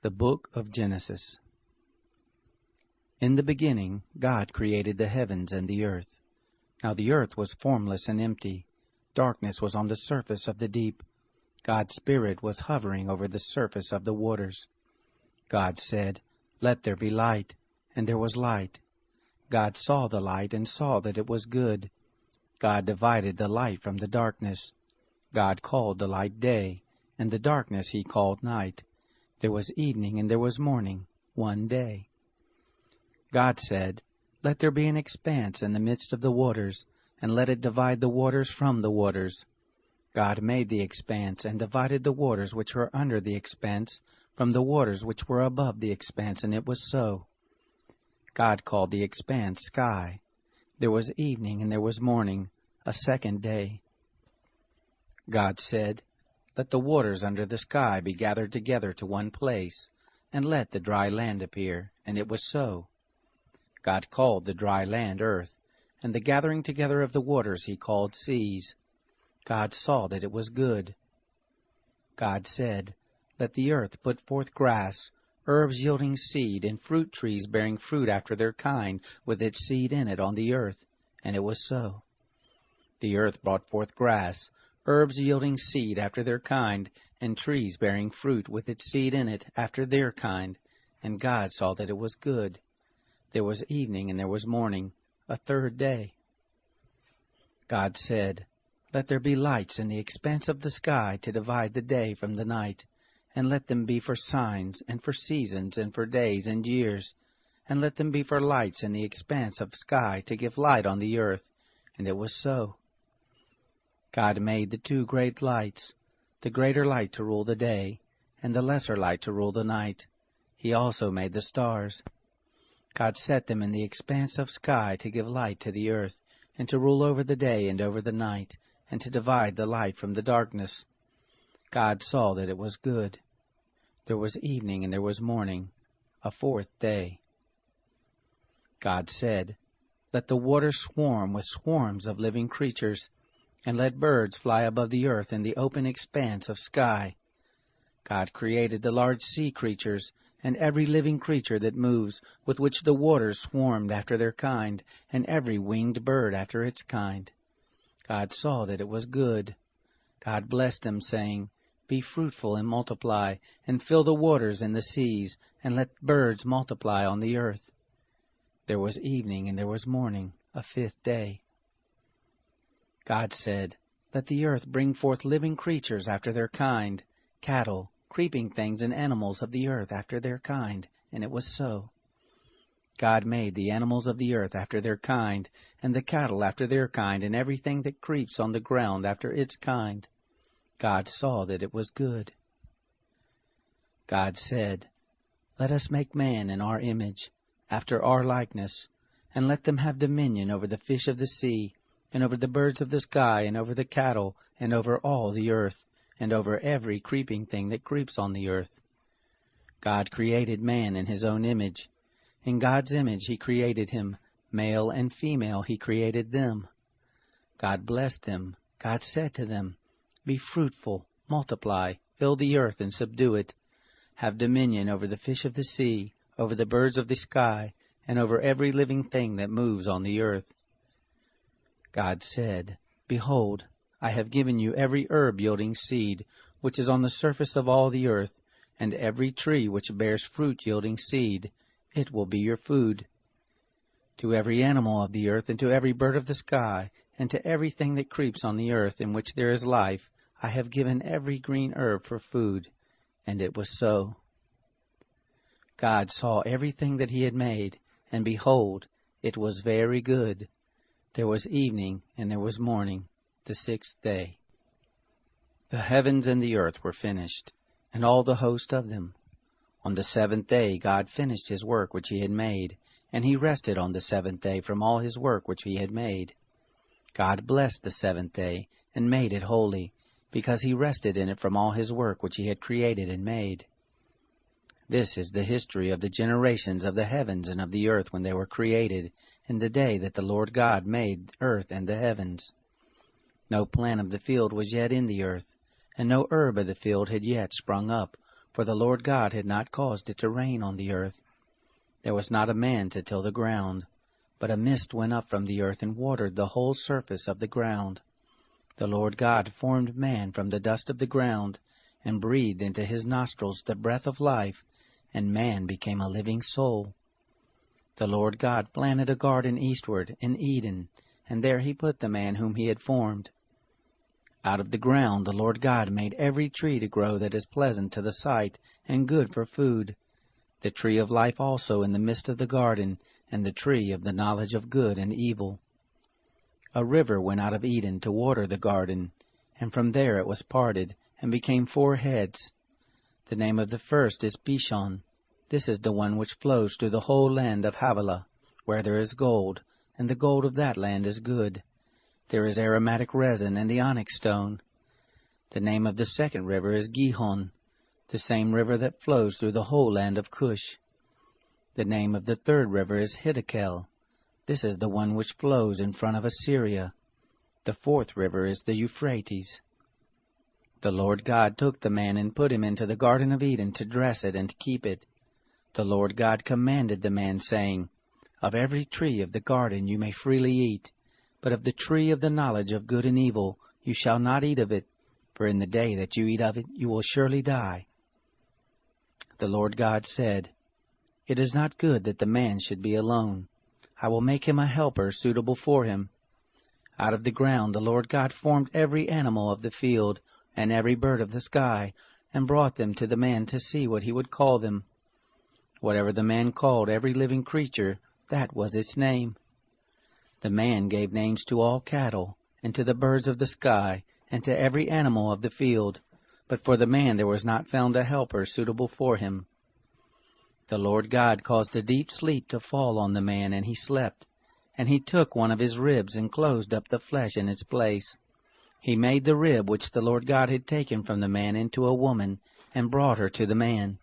The Book of Genesis. In the beginning God created the heavens and the earth. Now the earth was formless and empty. Darkness was on the surface of the deep. God's Spirit was hovering over the surface of the waters. God said, "Let there be light," and there was light. God saw the light and saw that it was good. God divided the light from the darkness. God called the light day, and the darkness he called night. There was evening and there was morning, one day. God said, "Let there be an expanse in the midst of the waters, and let it divide the waters from the waters." God made the expanse, and divided the waters which were under the expanse from the waters which were above the expanse, and it was so. God called the expanse sky. There was evening and there was morning, a second day. God said, "Let the waters under the sky be gathered together to one place, and let the dry land appear." And it was so. God called the dry land earth, and the gathering together of the waters he called seas. God saw that it was good. God said, "Let the earth put forth grass, herbs yielding seed, and fruit trees bearing fruit after their kind, with its seed in it on the earth." And it was so. The earth brought forth grass, herbs yielding seed after their kind, and trees bearing fruit with its seed in it after their kind. And God saw that it was good. There was evening and there was morning, a third day. God said, "Let there be lights in the expanse of the sky to divide the day from the night, and let them be for signs, and for seasons, and for days and years, and let them be for lights in the expanse of sky to give light on the earth." And it was so. God made the two great lights, the greater light to rule the day, and the lesser light to rule the night. He also made the stars. God set them in the expanse of sky to give light to the earth, and to rule over the day and over the night, and to divide the light from the darkness. God saw that it was good. There was evening and there was morning, a fourth day. God said, "Let the waters swarm with swarms of living creatures, and let birds fly above the earth in the open expanse of sky." God created the large sea creatures, and every living creature that moves, with which the waters swarmed after their kind, and every winged bird after its kind. God saw that it was good. God blessed them, saying, "Be fruitful and multiply, and fill the waters and the seas, and let birds multiply on the earth." There was evening and there was morning, a fifth day. God said, "Let the earth bring forth living creatures after their kind, cattle, creeping things, and animals of the earth after their kind." And it was so. God made the animals of the earth after their kind, and the cattle after their kind, and everything that creeps on the ground after its kind. God saw that it was good. God said, "Let us make man in our image, after our likeness, and let them have dominion over the fish of the sea, and over the birds of the sky, and over the cattle, and over all the earth, and over every creeping thing that creeps on the earth." God created man in his own image. In God's image he created him, male and female he created them. God blessed them. God said to them, "Be fruitful, multiply, fill the earth and subdue it. Have dominion over the fish of the sea, over the birds of the sky, and over every living thing that moves on the earth." God said, "Behold, I have given you every herb yielding seed, which is on the surface of all the earth, and every tree which bears fruit yielding seed. It will be your food. To every animal of the earth, and to every bird of the sky, and to everything that creeps on the earth in which there is life, I have given every green herb for food." And it was so. God saw everything that he had made, and behold, it was very good. There was evening and there was morning, the sixth day. The heavens and the earth were finished, and all the host of them. On the seventh day God finished his work which he had made, and he rested on the seventh day from all his work which he had made. God blessed the seventh day, and made it holy, because he rested in it from all his work which he had created and made. This is the history of the generations of the heavens and of the earth when they were created, in the day that the Lord God made earth and the heavens. No plant of the field was yet in the earth, and no herb of the field had yet sprung up, for the Lord God had not caused it to rain on the earth. There was not a man to till the ground, but a mist went up from the earth and watered the whole surface of the ground. The Lord God formed man from the dust of the ground, and breathed into his nostrils the breath of life, and man became a living soul. The Lord God planted a garden eastward in Eden, and there he put the man whom he had formed. Out of the ground the Lord God made every tree to grow that is pleasant to the sight and good for food, the tree of life also in the midst of the garden, and the tree of the knowledge of good and evil. A river went out of Eden to water the garden, and from there it was parted, and became 4 heads. The name of the first is Pishon. This is the one which flows through the whole land of Havilah, where there is gold, and the gold of that land is good. There is aromatic resin and the onyx stone. The name of the second river is Gihon, the same river that flows through the whole land of Cush. The name of the third river is Hiddekel. This is the one which flows in front of Assyria. The fourth river is the Euphrates. The Lord God took the man and put him into the Garden of Eden to dress it and to keep it. The Lord God commanded the man, saying, Of every tree of the garden you may freely eat, but of the tree of the knowledge of good and evil you shall not eat of it, for in the day that you eat of it you will surely die. The Lord God said, It is not good that the man should be alone. I will make him a helper suitable for him. Out of the ground the Lord God formed every animal of the field, and every bird of the sky, and brought them to the man to see what he would call them. Whatever the man called every living creature, that was its name. The man gave names to all cattle, and to the birds of the sky, and to every animal of the field, but for the man there was not found a helper suitable for him. The Lord God caused a deep sleep to fall on the man, and he slept. And he took one of his ribs and closed up the flesh in its place. He made the rib which the Lord God had taken from the man into a woman, and brought her to the man.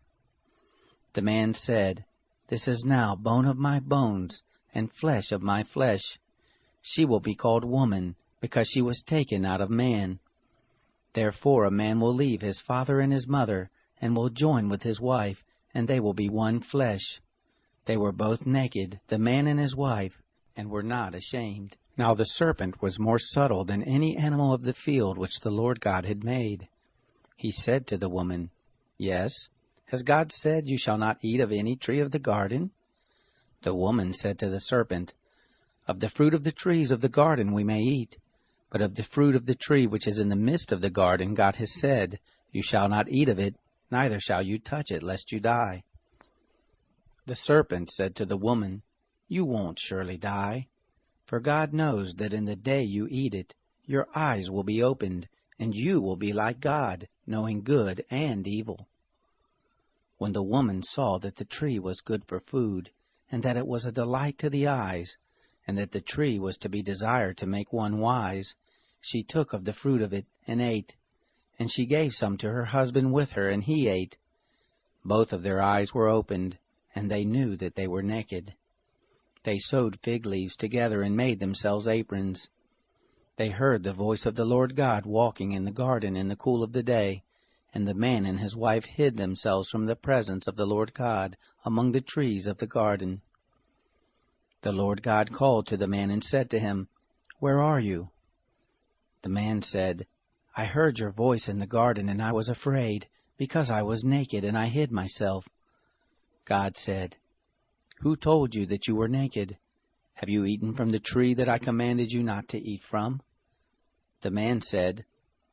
The man said, This is now bone of my bones, and flesh of my flesh. She will be called woman, because she was taken out of man. Therefore a man will leave his father and his mother, and will join with his wife, and they will be one flesh. They were both naked, the man and his wife, and were not ashamed. Now the serpent was more subtle than any animal of the field which the Lord God had made. He said to the woman, Yes, has God said, You shall not eat of any tree of the garden? The woman said to the serpent, Of the fruit of the trees of the garden we may eat, but of the fruit of the tree which is in the midst of the garden God has said, You shall not eat of it, neither shall you touch it, lest you die. The serpent said to the woman, You won't surely die. For God knows that in the day you eat it, your eyes will be opened, and you will be like God, knowing good and evil. When the woman saw that the tree was good for food, and that it was a delight to the eyes, and that the tree was to be desired to make one wise, she took of the fruit of it and ate. And she gave some to her husband with her, and he ate. Both of their eyes were opened, and they knew that they were naked. They sewed fig leaves together and made themselves aprons. They heard the voice of the Lord God walking in the garden in the cool of the day, and the man and his wife hid themselves from the presence of the Lord God among the trees of the garden. The Lord God called to the man and said to him, Where are you? The man said, I heard your voice in the garden, and I was afraid, because I was naked, and I hid myself. God said, Who told you that you were naked? Have you eaten from the tree that I commanded you not to eat from? The man said,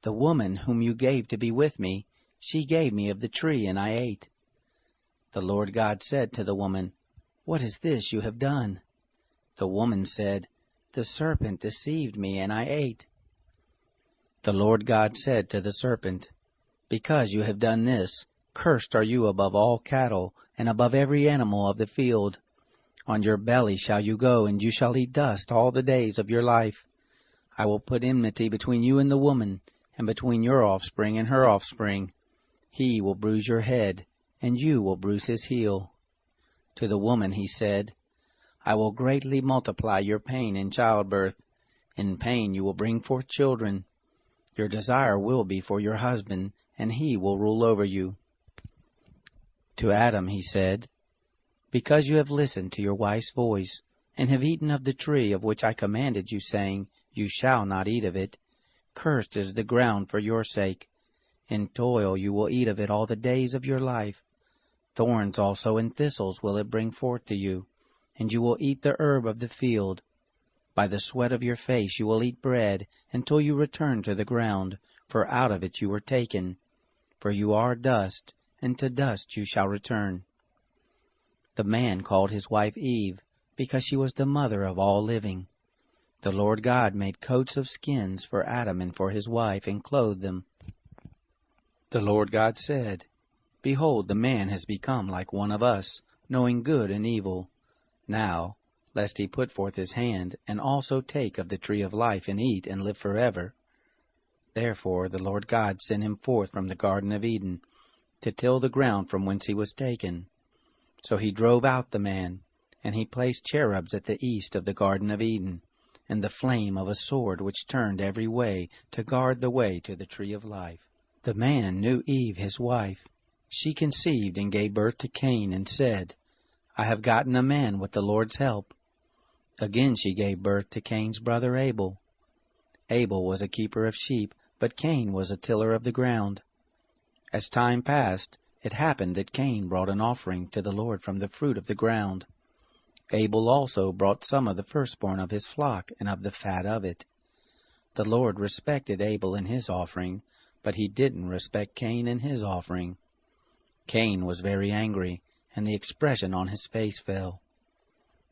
The woman whom you gave to be with me, she gave me of the tree, and I ate. The Lord God said to the woman, What is this you have done? The woman said, The serpent deceived me, and I ate. The Lord God said to the serpent, Because you have done this, cursed are you above all cattle, and above every animal of the field. On your belly shall you go, and you shall eat dust all the days of your life. I will put enmity between you and the woman, and between your offspring and her offspring. He will bruise your head, and you will bruise his heel. To the woman he said, I will greatly multiply your pain in childbirth. In pain you will bring forth children. Your desire will be for your husband, and he will rule over you. To Adam he said, "Because you have listened to your wife's voice, and have eaten of the tree of which I commanded you, saying, 'You shall not eat of it,' cursed is the ground for your sake. In toil you will eat of it all the days of your life. Thorns also and thistles will it bring forth to you, and you will eat the herb of the field. By the sweat of your face you will eat bread, until you return to the ground, for out of it you were taken. For you are dust, and to dust you shall return." The man called his wife Eve, because she was the mother of all living. The Lord God made coats of skins for Adam and for his wife, and clothed them. The Lord God said, "Behold, the man has become like one of us, knowing good and evil. Now, lest he put forth his hand, and also take of the tree of life, and eat, and live forever." Therefore the Lord God sent him forth from the Garden of Eden, to till the ground from whence he was taken. So he drove out the man, and he placed cherubs at the east of the Garden of Eden, and the flame of a sword which turned every way, to guard the way to the tree of life. The man knew Eve his wife. She conceived and gave birth to Cain, and said, "I have gotten a man with the Lord's help." Again she gave birth to Cain's brother Abel. Abel was a keeper of sheep, but Cain was a tiller of the ground. As time passed, it happened that Cain brought an offering to the Lord from the fruit of the ground. Abel also brought some of the firstborn of his flock and of the fat of it. The Lord respected Abel and his offering, but he didn't respect Cain and his offering. Cain was very angry, and the expression on his face fell.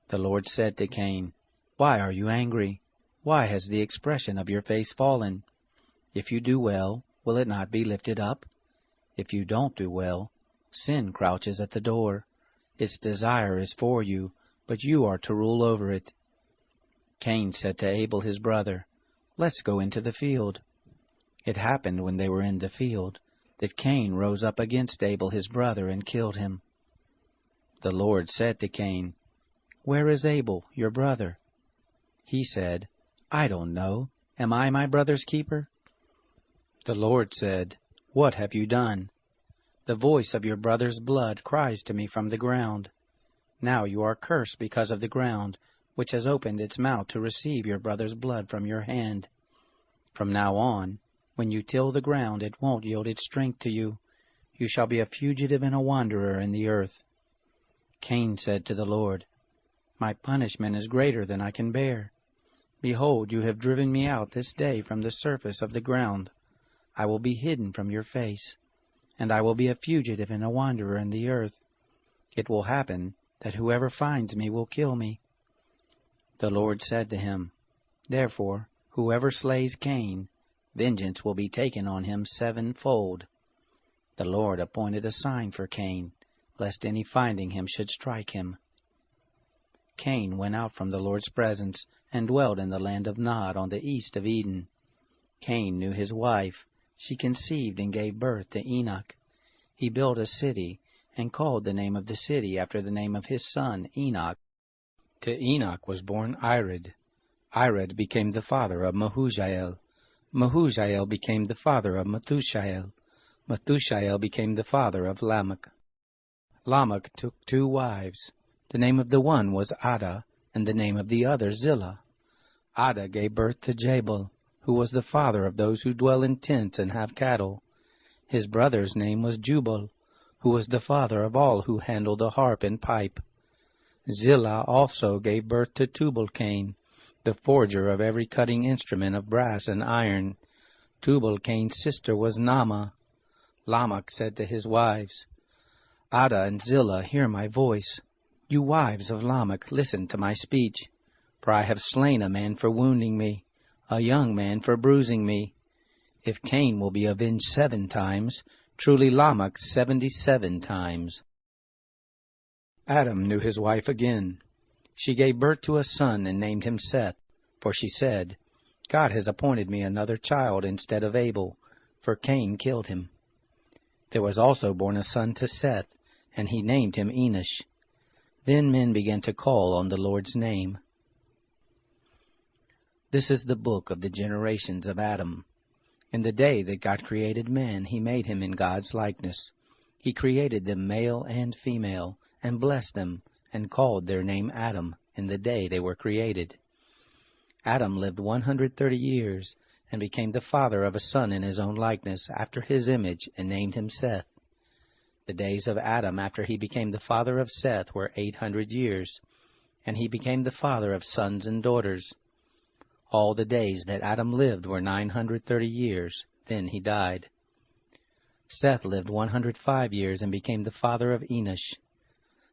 The Lord said to Cain, "Why are you angry? Why has the expression of your face fallen? If you do well, will it not be lifted up? If you don't do well, sin crouches at the door. Its desire is for you, but you are to rule over it." Cain said to Abel his brother, "Let's go into the field." It happened when they were in the field, that Cain rose up against Abel his brother and killed him. The Lord said to Cain, "Where is Abel, your brother?" He said, "I don't know. Am I my brother's keeper?" The Lord said, "What have you done? The voice of your brother's blood cries to me from the ground. Now you are cursed because of the ground, which has opened its mouth to receive your brother's blood from your hand. From now on, when you till the ground, it won't yield its strength to you. You shall be a fugitive and a wanderer in the earth." Cain said to the Lord, "My punishment is greater than I can bear. Behold, you have driven me out this day from the surface of the ground. I will be hidden from your face, and I will be a fugitive and a wanderer in the earth. It will happen that whoever finds me will kill me." The Lord said to him, "Therefore, whoever slays Cain, vengeance will be taken on him sevenfold." The Lord appointed a sign for Cain, lest any finding him should strike him. Cain went out from the Lord's presence, and dwelt in the land of Nod on the east of Eden. Cain knew his wife. She conceived and gave birth to Enoch. He built a city, and called the name of the city after the name of his son Enoch. To Enoch was born Irad. Irad became the father of Mehujael. Mehujael became the father of Methushael. Methushael became the father of Lamech. Lamech took 2 wives. The name of the one was Ada, and the name of the other Zillah. Ada gave birth to Jabal, who was the father of those who dwell in tents and have cattle. His brother's name was Jubal, who was the father of all who handle the harp and pipe. Zillah also gave birth to Tubal-Cain, the forger of every cutting instrument of brass and iron. Tubal-Cain's sister was Naamah. Lamech said to his wives, "Ada and Zillah, hear my voice. You wives of Lamech, listen to my speech. For I have slain a man for wounding me, a young man for bruising me. If Cain will be avenged 7 times, truly Lamech 77 times. Adam knew his wife again. She gave birth to a son and named him Seth, for she said, "God has appointed me another child instead of Abel, for Cain killed him." There was also born a son to Seth, and he named him Enosh. Then men began to call on the Lord's name. This is the book of the generations of Adam. In the day that God created man, he made him in God's likeness. He created them male and female, and blessed them, and called their name Adam in the day they were created. Adam lived 130 years, and became the father of a son in his own likeness, after his image, and named him Seth. The days of Adam after he became the father of Seth were 800 years, and he became the father of sons and daughters. All the days that Adam lived were 930 years, then he died. Seth lived 105 years and became the father of Enosh.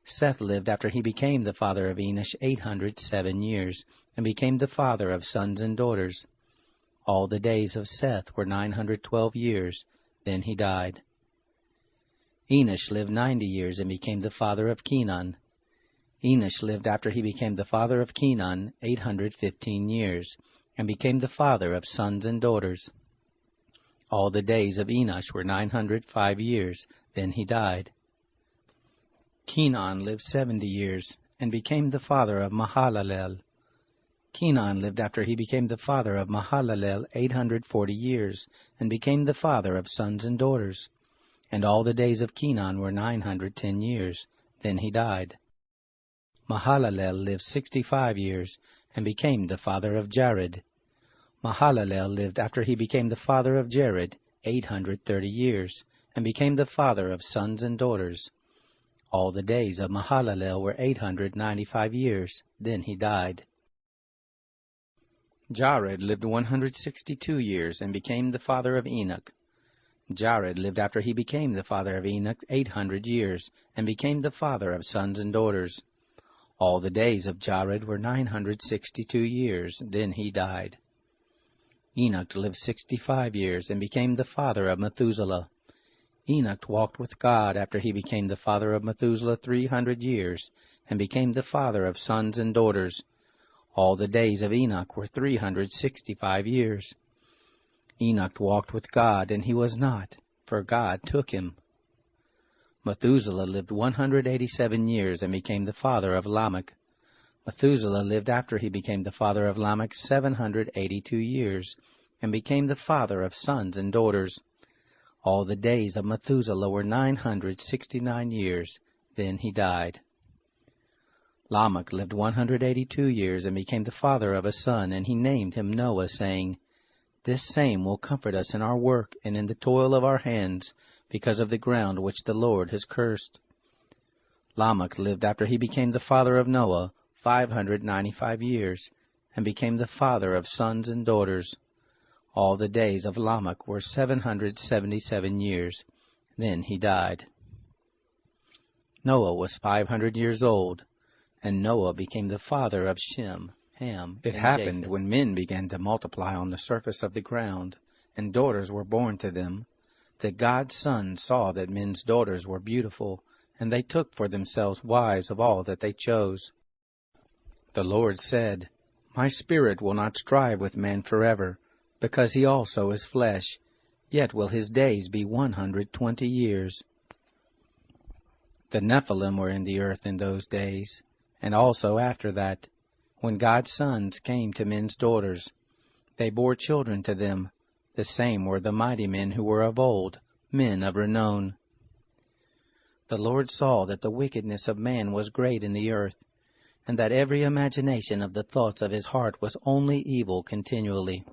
Seth lived after he became the father of Enosh 807 years, and became the father of sons and daughters. All the days of Seth were 912 years, then he died. Enosh lived 90 years and became the father of Kenan. Enosh lived after he became the father of Kenan 815 years, and became the father of sons and daughters. All the days of Enosh were 905 years, then he died. Kenan lived 70 years, and became the father of Mahalalel. Kenan lived after he became the father of Mahalalel 840 years, and became the father of sons and daughters. And all the days of Kenan were 910 years, then he died. Mahalalel lived 65 years, and became the father of Jared. Mahalalel lived after he became the father of Jared 830 years, and became the father of sons and daughters. All the days of Mahalalel were 895 years, then he died. Jared lived 162 years, and became the father of Enoch. Jared lived after he became the father of Enoch 800 years, and became the father of sons and daughters. All the days of Jared were 962 years, then he died. Enoch lived 65 years, and became the father of Methuselah. Enoch walked with God after he became the father of Methuselah 300 years, and became the father of sons and daughters. All the days of Enoch were 365 years. Enoch walked with God, and he was not, for God took him. Methuselah lived 187 years, and became the father of Lamech. Methuselah lived after he became the father of Lamech 782 years, and became the father of sons and daughters. All the days of Methuselah were 969 years, then he died. Lamech lived 182 years, and became the father of a son, and he named him Noah, saying, This same will comfort us in our work and in the toil of our hands, because of the ground which the Lord has cursed. Lamech lived after he became the father of Noah 595 years, and became the father of sons and daughters. All the days of Lamech were 777 years, then he died. Noah was 500 years old, and Noah became the father of Shem, Ham, and Japheth. It happened when men began to multiply on the surface of the ground, and daughters were born to them, that God's sons saw that men's daughters were beautiful, and they took for themselves wives of all that they chose. The Lord said, My spirit will not strive with man forever, because he also is flesh, yet will his days be 120 years. The Nephilim were in the earth in those days, and also after that, when God's sons came to men's daughters. They bore children to them. The same were the mighty men who were of old, men of renown. The Lord saw that the wickedness of man was great in the earth, and that every imagination of the thoughts of his heart was only evil continually.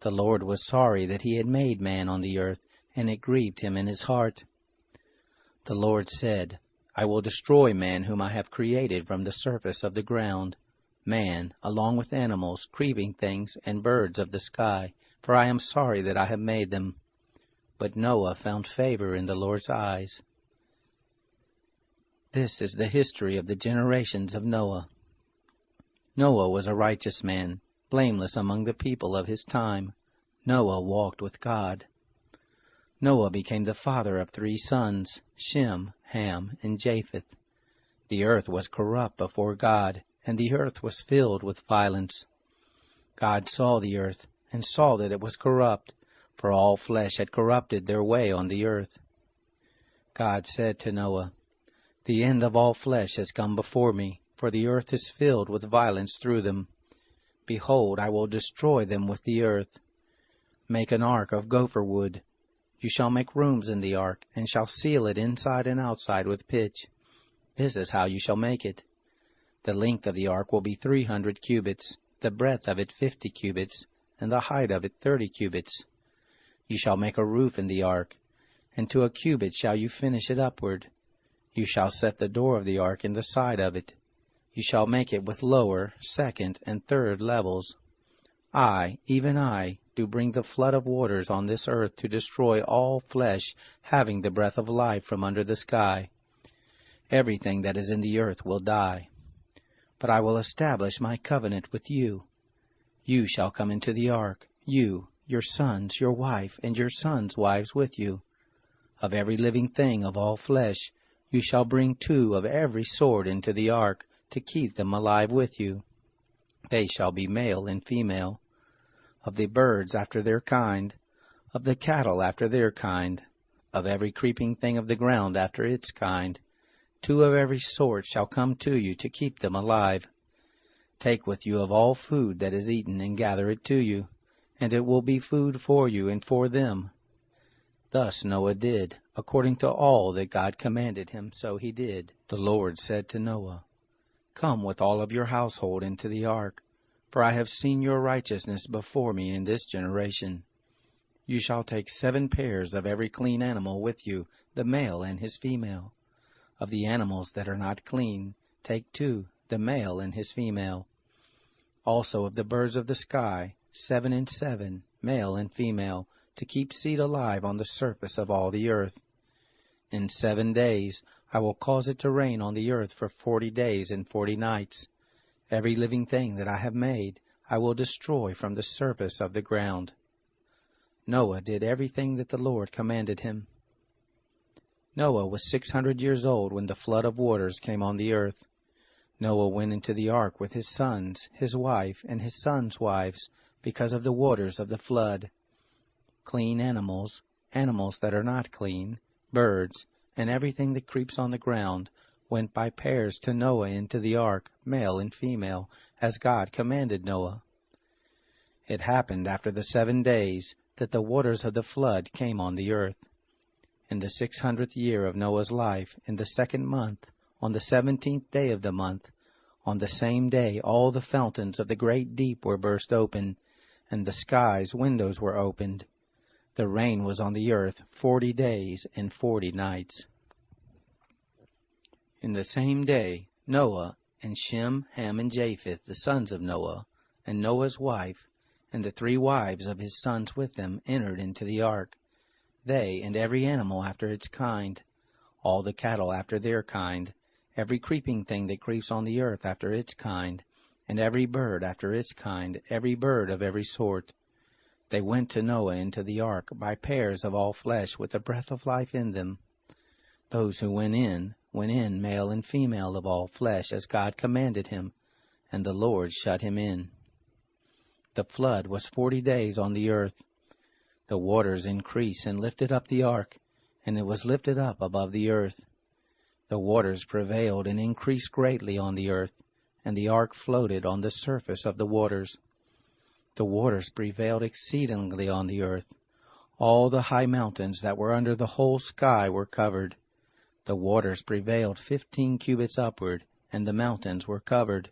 The Lord was sorry that he had made man on the earth, and it grieved him in his heart. The Lord said, I will destroy man whom I have created from the surface of the ground, man, along with animals, creeping things, and birds of the sky, for I am sorry that I have made them. But Noah found favor in the Lord's eyes. This is the history of the generations of Noah. Noah was a righteous man, blameless among the people of his time. Noah walked with God. Noah became the father of 3 sons, Shem, Ham, and Japheth. The earth was corrupt before God, and the earth was filled with violence. God saw the earth, and saw that it was corrupt, for all flesh had corrupted their way on the earth. God said to Noah, The end of all flesh has come before me, for the earth is filled with violence through them. Behold, I will destroy them with the earth. Make an ark of gopher wood. You shall make rooms in the ark, and shall seal it inside and outside with pitch. This is how you shall make it. The length of the ark will be 300 cubits, the breadth of it 50 cubits, and the height of it 30 cubits. You shall make a roof in the ark, and to a cubit shall you finish it upward. You shall set the door of the ark in the side of it. You shall make it with lower, second, and third levels. I, even I, do bring the flood of waters on this earth to destroy all flesh having the breath of life from under the sky. Everything that is in the earth will die. But I will establish my covenant with you. You shall come into the ark, you, your sons, your wife, and your sons' wives with you. Of every living thing of all flesh, you shall bring 2 of every sort into the ark, to keep them alive with you. They shall be male and female. Of the birds after their kind, of the cattle after their kind, of every creeping thing of the ground after its kind, 2 of every sort shall come to you to keep them alive. Take with you of all food that is eaten, and gather it to you, and it will be food for you and for them. Thus Noah did, according to all that God commanded him, so he did. The Lord said to Noah, Come with all of your household into the ark, for I have seen your righteousness before me in this generation. You shall take 7 pairs of every clean animal with you, the male and his female. Of the animals that are not clean, take 2, the male and his female. Also of the birds of the sky, 7 and 7, male and female, to keep seed alive on the surface of all the earth. In 7 days I will cause it to rain on the earth for 40 days and 40 nights. Every living thing that I have made I will destroy from the surface of the ground. Noah did everything that the Lord commanded him. Noah was 600 years old when the flood of waters came on the earth. Noah went into the ark with his sons, his wife, and his sons' wives, because of the waters of the flood. Clean animals, animals that are not clean, birds, and everything that creeps on the ground, went by pairs to Noah into the ark, male and female, as God commanded Noah. It happened after the 7 days that the waters of the flood came on the earth. In the 600th year of Noah's life, in the 2nd month, on the 17th day of the month, on the same day all the fountains of the great deep were burst open, and the sky's windows were opened. The rain was on the earth 40 days and 40 nights. In the same day Noah, and Shem, Ham, and Japheth, the sons of Noah, and Noah's wife, and the 3 wives of his sons with them, entered into the ark, they and every animal after its kind, all the cattle after their kind, every creeping thing that creeps on the earth after its kind, and every bird after its kind, every bird of every sort. They went to Noah into the ark by pairs of all flesh with the breath of life in them. Those who went in, male and female of all flesh, as God commanded him, and the Lord shut him in. The flood was 40 days on the earth. The waters increased and lifted up the ark, and it was lifted up above the earth. The waters prevailed and increased greatly on the earth, and the ark floated on the surface of the waters. The waters prevailed exceedingly on the earth. All the high mountains that were under the whole sky were covered. The waters prevailed 15 cubits upward, and the mountains were covered.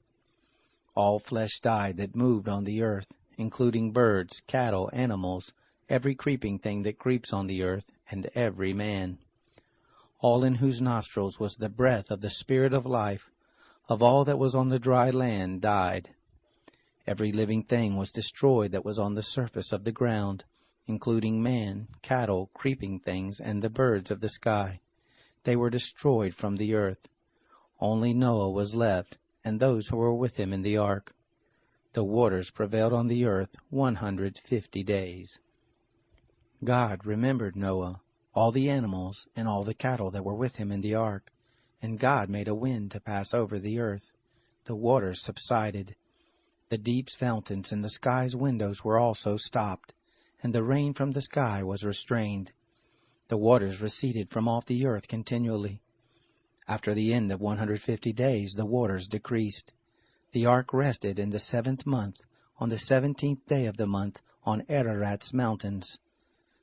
All flesh died that moved on the earth, including birds, cattle, animals, every creeping thing that creeps on the earth, and every man. All in whose nostrils was the breath of the Spirit of life, of all that was on the dry land, died. Every living thing was destroyed that was on the surface of the ground, including man, cattle, creeping things, and the birds of the sky. They were destroyed from the earth. Only Noah was left, and those who were with him in the ark. The waters prevailed on the earth 150 days. God remembered Noah, all the animals, and all the cattle that were with him in the ark. And God made a wind to pass over the earth. The waters subsided. The deep's fountains and the sky's windows were also stopped, and the rain from the sky was restrained. The waters receded from off the earth continually. After the end of 150 days the waters decreased. The ark rested in the 7th month, on the 17th day of the month, on Ararat's mountains.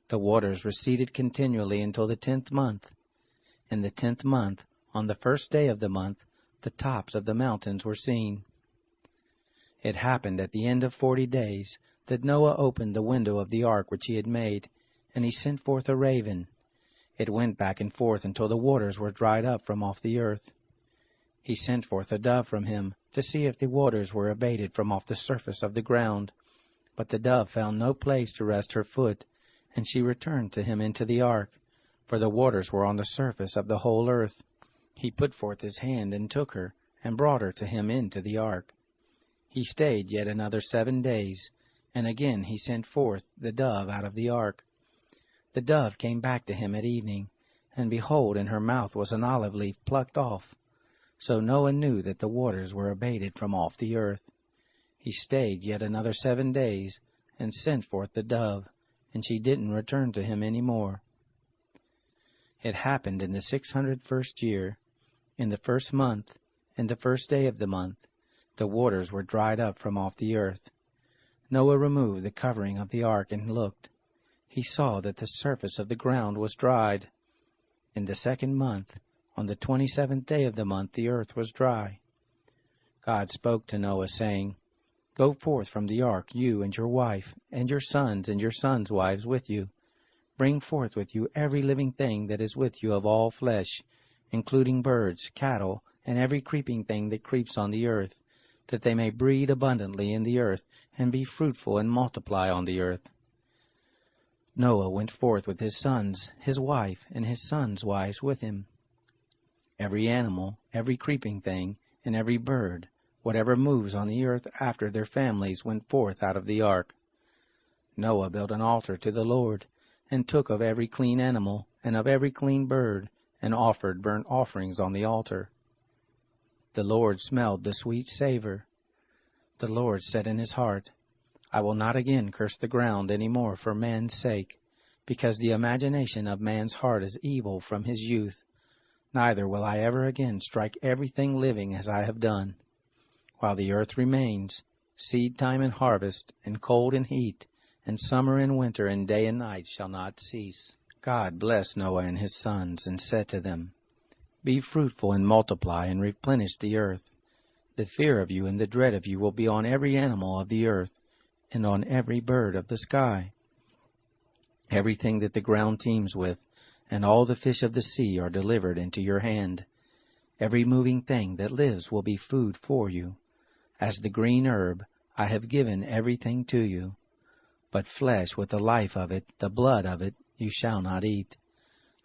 The waters receded continually until the 10th month. In the 10th month, on the first day of the month, the tops of the mountains were seen. It happened at the end of 40 days that Noah opened the window of the ark which he had made, and he sent forth a raven. It went back and forth until the waters were dried up from off the earth. He sent forth a dove from him to see if the waters were abated from off the surface of the ground. But the dove found no place to rest her foot, and she returned to him into the ark, for the waters were on the surface of the whole earth. He put forth his hand and took her, and brought her to him into the ark. He stayed yet another 7 days, and again he sent forth the dove out of the ark. The dove came back to him at evening, and behold, in her mouth was an olive leaf plucked off. So Noah knew that the waters were abated from off the earth. He stayed yet another 7 days, and sent forth the dove, and she didn't return to him any more. It happened in the 601st year, in the 1st month, in the 1st day of the month, the waters were dried up from off the earth. Noah removed the covering of the ark and looked. He saw that the surface of the ground was dried. In the 2nd month, on the 27th day of the month, the earth was dry. God spoke to Noah, saying, Go forth from the ark, you and your wife, and your sons' wives with you. Bring forth with you every living thing that is with you of all flesh, including birds, cattle, and every creeping thing that creeps on the earth, that they may breed abundantly in the earth, and be fruitful and multiply on the earth. Noah went forth with his sons, his wife, and his sons' wives with him. Every animal, every creeping thing, and every bird, whatever moves on the earth after their families, went forth out of the ark. Noah built an altar to the Lord, and took of every clean animal, and of every clean bird, and offered burnt offerings on the altar. The Lord smelled the sweet savor. The Lord said in his heart, I will not again curse the ground any more for man's sake, because the imagination of man's heart is evil from his youth. Neither will I ever again strike everything living as I have done. While the earth remains, seed time and harvest, and cold and heat, and summer and winter, and day and night shall not cease. God blessed Noah and his sons, and said to them, Be fruitful and multiply, and replenish the earth. The fear of you and the dread of you will be on every animal of the earth, and on every bird of the sky. Everything that the ground teems with, and all the fish of the sea are delivered into your hand. Every moving thing that lives will be food for you. As the green herb, I have given everything to you. But flesh with the life of it, the blood of it, you shall not eat.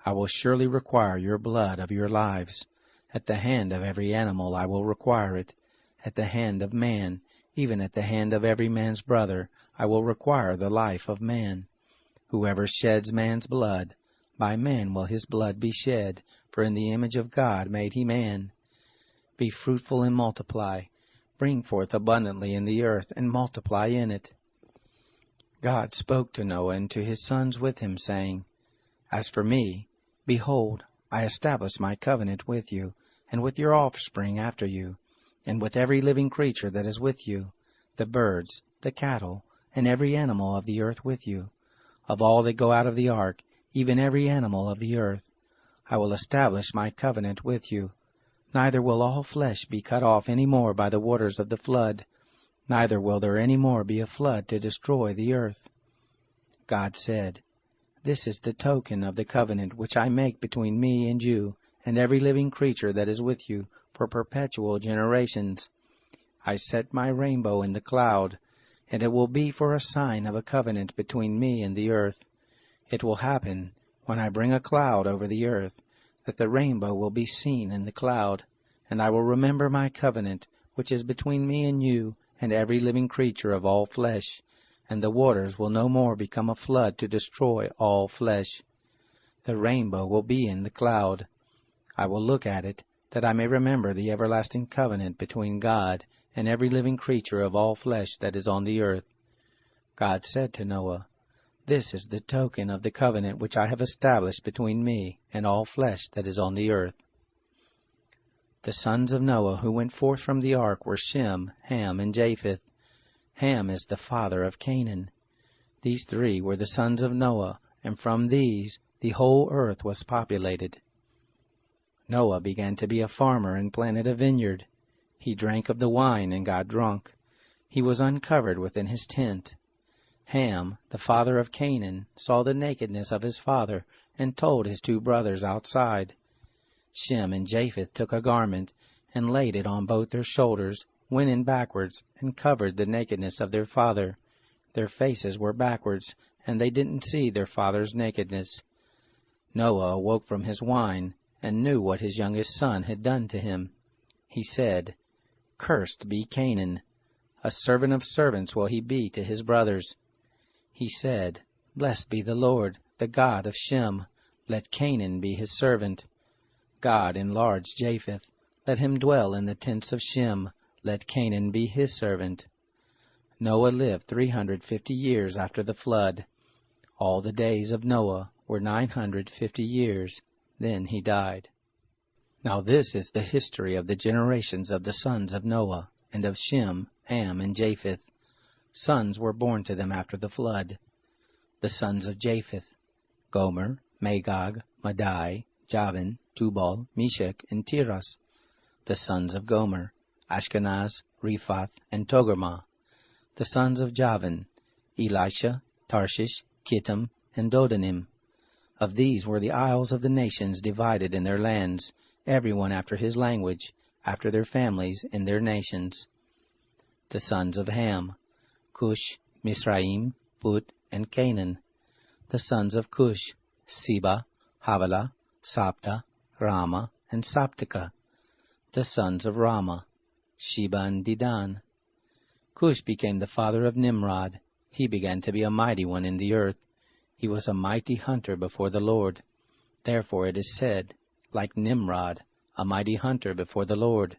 I will surely require your blood of your lives. At the hand of every animal I will require it. At the hand of man, even at the hand of every man's brother, I will require the life of man. Whoever sheds man's blood, by man will his blood be shed, for in the image of God made he man. Be fruitful and multiply. Bring forth abundantly in the earth, and multiply in it. God spoke to Noah and to his sons with him, saying, As for me, behold, I establish my covenant with you, and with your offspring after you, and with every living creature that is with you, the birds, the cattle, and every animal of the earth with you. Of all that go out of the ark, even every animal of the earth, I will establish my covenant with you. Neither will all flesh be cut off any more by the waters of the flood, neither will there any more be a flood to destroy the earth. God said, This is the token of the covenant which I make between me and you, and every living creature that is with you, for perpetual generations. I set my rainbow in the cloud, and it will be for a sign of a covenant between me and the earth. It will happen, when I bring a cloud over the earth, that the rainbow will be seen in the cloud, and I will remember my covenant, which is between me and you, and every living creature of all flesh, and the waters will no more become a flood to destroy all flesh. The rainbow will be in the cloud. I will look at it, that I may remember the everlasting covenant between God and every living creature of all flesh that is on the earth. God said to Noah, This is the token of the covenant which I have established between me and all flesh that is on the earth. The sons of Noah who went forth from the ark were Shem, Ham, and Japheth. Ham is the father of Canaan. These three were the sons of Noah, and from these the whole earth was populated. Noah began to be a farmer and planted a vineyard. He drank of the wine and got drunk. He was uncovered within his tent. Ham, the father of Canaan, saw the nakedness of his father and told his 2 brothers outside. Shem and Japheth took a garment and laid it on both their shoulders, went in backwards, and covered the nakedness of their father. Their faces were backwards, and they didn't see their father's nakedness. Noah awoke from his wine and knew what his youngest son had done to him. He said, "Cursed be Canaan. A servant of servants will he be to his brothers." He said, "Blessed be the Lord, the God of Shem. Let Canaan be his servant." God enlarged Japheth. Let him dwell in the tents of Shem. Let Canaan be his servant. Noah lived 350 years after the flood. All the days of Noah were 950 years. Then he died. Now this is the history of the generations of the sons of Noah, and of Shem, Ham, and Japheth. Sons were born to them after the flood. The sons of Japheth: Gomer, Magog, Madai, Javan, Tubal, Meshech, and Tiras. The sons of Gomer: Ashkenaz, Riphath, and Togarmah. The sons of Javan: Elisha, Tarshish, Kittim, and Dodanim. Of these were the isles of the nations divided in their lands, every one after his language, after their families in their nations. The sons of Ham: Cush, Mizraim, Put, and Canaan. The sons of Cush: Seba, Havilah, Sabta, Rama, and Sabteka. The sons of Rama: Sheba and Dedan. Cush became the father of Nimrod. He began to be a mighty one in the earth. He was a mighty hunter before the Lord. Therefore it is said, like Nimrod, a mighty hunter before the Lord.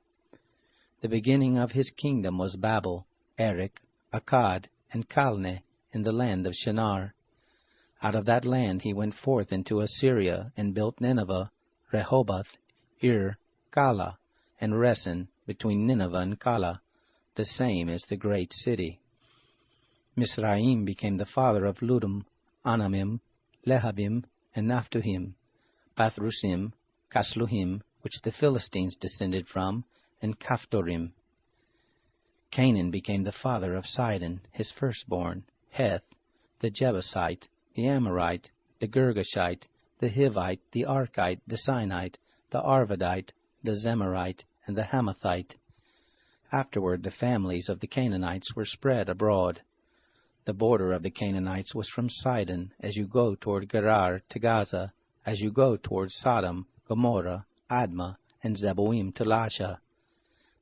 The beginning of his kingdom was Babel, Erech, Akkad, and Calneh in the land of Shinar. Out of that land he went forth into Assyria and built Nineveh, Rehoboth, Ir, Calah, and Resen between Nineveh and Calah. The same is the great city. Mizraim became the father of Ludum, Anamim, Lehabim, and Naphtuhim, Pathrusim, Casluhim, which the Philistines descended from, and Caphtorim. Canaan became the father of Sidon, his firstborn, Heth, the Jebusite, the Amorite, the Girgashite, the Hivite, the Archite, the Sinite, the Arvadite, the Zemarite, and the Hamathite. Afterward the families of the Canaanites were spread abroad. The border of the Canaanites was from Sidon, as you go toward Gerar to Gaza, as you go toward Sodom, Gomorrah, Admah, and Zeboim to Lasha.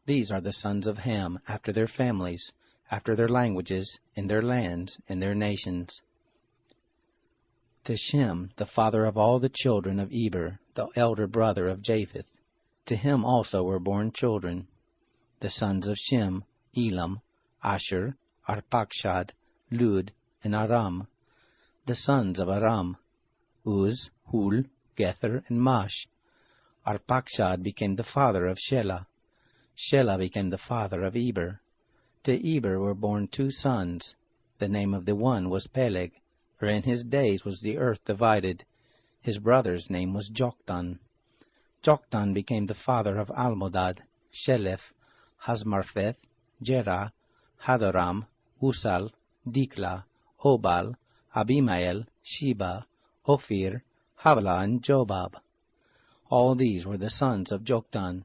These are the sons of Ham, after their families, after their languages, in their lands, in their nations. To Shem, the father of all the children of Eber, the elder brother of Japheth, to him also were born children. The sons of Shem: Elam, Asher, Arpachshad, Lud, and Aram. The sons of Aram: Uz, Hul, Gether, and Mash. Arpachshad became the father of Shelah. Shelah became the father of Eber. To Eber were born 2 sons. The name of the one was Peleg, for in his days was the earth divided. His brother's name was Joktan. Joktan became the father of Almodad, Sheleph, Hazmarpheth, Jerah, Hadoram, Usal, Dikla, Obal, Abimael, Sheba, Ophir, Havilah, and Jobab. All these were the sons of Joktan.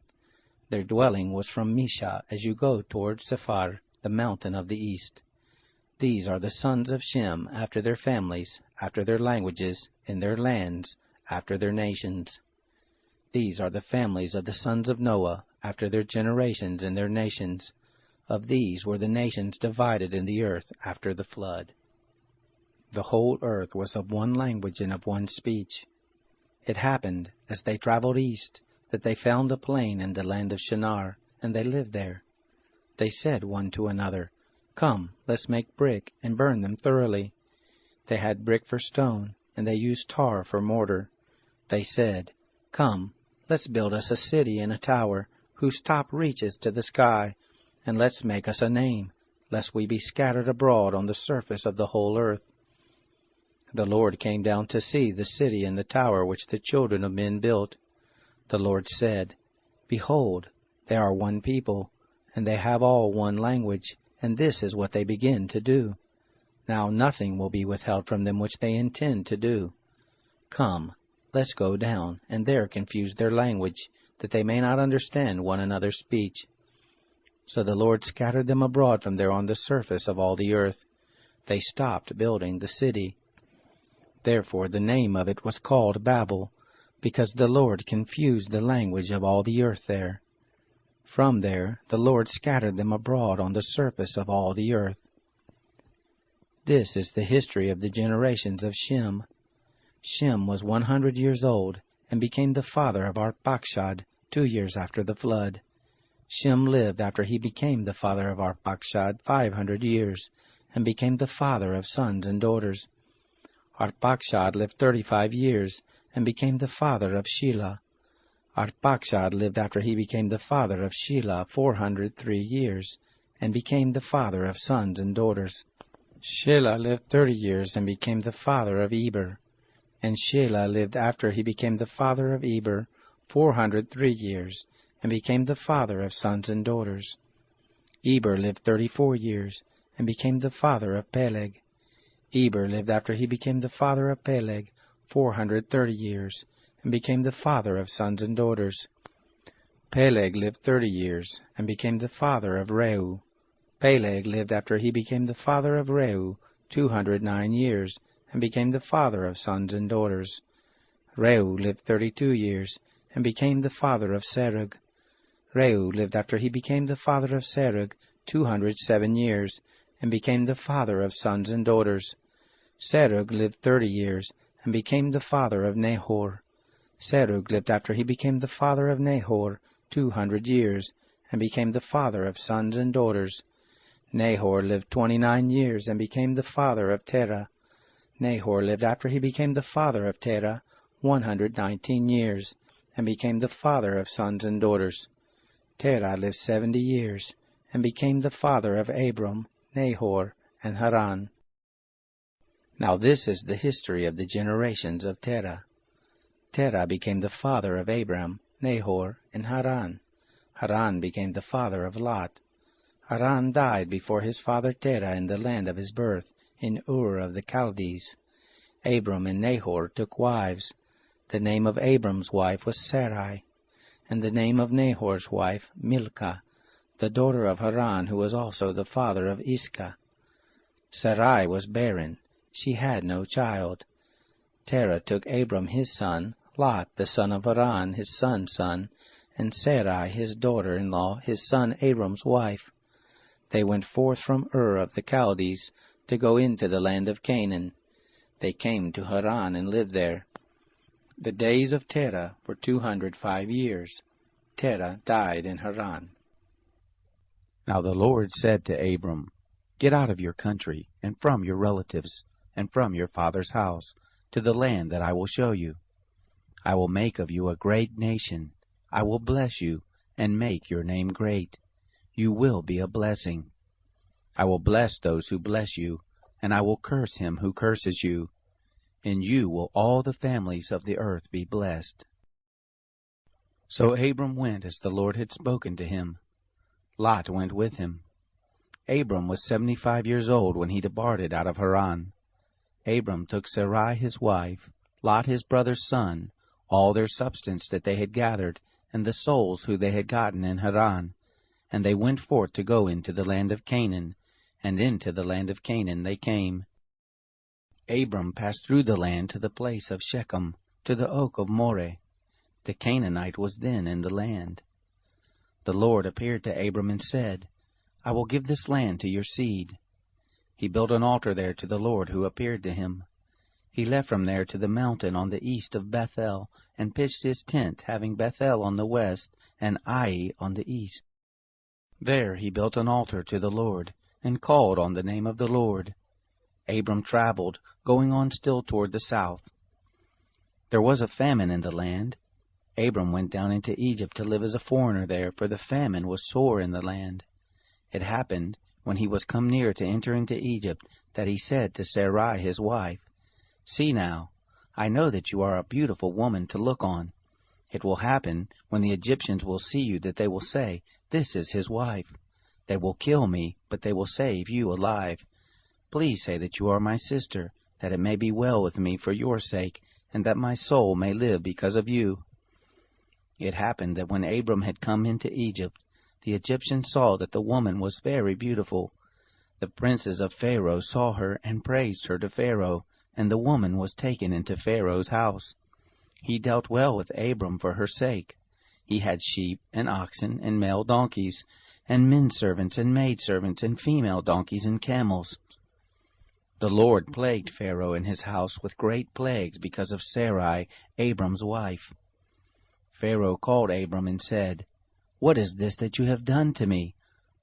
Their dwelling was from Misha, as you go toward Sephar, the mountain of the east. These are the sons of Shem, after their families, after their languages, in their lands, after their nations. These are the families of the sons of Noah, after their generations in their nations. Of these were the nations divided in the earth after the flood. The whole earth was of one language and of one speech. It happened, as they traveled east, that they found a plain in the land of Shinar, and they lived there. They said one to another, "Come, let's make brick, and burn them thoroughly." They had brick for stone, and they used tar for mortar. They said, "Come, let's build us a city and a tower, whose top reaches to the sky, and let's make us a name, lest we be scattered abroad on the surface of the whole earth." The Lord came down to see the city and the tower which the children of men built. The Lord said, Behold, they are one people, and they have all one language, and this is what they begin to do. Now nothing will be withheld from them which they intend to do. Come, let's go down, and there confuse their language, that they may not understand one another's speech. So the Lord scattered them abroad from there on the surface of all the earth. They stopped building the city. Therefore the name of it was called Babel, because the Lord confused the language of all the earth there. From there the Lord scattered them abroad on the surface of all the earth. This is the history of the generations of Shem. Shem was 100 years old, and became the father of Arpachshad 2 years after the flood. Shem lived after he became the father of Arpachshad 500 years, and became the father of sons and daughters. Arpachshad lived 35 years, and became the father of Shelah. Arpachshad lived after he became the father of Shelah 403 years, and became the father of sons and daughters. Shelah lived 30 years, and became the father of Eber. And Shelah lived after he became the father of Eber 403 years, and became the father of sons and daughters. Eber lived 34 years, and became the father of Peleg. Eber lived after he became the father of Peleg 430 years, and became the father of sons and daughters. Peleg lived 30 years, and became the father of Reu. Peleg lived after he became the father of Reu 209 years, and became the father of sons and daughters. Reu lived 32 years, and became the father of Serug. Reu lived after he became the father of Serug 207 years, and became the father of sons and daughters. Serug lived 30 years, and became the father of Nahor. Serug lived after he became the father of Nahor 200 years, and became the father of sons and daughters. Nahor lived 29 years, and became the father of Terah. Nahor lived after he became the father of Terah 119 years, and became the father of sons and daughters. Terah lived 70 years, and became the father of Abram, Nahor, and Haran. Now this is the history of the generations of Terah. Terah became the father of Abram, Nahor, and Haran. Haran became the father of Lot. Haran died before his father Terah in the land of his birth, in Ur of the Chaldees. Abram and Nahor took wives. The name of Abram's wife was Sarai, and the name of Nahor's wife Milcah, the daughter of Haran, who was also the father of Iscah. Sarai was barren. She had no child. Terah took Abram his son, Lot the son of Haran his son's son, and Sarai his daughter-in-law, his son Abram's wife. They went forth from Ur of the Chaldees to go into the land of Canaan. They came to Haran and lived there. The days of Terah were 205 years. Terah died in Haran. Now the Lord said to Abram, Get out of your country, and from your relatives, and from your father's house, to the land that I will show you. I will make of you a great nation. I will bless you, and make your name great. You will be a blessing. I will bless those who bless you, and I will curse him who curses you. In you will all the families of the earth be blessed. So Abram went as the Lord had spoken to him. Lot went with him. Abram was 75 years old when he departed out of Haran. Abram took Sarai his wife, Lot his brother's son, all their substance that they had gathered, and the souls who they had gotten in Haran, and they went forth to go into the land of Canaan, and into the land of Canaan they came. Abram passed through the land to the place of Shechem, to the oak of Moreh. The Canaanite was then in the land. The Lord appeared to Abram and said, I will give this land to your seed. He built an altar there to the Lord who appeared to him. He left from there to the mountain on the east of Bethel, and pitched his tent, having Bethel on the west, and Ai on the east. There he built an altar to the Lord, and called on the name of the Lord. Abram traveled, going on still toward the south. There was a famine in the land. Abram went down into Egypt to live as a foreigner there, for the famine was sore in the land. It happened, when he was come near to enter into Egypt, that he said to Sarai his wife, See now, I know that you are a beautiful woman to look on. It will happen, when the Egyptians will see you, that they will say, 'This is his wife.' They will kill me, but they will save you alive. Please say that you are my sister, that it may be well with me for your sake, and that my soul may live because of you." It happened that when Abram had come into Egypt, the Egyptians saw that the woman was very beautiful. The princes of Pharaoh saw her and praised her to Pharaoh, and the woman was taken into Pharaoh's house. He dealt well with Abram for her sake. He had sheep and oxen and male donkeys, and men servants and maid servants and female donkeys and camels. The Lord plagued Pharaoh and his house with great plagues because of Sarai, Abram's wife. Pharaoh called Abram and said, "What is this that you have done to me?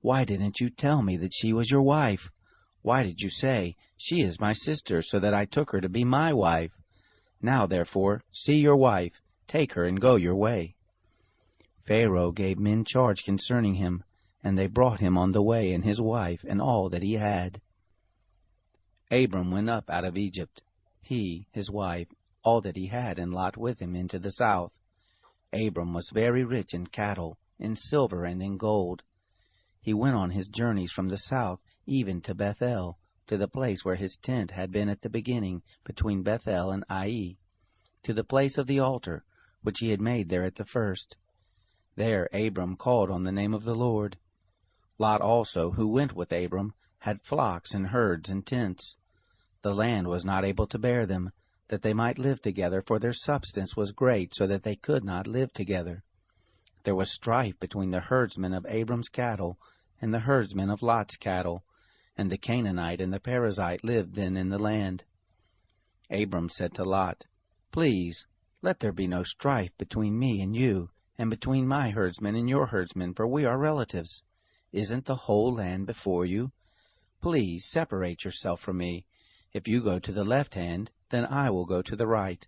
Why didn't you tell me that she was your wife? Why did you say, 'She is my sister,' so that I took her to be my wife? Now, therefore, see your wife, take her and go your way." Pharaoh gave men charge concerning him, and they brought him on the way and his wife and all that he had. Abram went up out of Egypt, he, his wife, all that he had, and Lot with him, into the south. Abram was very rich in cattle, in silver, and in gold. He went on his journeys from the south even to Bethel, to the place where his tent had been at the beginning, between Bethel and Ai, to the place of the altar, which he had made there at the first. There Abram called on the name of the Lord. Lot also, who went with Abram, had flocks and herds and tents. The land was not able to bear them, that they might live together, for their substance was great, so that they could not live together. There was strife between the herdsmen of Abram's cattle and the herdsmen of Lot's cattle, and the Canaanite and the Perizzite lived then in the land. Abram said to Lot, "Please, let there be no strife between me and you, and between my herdsmen and your herdsmen, for we are relatives. Isn't the whole land before you? Please separate yourself from me. If you go to the left hand, then I will go to the right,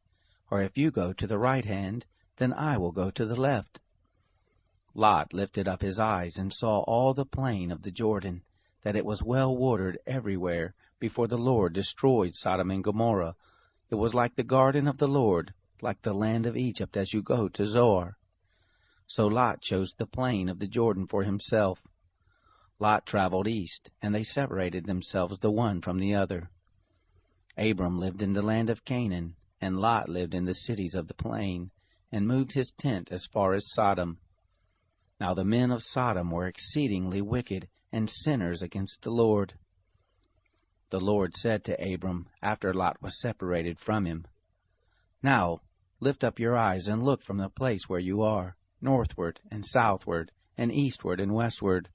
or if you go to the right hand, then I will go to the left." Lot lifted up his eyes and saw all the plain of the Jordan, that it was well watered everywhere, before the Lord destroyed Sodom and Gomorrah. It was like the garden of the Lord, like the land of Egypt as you go to Zoar. So Lot chose the plain of the Jordan for himself. Lot traveled east, and they separated themselves the one from the other. Abram lived in the land of Canaan, and Lot lived in the cities of the plain, and moved his tent as far as Sodom. Now the men of Sodom were exceedingly wicked, and sinners against the Lord. The Lord said to Abram, after Lot was separated from him, "Now lift up your eyes and look from the place where you are, northward and southward, and eastward and westward.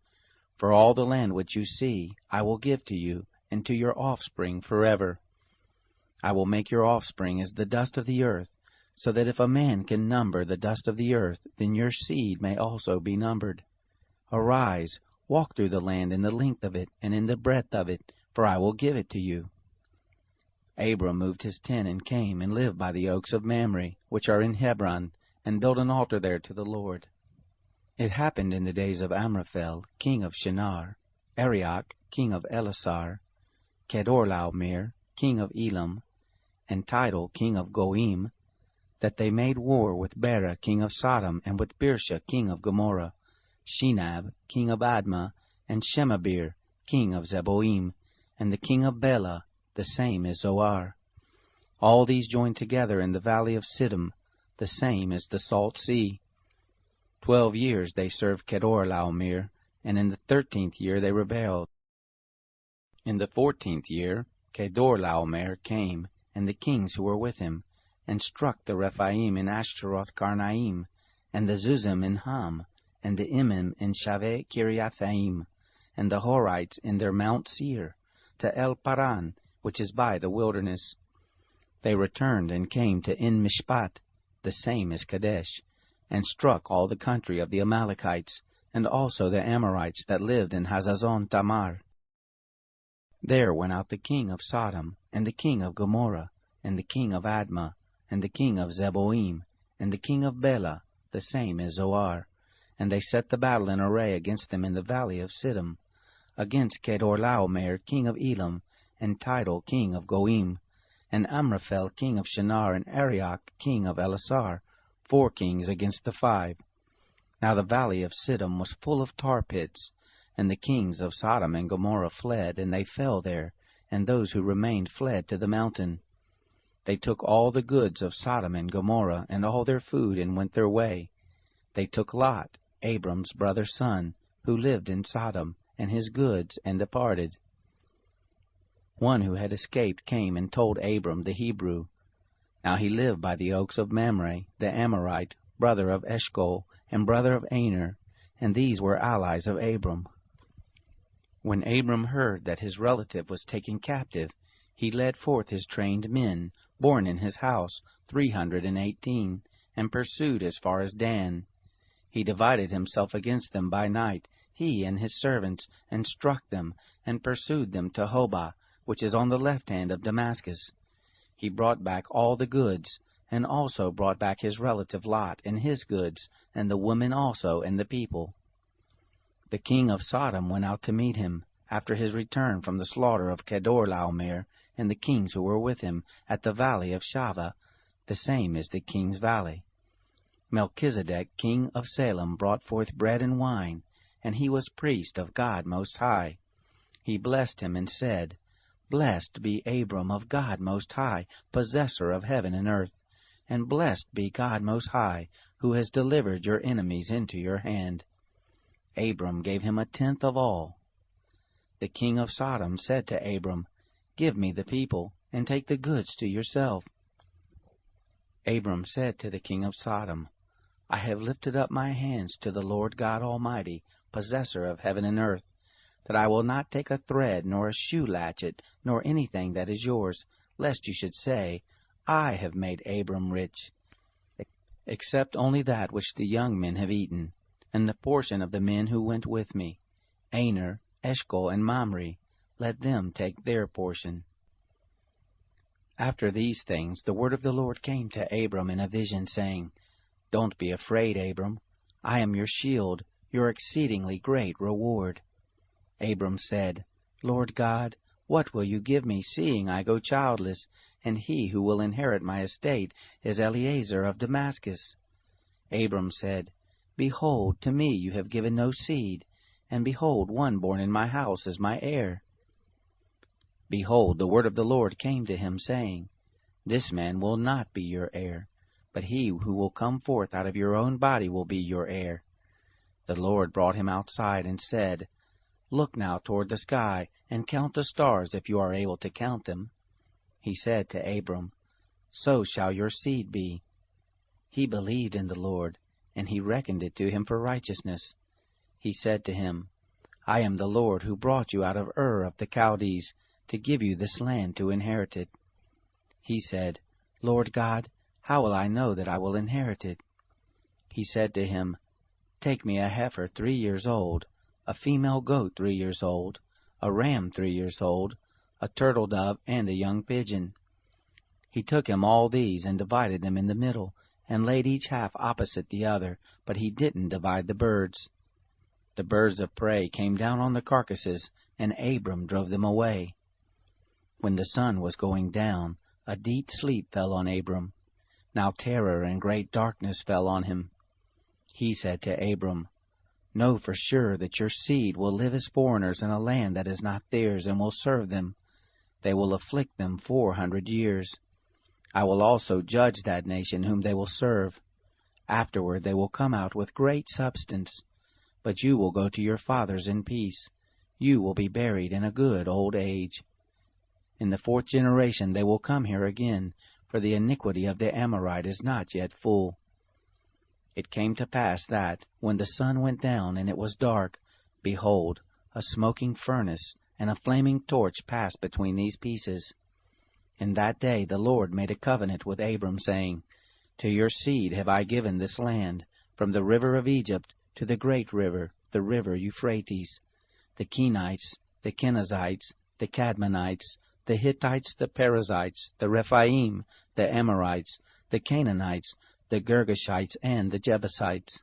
For all the land which you see I will give to you, and to your offspring forever. I will make your offspring as the dust of the earth, so that if a man can number the dust of the earth, then your seed may also be numbered. Arise, walk through the land in the length of it, and in the breadth of it, for I will give it to you." Abram moved his tent and came and lived by the oaks of Mamre, which are in Hebron, and built an altar there to the Lord. It happened in the days of Amraphel, king of Shinar, Arioch, king of Elasar, Kedorlaomer, king of Elam, and Tidal, king of Goim, that they made war with Bera, king of Sodom, and with Birsha, king of Gomorrah, Shinab, king of Admah, and Shemabir, king of Zeboim, and the king of Bela, the same is Zoar. All these joined together in the valley of Siddim, the same is the Salt Sea. 12 years they served Kedorlaomer, and in the 13th year they rebelled. In the 14th year Kedorlaomer came, and the kings who were with him, and struck the Rephaim in Ashtaroth Karnaim, and the Zuzim in Ham, and the Emim in Shaveh Kiriathaim, and the Horites in their Mount Seir, to El Paran, which is by the wilderness. They returned and came to En Mishpat, the same is Kadesh, and struck all the country of the Amalekites, and also the Amorites that lived in Hazazon Tamar. There went out the king of Sodom, and the king of Gomorrah, and the king of Admah, and the king of Zeboim, and the king of Bela, the same is Zoar, and they set the battle in array against them in the valley of Siddim, against Kedorlaomer king of Elam, and Tidal king of Goim, and Amraphel king of Shinar, and Arioch king of Elasar, 4 kings against the 5. Now the valley of Siddim was full of tar pits, and the kings of Sodom and Gomorrah fled, and they fell there, and those who remained fled to the mountain. They took all the goods of Sodom and Gomorrah, and all their food, and went their way. They took Lot, Abram's brother's son, who lived in Sodom, and his goods, and departed. One who had escaped came and told Abram the Hebrew. Now he lived by the oaks of Mamre, the Amorite, brother of Eshcol, and brother of Aner, and these were allies of Abram. When Abram heard that his relative was taken captive, he led forth his trained men, born in his house, 318, and pursued as far as Dan. He divided himself against them by night, he and his servants, and struck them, and pursued them to Hobah, which is on the left hand of Damascus. He brought back all the goods, and also brought back his relative Lot and his goods, and the women also, and the people. The king of Sodom went out to meet him, after his return from the slaughter of Kedorlaomer, and the kings who were with him, at the valley of Shaveh, the same is the king's valley. Melchizedek king of Salem brought forth bread and wine, and he was priest of God Most High. He blessed him and said, Blessed be Abram of God Most High, possessor of heaven and earth, and blessed be God Most High, who has delivered your enemies into your hand. Abram gave him 1/10 of all. The king of Sodom said to Abram, Give me the people, and take the goods to yourself. Abram said to the king of Sodom, I have lifted up my hands to the Lord God Almighty, possessor of heaven and earth, that I will not take a thread, nor a shoe latchet, nor anything that is yours, lest you should say, I have made Abram rich, except only that which the young men have eaten, and the portion of the men who went with me, Aner, Eshcol, and Mamre, let them take their portion. After these things the word of the Lord came to Abram in a vision, saying, Don't be afraid, Abram. I am your shield, your exceedingly great reward. Abram said, Lord God, what will you give me, seeing I go childless, and he who will inherit my estate is Eliezer of Damascus? Abram said, Behold, to me you have given no seed, and behold, one born in my house is my heir. Behold, the word of the Lord came to him, saying, This man will not be your heir, but he who will come forth out of your own body will be your heir. The Lord brought him outside and said, Look now toward the sky, and count the stars, if you are able to count them. He said to Abram, So shall your seed be. He believed in the Lord, and he reckoned it to him for righteousness. He said to him, I am the Lord who brought you out of Ur of the Chaldees, to give you this land to inherit it. He said, Lord God, how will I know that I will inherit it? He said to him, Take me a heifer 3 years old, a female goat 3 years old, a ram 3 years old, a turtle dove, and a young pigeon. He took him all these and divided them in the middle, and laid each half opposite the other, but he didn't divide the birds. The birds of prey came down on the carcasses, and Abram drove them away. When the sun was going down, a deep sleep fell on Abram. Now terror and great darkness fell on him. He said to Abram, Know for sure that your seed will live as foreigners in a land that is not theirs, and will serve them. They will afflict them 400 years. I will also judge that nation whom they will serve. Afterward they will come out with great substance. But you will go to your fathers in peace. You will be buried in a good old age. In the 4th generation they will come here again, for the iniquity of the Amorite is not yet full. It came to pass that, when the sun went down and it was dark, behold, a smoking furnace and a flaming torch passed between these pieces. In that day the Lord made a covenant with Abram, saying, To your seed have I given this land, from the river of Egypt to the great river, the river Euphrates, the Kenites, the Kenizzites, the Cadmonites, the Hittites, the Perizzites, the Rephaim, the Amorites, the Canaanites, the Girgashites, and the Jebusites.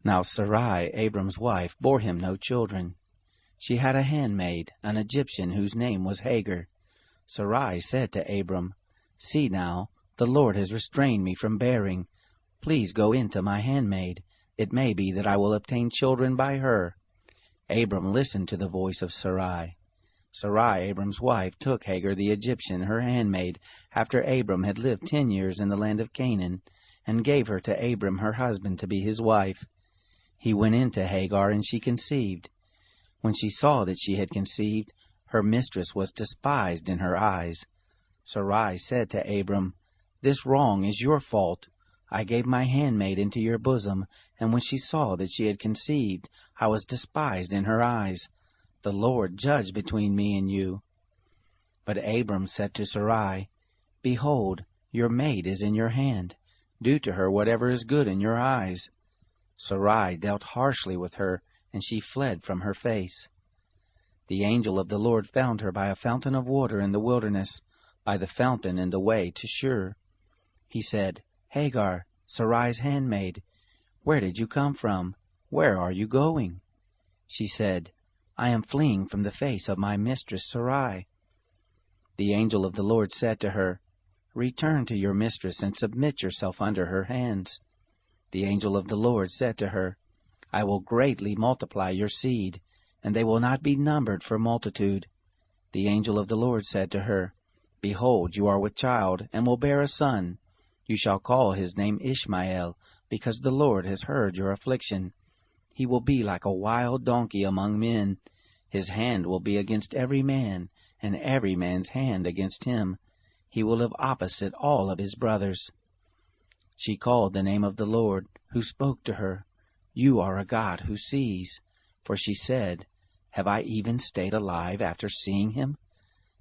Now Sarai, Abram's wife, bore him no children. She had a handmaid, an Egyptian, whose name was Hagar. Sarai said to Abram, "See now, the Lord has restrained me from bearing. Please go in to my handmaid. It may be that I will obtain children by her." Abram listened to the voice of Sarai. Sarai, Abram's wife, took Hagar the Egyptian, her handmaid, after Abram had lived 10 years in the land of Canaan, and gave her to Abram her husband to be his wife. He went in to Hagar, and she conceived. When she saw that she had conceived, her mistress was despised in her eyes. Sarai said to Abram, "This wrong is your fault. I gave my handmaid into your bosom, and when she saw that she had conceived, I was despised in her eyes. The Lord judge between me and you." But Abram said to Sarai, "Behold, your maid is in your hand. Do to her whatever is good in your eyes." Sarai dealt harshly with her, and she fled from her face. The angel of the Lord found her by a fountain of water in the wilderness, by the fountain in the way to Shur. He said, "Hagar, Sarai's handmaid, where did you come from? Where are you going?" She said, "I am fleeing from the face of my mistress Sarai." The angel of the Lord said to her, "Return to your mistress and submit yourself under her hands." The angel of the Lord said to her, "I will greatly multiply your seed, and they will not be numbered for multitude." The angel of the Lord said to her, "Behold, you are with child, and will bear a son. You shall call his name Ishmael, because the Lord has heard your affliction. He will be like a wild donkey among men. His hand will be against every man, and every man's hand against him. He will live opposite all of his brothers." She called the name of the Lord, who spoke to her, "You are a God who sees." For she said, "Have I even stayed alive after seeing him?"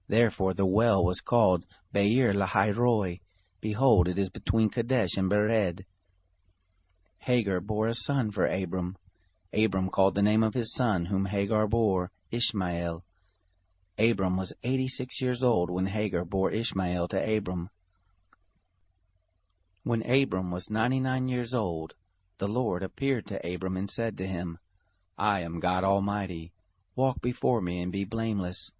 Therefore the well was called Beer Lahai Roi. Behold, it is between Kadesh and Bered. Hagar bore a son for Abram. Abram called the name of his son, whom Hagar bore, Ishmael. Abram was 86 years old when Hagar bore Ishmael to Abram. When Abram was 99 years old, the Lord appeared to Abram and said to him, "I am God Almighty. Walk before me and be blameless.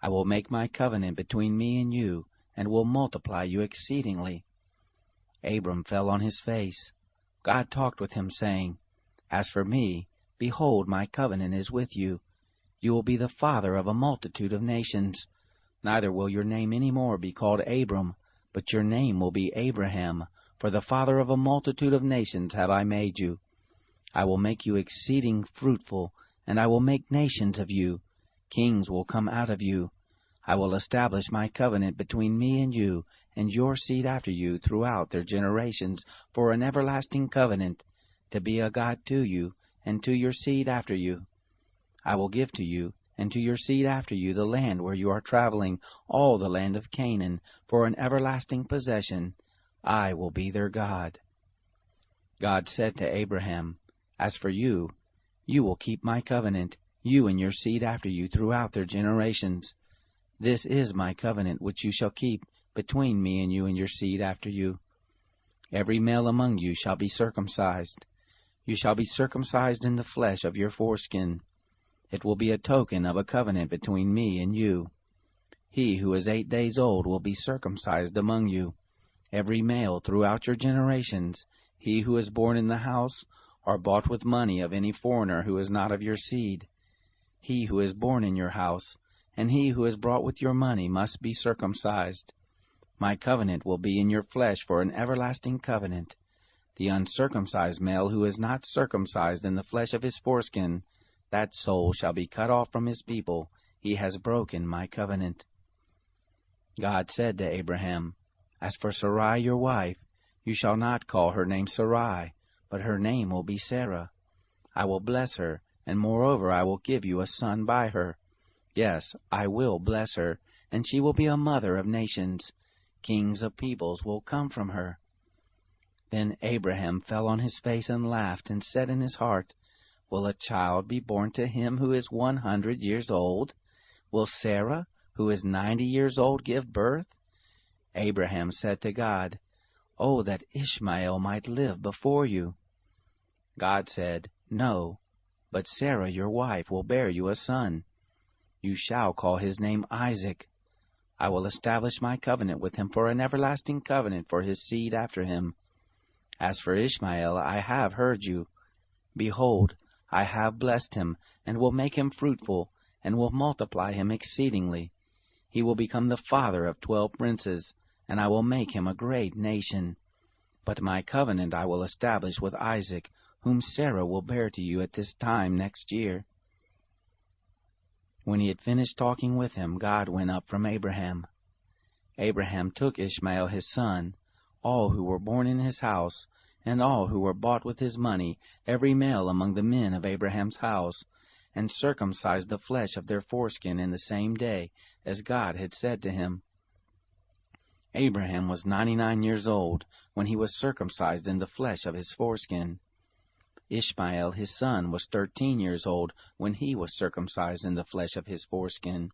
I will make my covenant between me and you, and will multiply you exceedingly." Abram fell on his face. God talked with him, saying, "As for me, behold, my covenant is with you. You will be the father of a multitude of nations. Neither will your name any more be called Abram, but your name will be Abraham, for the father of a multitude of nations have I made you. I will make you exceeding fruitful, and I will make nations of you. Kings will come out of you. I will establish my covenant between me and you, and your seed after you throughout their generations, for an everlasting covenant, to be a God to you, and to your seed after you. I will give to you, and to your seed after you, the land where you are traveling, all the land of Canaan, for an everlasting possession. I will be their God." God said to Abraham, "As for you, you will keep my covenant, you and your seed after you throughout their generations. This is my covenant which you shall keep between me and you and your seed after you. Every male among you shall be circumcised. You shall be circumcised in the flesh of your foreskin. It will be a token of a covenant between me and you. He who is 8 days old will be circumcised among you. Every male throughout your generations, he who is born in the house, or bought with money of any foreigner who is not of your seed. He who is born in your house, and he who is brought with your money must be circumcised. My covenant will be in your flesh for an everlasting covenant. The uncircumcised male who is not circumcised in the flesh of his foreskin, that soul shall be cut off from his people. He has broken my covenant." God said to Abraham, "As for Sarai your wife, you shall not call her name Sarai, but her name will be Sarah. I will bless her, and moreover I will give you a son by her. Yes, I will bless her, and she will be a mother of nations. Kings of peoples will come from her." Then Abraham fell on his face and laughed, and said in his heart, "Will a child be born to him who is 100 years old? Will Sarah, who is 90 years old, give birth?" Abraham said to God, "Oh, that Ishmael might live before you." God said, "No, but Sarah your wife will bear you a son. You shall call his name Isaac. I will establish my covenant with him for an everlasting covenant for his seed after him. As for Ishmael, I have heard you. Behold, I have blessed him, and will make him fruitful, and will multiply him exceedingly. He will become the father of 12 princes, and I will make him a great nation. But my covenant I will establish with Isaac, whom Sarah will bear to you at this time next year." When he had finished talking with him, God went up from Abraham. Abraham took Ishmael his son, all who were born in his house, and all who were bought with his money, every male among the men of Abraham's house, and circumcised the flesh of their foreskin in the same day, as God had said to him. Abraham was 99 years old when he was circumcised in the flesh of his foreskin. Ishmael his son was 13 years old when he was circumcised in the flesh of his foreskin.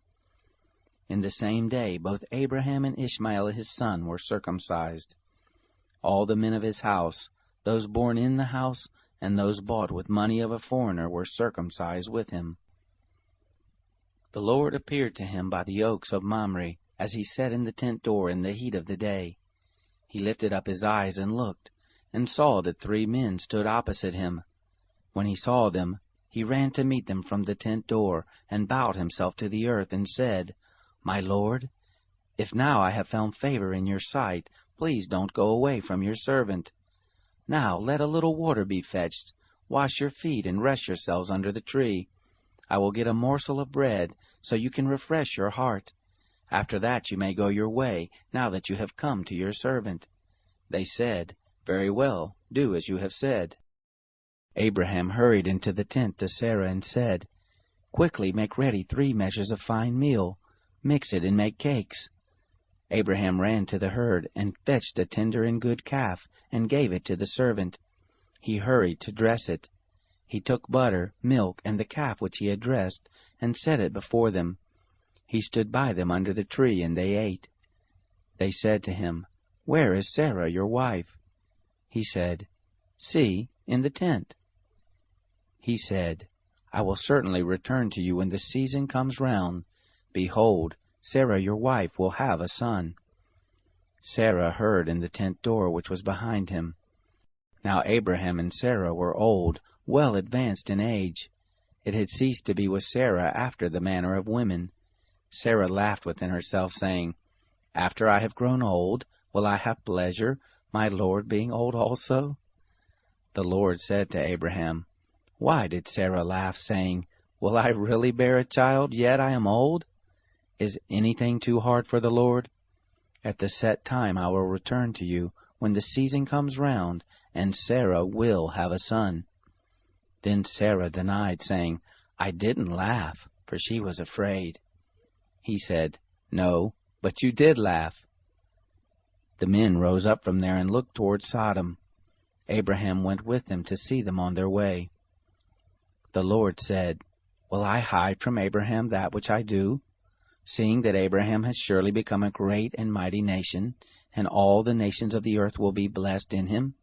In the same day both Abraham and Ishmael his son were circumcised. All the men of his house, those born in the house, and those bought with money of a foreigner, were circumcised with him. The Lord appeared to him by the oaks of Mamre, as he sat in the tent door in the heat of the day. He lifted up his eyes and looked, and saw that 3 men stood opposite him. When he saw them, he ran to meet them from the tent door, and bowed himself to the earth, and said, "My Lord, if now I have found favor in your sight, please don't go away from your servant. Now let a little water be fetched. Wash your feet and rest yourselves under the tree. I will get a morsel of bread, so you can refresh your heart. After that you may go your way, now that you have come to your servant." They said, "Very well, do as you have said." Abraham hurried into the tent to Sarah and said, "Quickly make ready 3 measures of fine meal. Mix it and make cakes." Abraham ran to the herd and fetched a tender and good calf and gave it to the servant. He hurried to dress it. He took butter, milk, and the calf which he had dressed, and set it before them. He stood by them under the tree, and they ate. They said to him, "Where is Sarah, your wife?" He said, "See, in the tent." He said, "I will certainly return to you when the season comes round. Behold, Sarah your wife will have a son." Sarah heard in the tent door which was behind him. Now Abraham and Sarah were old, well advanced in age. It had ceased to be with Sarah after the manner of women. Sarah laughed within herself, saying, "After I have grown old, will I have pleasure, my Lord being old also?" The Lord said to Abraham, "Why did Sarah laugh, saying, 'Will I really bear a child, yet I am old?' Is anything too hard for the Lord? At the set time I will return to you, when the season comes round, and Sarah will have a son." Then Sarah denied, saying, "I didn't laugh," for she was afraid. He said, "No, but you did laugh." The men rose up from there and looked toward Sodom. Abraham went with them to see them on their way. The Lord said, "Will I hide from Abraham that which I do? Seeing that Abraham has surely become a great and mighty nation, and all the nations of the earth will be blessed in him.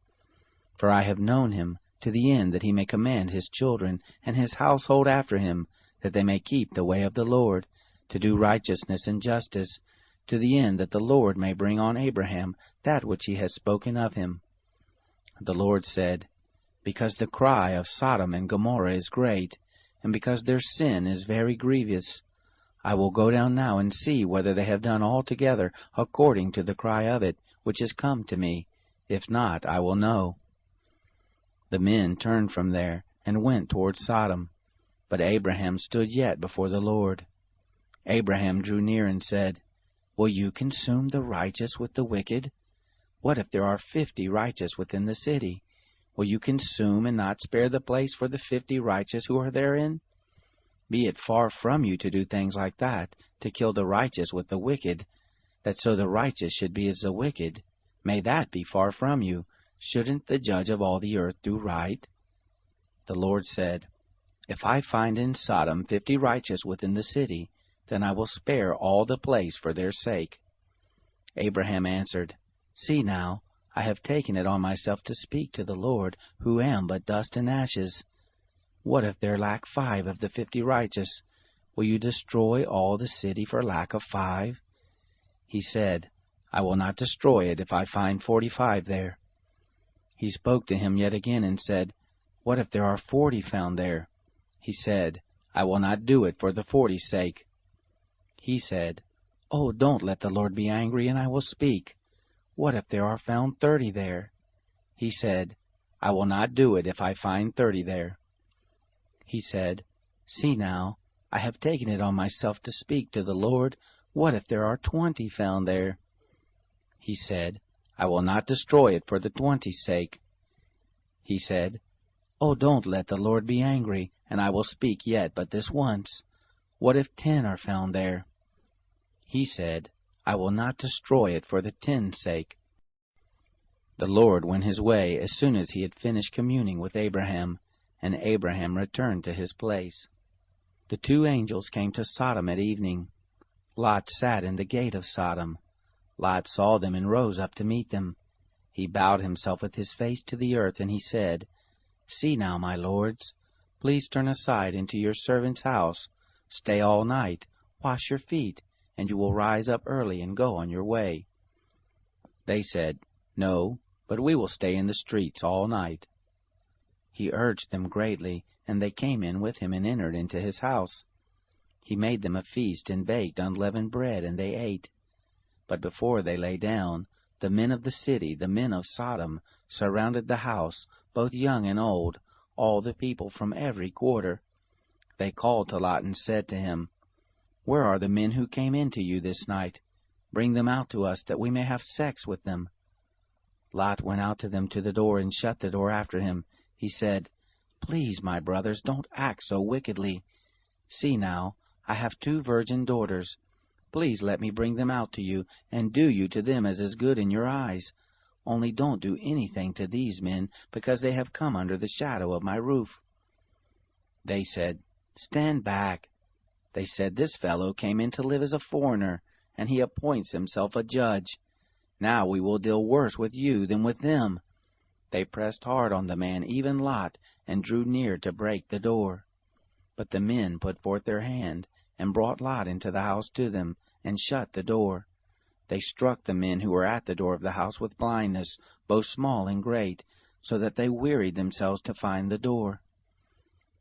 For I have known him, to the end that he may command his children and his household after him, that they may keep the way of the Lord, to do righteousness and justice, to the end that the Lord may bring on Abraham that which he has spoken of him." The Lord said, "Because the cry of Sodom and Gomorrah is great, and because their sin is very grievous, I will go down now and see whether they have done altogether according to the cry of it, which is come to me. If not, I will know." The men turned from there and went toward Sodom, but Abraham stood yet before the Lord. Abraham drew near and said, "Will you consume the righteous with the wicked? What if there are 50 righteous within the city? Will you consume and not spare the place for the 50 righteous who are therein? Be it far from you to do things like that, to kill the righteous with the wicked, that so the righteous should be as the wicked. May that be far from you. Shouldn't the judge of all the earth do right?" The Lord said, "If I find in Sodom 50 righteous within the city, then I will spare all the place for their sake." Abraham answered, "See now, I have taken it on myself to speak to the Lord, who am but dust and ashes. What if there lack 5 of the 50 righteous? Will you destroy all the city for lack of 5? He said, I will not destroy it if I find 45 there. He spoke to him yet again and said, What if there are 40 found there? He said, I will not do it for the 40's sake. He said, Oh, don't let the Lord be angry, and I will speak. What if there are found 30 there? He said, I will not do it if I find 30 there. He said, See now, I have taken it on myself to speak to the Lord. What if there are 20 found there? He said, I will not destroy it for the 20's sake. He said, Oh, don't let the Lord be angry, and I will speak yet but this once. What if 10 are found there? He said, I will not destroy it for the 10's sake. The Lord went his way as soon as he had finished communing with Abraham, and Abraham returned to his place. The 2 angels came to Sodom at evening. Lot sat in the gate of Sodom. Lot saw them and rose up to meet them. He bowed himself with his face to the earth, and he said, See now, my lords, please turn aside into your servant's house. Stay all night, wash your feet, and you will rise up early and go on your way. They said, No, but we will stay in the streets all night. He urged them greatly, and they came in with him and entered into his house. He made them a feast and baked unleavened bread, and they ate. But before they lay down, the men of the city, the men of Sodom, surrounded the house, both young and old, all the people from every quarter. They called to Lot and said to him, Where are the men who came in to you this night? Bring them out to us, that we may have sex with them. Lot went out to them to the door and shut the door after him. He said, Please, my brothers, don't act so wickedly. See now, I have 2 virgin daughters. Please let me bring them out to you, and do you to them as is good in your eyes. Only don't do anything to these men, because they have come under the shadow of my roof. They said, Stand back. They said, This fellow came in to live as a foreigner, and he appoints himself a judge. Now we will deal worse with you than with them. They pressed hard on the man, even Lot, and drew near to break the door. But the men put forth their hand, and brought Lot into the house to them, and shut the door. They struck the men who were at the door of the house with blindness, both small and great, so that they wearied themselves to find the door.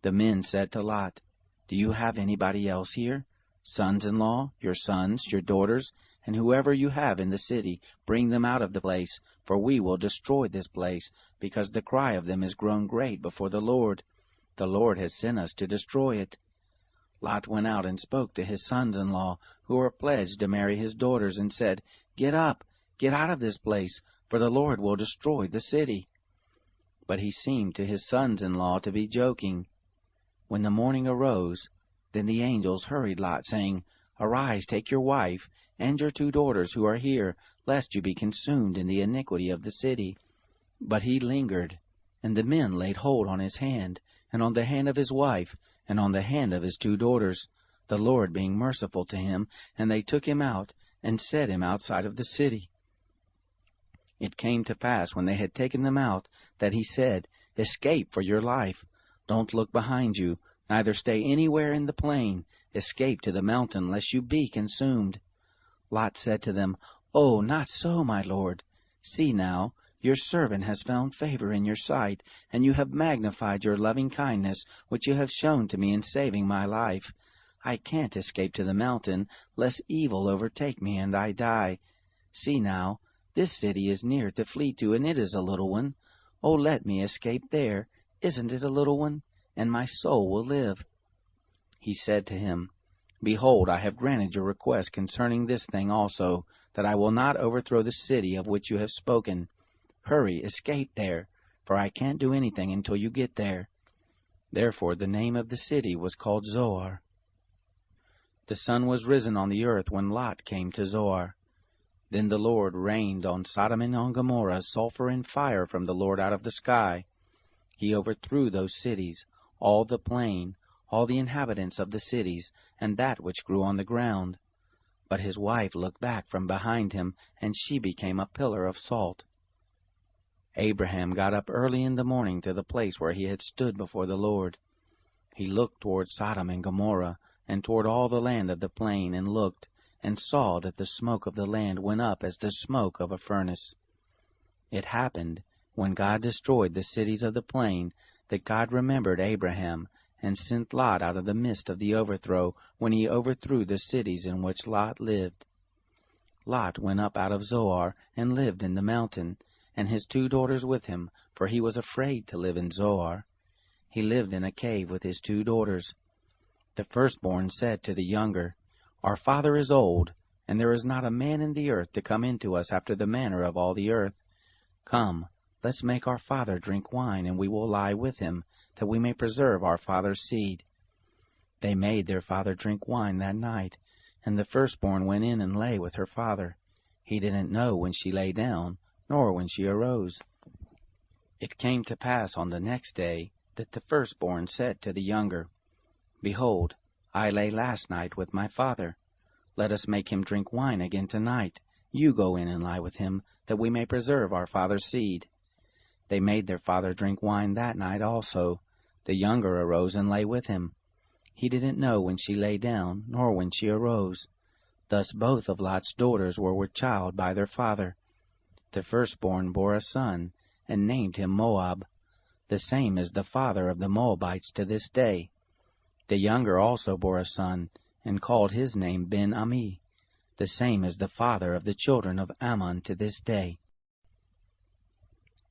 The men said to Lot, Do you have anybody else here? Sons-in-law, your sons, your daughters, and whoever you have in the city, bring them out of the place, for we will destroy this place, because the cry of them is grown great before the Lord. The Lord has sent us to destroy it. Lot went out and spoke to his sons-in-law, who were pledged to marry his daughters, and said, Get up, get out of this place, for the Lord will destroy the city. But he seemed to his sons-in-law to be joking. When the morning arose, then the angels hurried Lot, saying, Arise, take your wife, and your 2 daughters who are here, lest you be consumed in the iniquity of the city. But he lingered, and the men laid hold on his hand, and on the hand of his wife, and on the hand of his 2 daughters, the Lord being merciful to him, and they took him out, and set him outside of the city. It came to pass, when they had taken them out, that he said, Escape for your life. Don't look behind you, neither stay anywhere in the plain. Escape to the mountain, lest you be consumed. Lot said to them, Oh, not so, my lord. See now, your servant has found favor in your sight, and you have magnified your loving kindness, which you have shown to me in saving my life. I can't escape to the mountain, lest evil overtake me and I die. See now, this city is near to flee to, and it is a little one. Oh, let me escape there. Isn't it a little one? And my soul will live. He said to him, Behold, I have granted your request concerning this thing also, that I will not overthrow the city of which you have spoken. Hurry, escape there, for I can't do anything until you get there. Therefore the name of the city was called Zoar. The sun was risen on the earth when Lot came to Zoar. Then the Lord rained on Sodom and on Gomorrah sulfur and fire from the Lord out of the sky. He overthrew those cities, all the plain, all the inhabitants of the cities, and that which grew on the ground. But his wife looked back from behind him, and she became a pillar of salt. Abraham got up early in the morning to the place where he had stood before the Lord. He looked toward Sodom and Gomorrah, and toward all the land of the plain, and looked, and saw that the smoke of the land went up as the smoke of a furnace. It happened, when God destroyed the cities of the plain, that God remembered Abraham, and sent Lot out of the midst of the overthrow, when he overthrew the cities in which Lot lived. Lot went up out of Zoar, and lived in the mountain, and his 2 daughters with him, for he was afraid to live in Zoar. He lived in a cave with his 2 daughters. The firstborn said to the younger, Our father is old, and there is not a man in the earth to come in to us after the manner of all the earth. Come, let's make our father drink wine, and we will lie with him, that we may preserve our father's seed. They made their father drink wine that night, and the firstborn went in and lay with her father. He didn't know when she lay down, nor when she arose. It came to pass on the next day that the firstborn said to the younger, Behold, I lay last night with my father. Let us make him drink wine again tonight. You go in and lie with him, that we may preserve our father's seed. They made their father drink wine that night also. The younger arose and lay with him. He didn't know when she lay down, nor when she arose. Thus both of Lot's daughters were with child by their father. The firstborn bore a son, and named him Moab. The same is the father of the Moabites to this day. The younger also bore a son, and called his name Ben-Ammi. The same is the father of the children of Ammon to this day.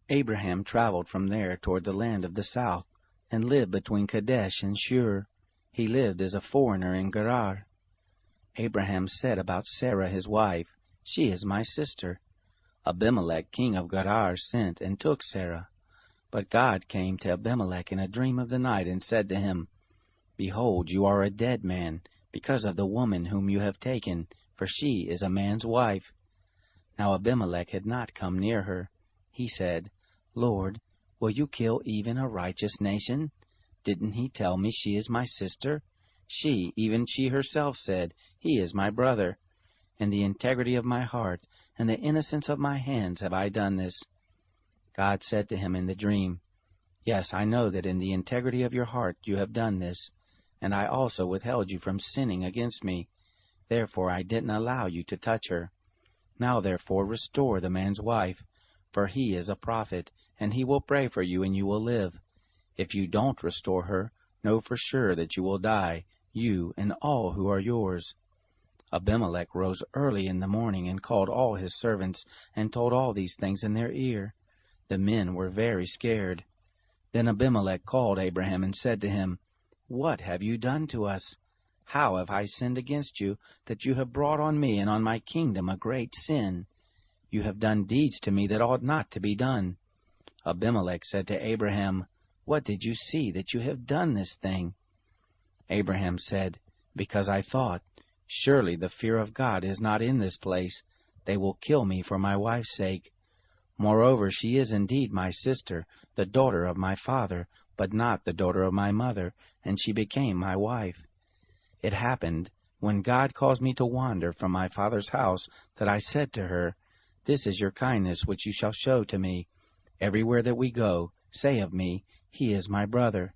Abraham traveled from there toward the land of the south, and lived between Kadesh and Shur. He lived as a foreigner in Gerar. Abraham said about Sarah his wife, She is my sister. Abimelech king of Gerar sent and took Sarah. But God came to Abimelech in a dream of the night, and said to him, Behold, you are a dead man, because of the woman whom you have taken, for she is a man's wife. Now Abimelech had not come near her. He said, Lord, will you kill even a righteous nation? Didn't he tell me she is my sister? She, even she herself, said, He is my brother. In the integrity of my heart and the innocence of my hands have I done this. God said to him in the dream, Yes, I know that in the integrity of your heart you have done this, and I also withheld you from sinning against me. Therefore I didn't allow you to touch her. Now therefore restore the man's wife, for he is a prophet, and he will pray for you, and you will live. If you don't restore her, know for sure that you will die, you and all who are yours. Abimelech rose early in the morning, and called all his servants, and told all these things in their ear. The men were very scared. Then Abimelech called Abraham, and said to him, What have you done to us? How have I sinned against you, that you have brought on me and on my kingdom a great sin? You have done deeds to me that ought not to be done. Abimelech said to Abraham, What did you see that you have done this thing? Abraham said, Because I thought, Surely the fear of God is not in this place. They will kill me for my wife's sake. Moreover, she is indeed my sister, the daughter of my father, but not the daughter of my mother, and she became my wife. It happened, when God caused me to wander from my father's house, that I said to her, This is your kindness which you shall show to me. Everywhere that we go, say of me, He is my brother.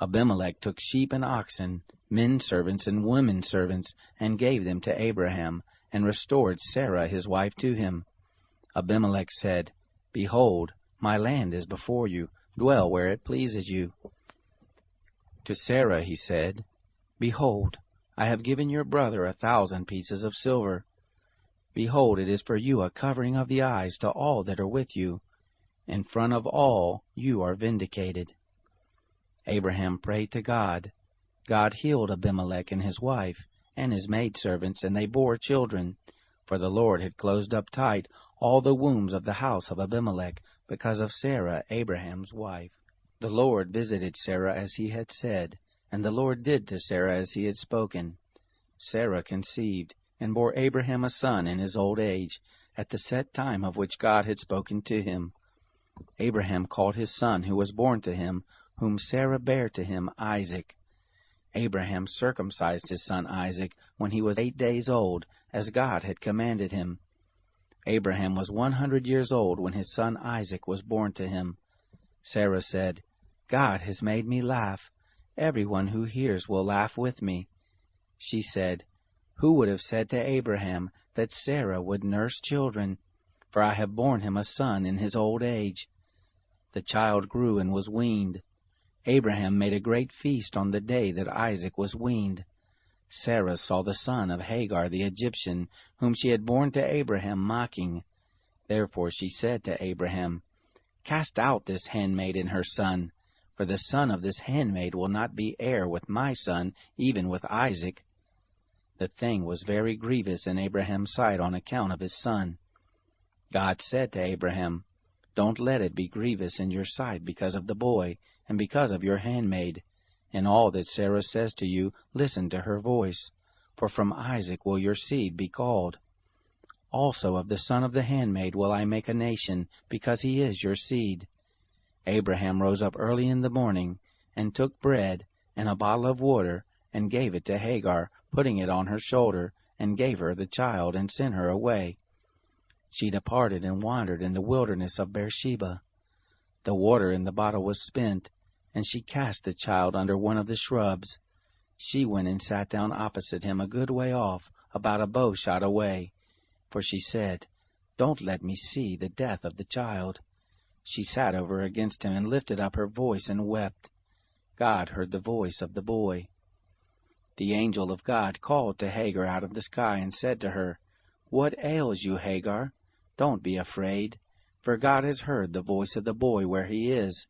Abimelech took sheep and oxen, men servants and women servants, and gave them to Abraham, and restored Sarah his wife to him. Abimelech said, Behold, my land is before you, dwell where it pleases you. To Sarah he said, Behold, I have given your brother 1,000 pieces of silver. Behold, it is for you a covering of the eyes to all that are with you. In front of all you are vindicated. Abraham prayed to God. God healed Abimelech and his wife, and his maidservants, and they bore children. For the Lord had closed up tight all the wombs of the house of Abimelech, because of Sarah, Abraham's wife. The Lord visited Sarah as he had said, and the Lord did to Sarah as he had spoken. Sarah conceived, and bore Abraham a son in his old age, at the set time of which God had spoken to him. Abraham called his son who was born to him, whom Sarah bare to him, Isaac. Abraham circumcised his son Isaac when he was 8 days old, as God had commanded him. Abraham was 100 years old when his son Isaac was born to him. Sarah said, God has made me laugh. Everyone who hears will laugh with me. She said, Who would have said to Abraham that Sarah would nurse children? For I have borne him a son in his old age. The child grew and was weaned. Abraham made a great feast on the day that Isaac was weaned. Sarah saw the son of Hagar the Egyptian, whom she had borne to Abraham, mocking. Therefore she said to Abraham, Cast out this handmaid and her son, for the son of this handmaid will not be heir with my son, even with Isaac. The thing was very grievous in Abraham's sight on account of his son. God said to Abraham, Don't let it be grievous in your sight because of the boy, and because of your handmaid. In all that Sarah says to you, listen to her voice, for from Isaac will your seed be called. Also of the son of the handmaid will I make a nation, because he is your seed. Abraham rose up early in the morning, and took bread and a bottle of water, and gave it to Hagar, putting it on her shoulder, and gave her the child, and sent her away. She departed and wandered in the wilderness of Beersheba. The water in the bottle was spent, and she cast the child under one of the shrubs. She went and sat down opposite him a good way off, about a bow shot away. For she said, Don't let me see the death of the child. She sat over against him and lifted up her voice and wept. God heard the voice of the boy. The angel of God called to Hagar out of the sky and said to her, What ails you, Hagar? Don't be afraid, for God has heard the voice of the boy where he is.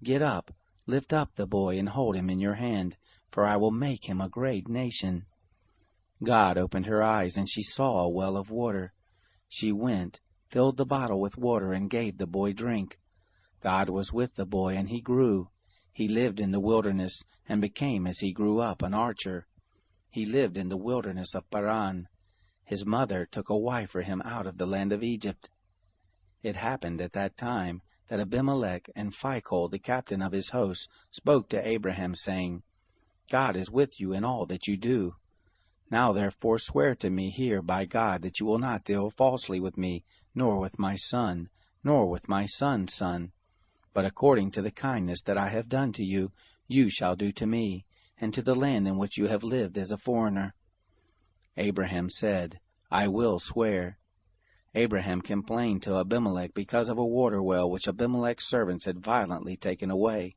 Get up, lift up the boy, and hold him in your hand, for I will make him a great nation. God opened her eyes, and she saw a well of water. She went, filled the bottle with water, and gave the boy drink. God was with the boy, and he grew. He lived in the wilderness, and became, as he grew up, an archer. He lived in the wilderness of Paran. His mother took a wife for him out of the land of Egypt. It happened at that time that Abimelech and Phicol, the captain of his host, spoke to Abraham, saying, God is with you in all that you do. Now therefore swear to me here by God that you will not deal falsely with me, nor with my son, nor with my son's son. But according to the kindness that I have done to you, you shall do to me, and to the land in which you have lived as a foreigner. Abraham said, I will swear. Abraham complained to Abimelech because of a water well which Abimelech's servants had violently taken away.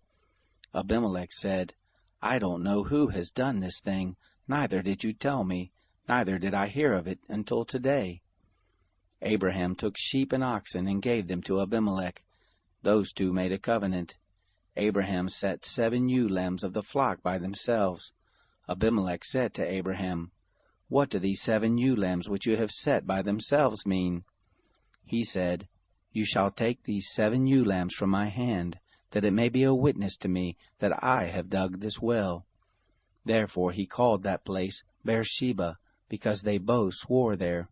Abimelech said, I don't know who has done this thing, neither did you tell me, neither did I hear of it until today. Abraham took sheep and oxen and gave them to Abimelech. Those two made a covenant. Abraham set 7 ewe lambs of the flock by themselves. Abimelech said to Abraham, What do these 7 ewe lambs which you have set by themselves mean? He said, You shall take these 7 ewe lambs from my hand, that it may be a witness to me that I have dug this well. Therefore he called that place Beersheba, because they both swore there.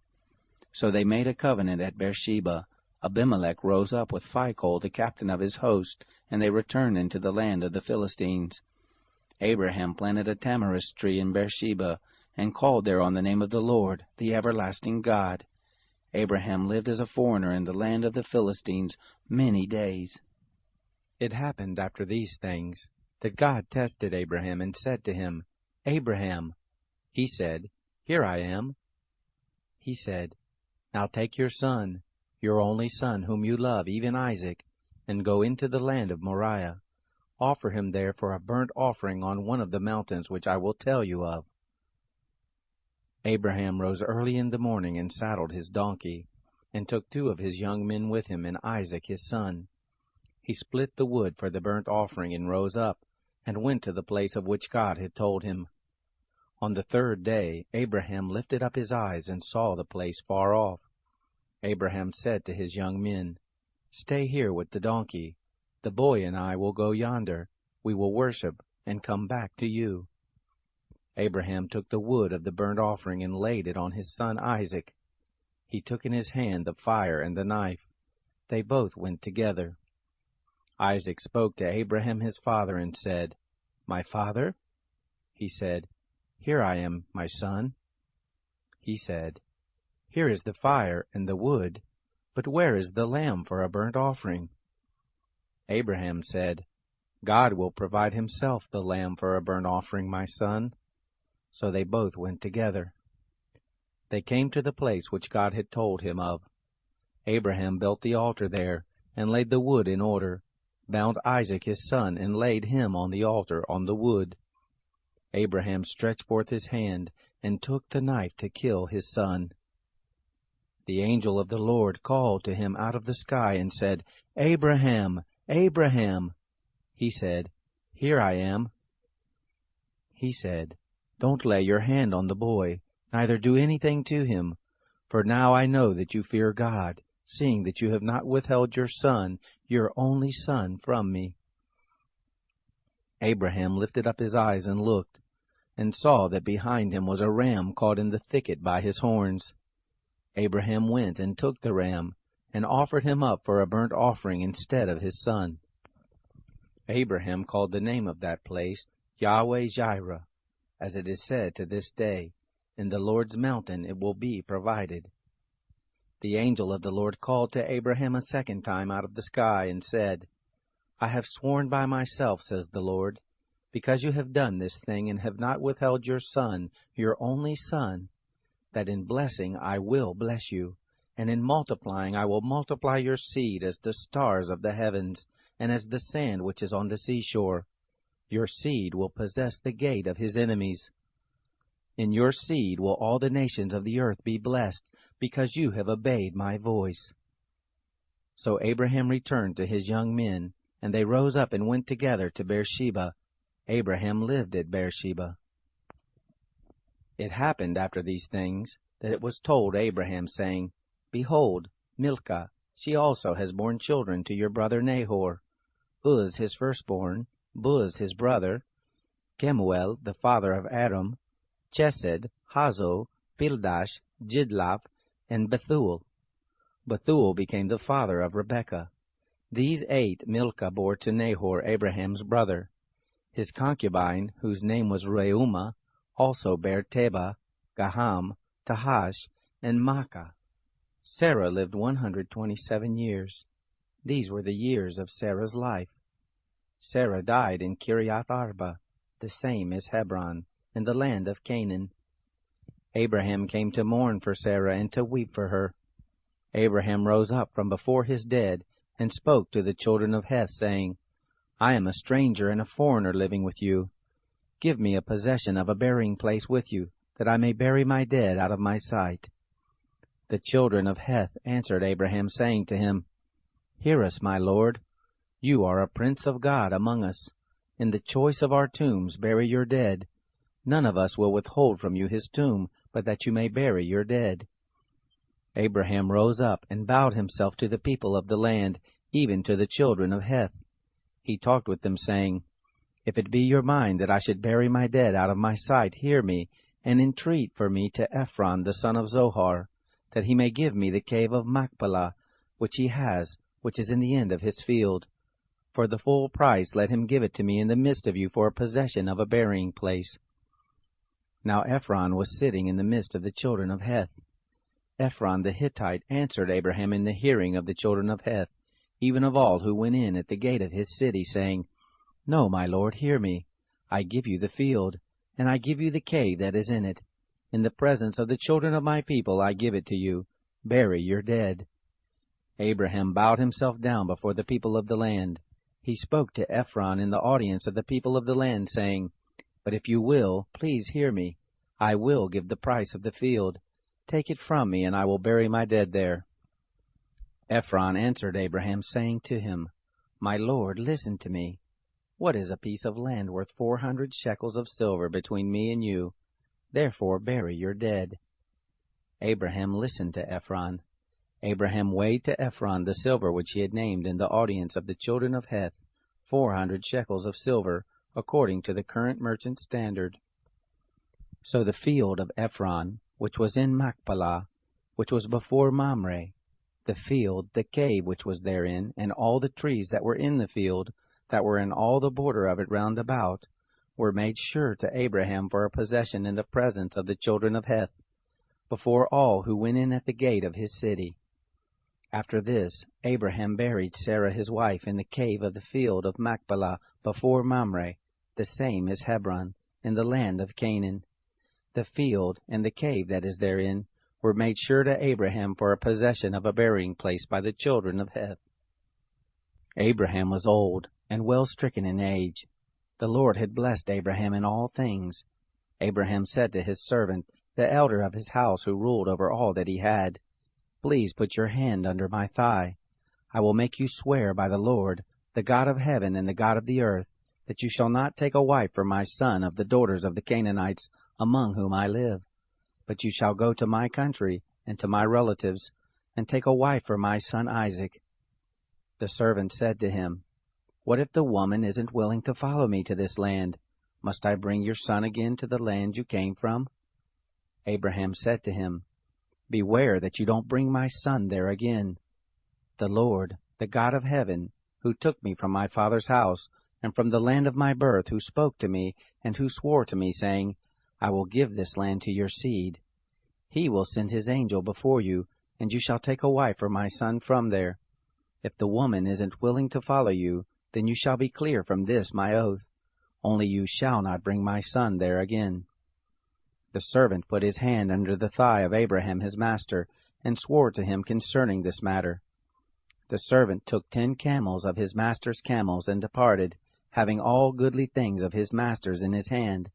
So they made a covenant at Beersheba. Abimelech rose up with Phicol, the captain of his host, and they returned into the land of the Philistines. Abraham planted a tamarisk tree in Beersheba, and called there on the name of the Lord, the everlasting God. Abraham lived as a foreigner in the land of the Philistines many days. It happened after these things that God tested Abraham and said to him, Abraham. He said, Here I am. He said, Now take your son, your only son, whom you love, even Isaac, and go into the land of Moriah. Offer him there for a burnt offering on one of the mountains which I will tell you of. Abraham rose early in the morning and saddled his donkey, and took 2 of his young men with him and Isaac his son. He split the wood for the burnt offering and rose up, and went to the place of which God had told him. On the 3rd day Abraham lifted up his eyes and saw the place far off. Abraham said to his young men, Stay here with the donkey. The boy and I will go yonder. We will worship, and come back to you. Abraham took the wood of the burnt offering and laid it on his son Isaac. He took in his hand the fire and the knife. They both went together. Isaac spoke to Abraham his father and said, My father? He said, Here I am, my son. He said, Here is the fire and the wood, but where is the lamb for a burnt offering? Abraham said, God will provide himself the lamb for a burnt offering, my son. So they both went together. They came to the place which God had told him of. Abraham built the altar there, and laid the wood in order, bound Isaac his son, and laid him on the altar on the wood. Abraham stretched forth his hand, and took the knife to kill his son. The angel of the Lord called to him out of the sky, and said, Abraham, Abraham. He said, Here I am. He said, Don't lay your hand on the boy, neither do anything to him, for now I know that you fear God, seeing that you have not withheld your son, your only son, from me. Abraham lifted up his eyes and looked, and saw that behind him was a ram caught in the thicket by his horns. Abraham went and took the ram, and offered him up for a burnt offering instead of his son. Abraham called the name of that place Yahweh-Jireh, as it is said to this day, In the Lord's mountain it will be provided. The angel of the Lord called to Abraham a second time out of the sky, and said, I have sworn by myself, says the Lord, because you have done this thing, and have not withheld your son, your only son, that in blessing I will bless you, and in multiplying I will multiply your seed as the stars of the heavens, and as the sand which is on the seashore. Your seed will possess the gate of his enemies. In your seed will all the nations of the earth be blessed, because you have obeyed my voice. So Abraham returned to his young men, and they rose up and went together to Beersheba. Abraham lived at Beersheba. It happened after these things, that it was told Abraham, saying, Behold, Milcah, she also has borne children to your brother Nahor, Uz his firstborn, Buz his brother, Kemuel the father of Aram, Chesed, Hazo, Pildash, Jidlaph, and Bethuel. Bethuel became the father of Rebekah. These 8 Milcah bore to Nahor, Abraham's brother. His concubine, whose name was Reumah, also bare Tebah, Gaham, Tahash, and Maachah. Sarah lived 127 years. These were the years of Sarah's life. Sarah died in Kiriath Arba, the same as Hebron, in the land of Canaan. Abraham came to mourn for Sarah and to weep for her. Abraham rose up from before his dead, and spoke to the children of Heth, saying, I am a stranger and a foreigner living with you. Give me a possession of a burying place with you, that I may bury my dead out of my sight. The children of Heth answered Abraham, saying to him, Hear us, my lord. You are a prince of God among us. In the choice of our tombs bury your dead. None of us will withhold from you his tomb, but that you may bury your dead. Abraham rose up and bowed himself to the people of the land, even to the children of Heth. He talked with them, saying, If it be your mind that I should bury my dead out of my sight, hear me, and entreat for me to Ephron the son of Zohar, that he may give me the cave of Machpelah, which he has, which is in the end of his field. For the full price let him give it to me in the midst of you for a possession of a burying place. Now Ephron was sitting in the midst of the children of Heth. Ephron the Hittite answered Abraham in the hearing of the children of Heth, even of all who went in at the gate of his city, saying, No, my lord, hear me. I give you the field, and I give you the cave that is in it. In the presence of the children of my people I give it to you. Bury your dead. Abraham bowed himself down before the people of the land. He spoke to Ephron in the audience of the people of the land, saying, But if you will, please hear me. I will give the price of the field. Take it from me, and I will bury my dead there. Ephron answered Abraham, saying to him, My lord, listen to me. What is a piece of land worth 400 shekels of silver between me and you? Therefore bury your dead. Abraham listened to Ephron. Abraham weighed to Ephron the silver which he had named in the audience of the children of Heth, 400 shekels of silver, according to the current merchant standard. So the field of Ephron, which was in Machpelah, which was before Mamre, the field, the cave which was therein, and all the trees that were in the field, that were in all the border of it round about, were made sure to Abraham for a possession in the presence of the children of Heth, before all who went in at the gate of his city. After this, Abraham buried Sarah his wife in the cave of the field of Machpelah before Mamre, the same as Hebron, in the land of Canaan. The field and the cave that is therein were made sure to Abraham for a possession of a burying place by the children of Heth. Abraham was old and well stricken in age. The Lord had blessed Abraham in all things. Abraham said to his servant, the elder of his house who ruled over all that he had, "Please put your hand under my thigh. I will make you swear by the Lord, the God of heaven and the God of the earth, that you shall not take a wife for my son of the daughters of the Canaanites among whom I live. But you shall go to my country and to my relatives, and take a wife for my son Isaac." The servant said to him, "What if the woman isn't willing to follow me to this land? Must I bring your son again to the land you came from?" Abraham said to him, "Beware that you don't bring my son there again. The Lord, the God of heaven, who took me from my father's house and from the land of my birth, who spoke to me and who swore to me, saying, 'I will give this land to your seed,' He will send His angel before you, and you shall take a wife for my son from there. If the woman isn't willing to follow you, then you shall be clear from this my oath. Only you shall not bring my son there again." The servant put his hand under the thigh of Abraham his master, and swore to him concerning this matter. The servant took 10 camels of his master's camels, and departed, having all goodly things of his master's in his hand.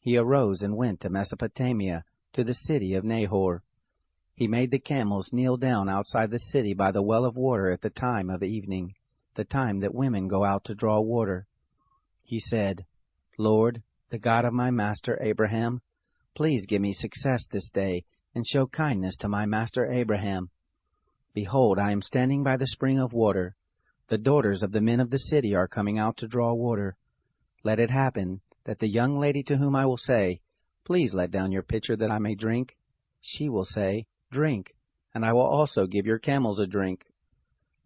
He arose and went to Mesopotamia, to the city of Nahor. He made the camels kneel down outside the city by the well of water at the time of evening, the time that women go out to draw water. He said, "Lord, the God of my master Abraham, please give me success this day, and show kindness to my master Abraham. Behold, I am standing by the spring of water. The daughters of the men of the city are coming out to draw water. Let it happen that the young lady to whom I will say, 'Please let down your pitcher that I may drink,' she will say, 'Drink, and I will also give your camels a drink.'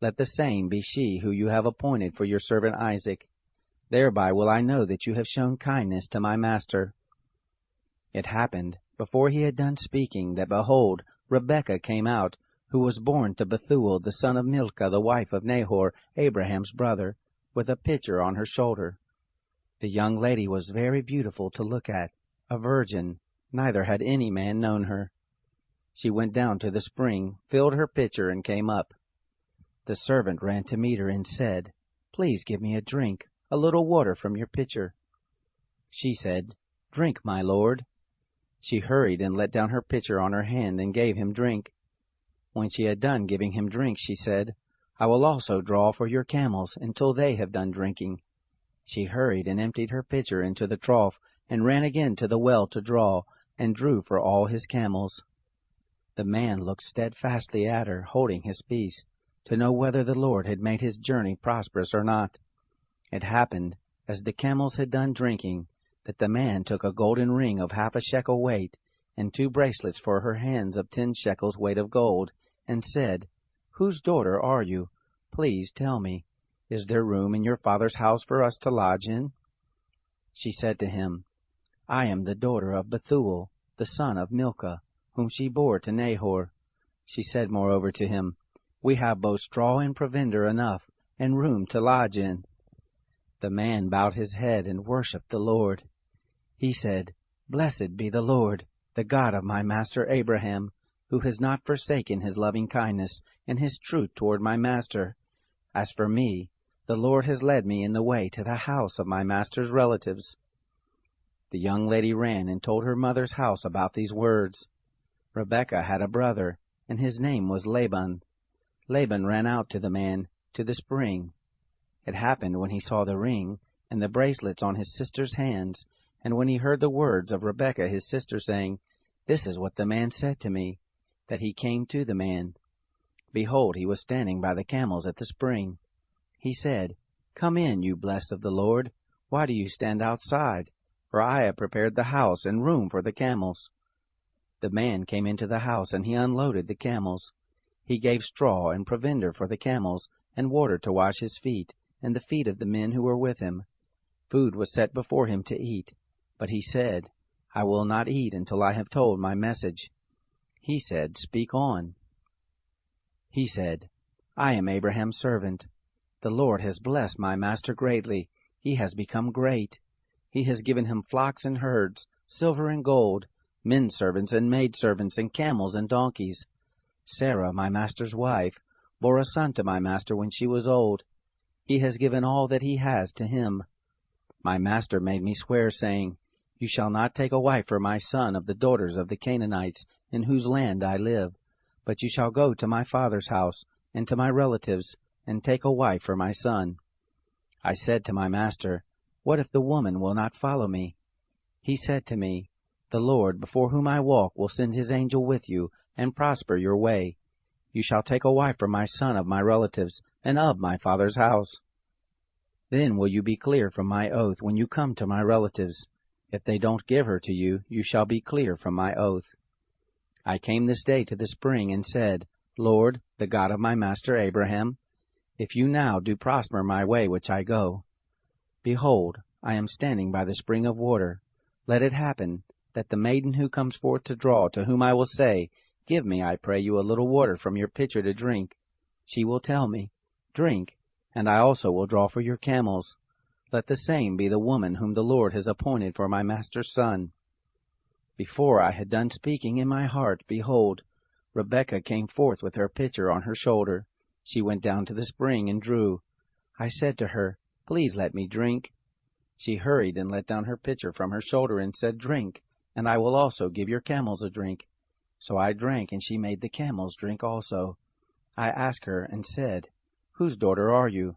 Let the same be she who you have appointed for your servant Isaac. Thereby will I know that you have shown kindness to my master." It happened, before he had done speaking, that behold, Rebekah came out, who was born to Bethuel the son of Milcah, the wife of Nahor, Abraham's brother, with a pitcher on her shoulder. The young lady was very beautiful to look at, a virgin, neither had any man known her. She went down to the spring, filled her pitcher, and came up. The servant ran to meet her and said, "Please give me a drink, a little water from your pitcher." She said, "Drink, my lord." She hurried and let down her pitcher on her hand and gave him drink. When she had done giving him drink, she said, "I will also draw for your camels until they have done drinking." She hurried and emptied her pitcher into the trough, and ran again to the well to draw, and drew for all his camels. The man looked steadfastly at her, holding his peace, to know whether the Lord had made his journey prosperous or not. It happened, as the camels had done drinking, that the man took a golden ring of 1/2 a shekel weight, and 2 bracelets for her hands of 10 shekels weight of gold, and said, "Whose daughter are you? Please tell me. Is there room in your father's house for us to lodge in?" She said to him, "I am the daughter of Bethuel, the son of Milcah, whom she bore to Nahor." She said moreover to him, "We have both straw and provender enough, and room to lodge in." The man bowed his head and worshipped the Lord. He said, "Blessed be the Lord, the God of my master Abraham, who has not forsaken his loving kindness and his truth toward my master. As for me, the Lord has led me in the way to the house of my master's relatives." The young lady ran and told her mother's house about these words. Rebekah had a brother, and his name was Laban. Laban ran out to the man, to the spring. It happened when he saw the ring and the bracelets on his sister's hands, and when he heard the words of Rebekah his sister, saying, "This is what the man said to me," that he came to the man. Behold, he was standing by the camels at the spring. He said, "Come in, you blessed of the Lord. Why do you stand outside? For I have prepared the house and room for the camels." The man came into the house, and he unloaded the camels. He gave straw and provender for the camels, and water to wash his feet, and the feet of the men who were with him. Food was set before him to eat, but he said, "I will not eat until I have told my message." He said, "Speak on." He said, "I am Abraham's servant. The Lord has blessed my master greatly. He has become great. He has given him flocks and herds, silver and gold, men servants and maidservants, and camels and donkeys. Sarah, my master's wife, bore a son to my master when she was old. He has given all that he has to him. My master made me swear, saying, You shall not take a wife for my son of the daughters of the Canaanites, in whose land I live, but you shall go to my father's house, and to my relatives, and take a wife for my son. I said to my master, What if the woman will not follow me? He said to me, The Lord, before whom I walk, will send his angel with you, and prosper your way. You shall take a wife for my son of my relatives, and of my father's house. Then will you be clear from my oath when you come to my relatives. If they don't give her to you, you shall be clear from my oath. I came this day to the spring, and said, Lord, the God of my master Abraham, if you now do prosper my way which I go, behold, I am standing by the spring of water. Let it happen, that the maiden who comes forth to draw, to whom I will say, Give me, I pray you, a little water from your pitcher to drink, she will tell me, Drink, and I also will draw for your camels. Let the same be the woman whom the Lord has appointed for my master's son. Before I had done speaking in my heart, behold, Rebekah came forth with her pitcher on her shoulder. She went down to the spring and drew. I said to her, Please let me drink. She hurried and let down her pitcher from her shoulder and said, Drink, and I will also give your camels a drink. So I drank, and she made the camels drink also. I asked her and said, Whose daughter are you?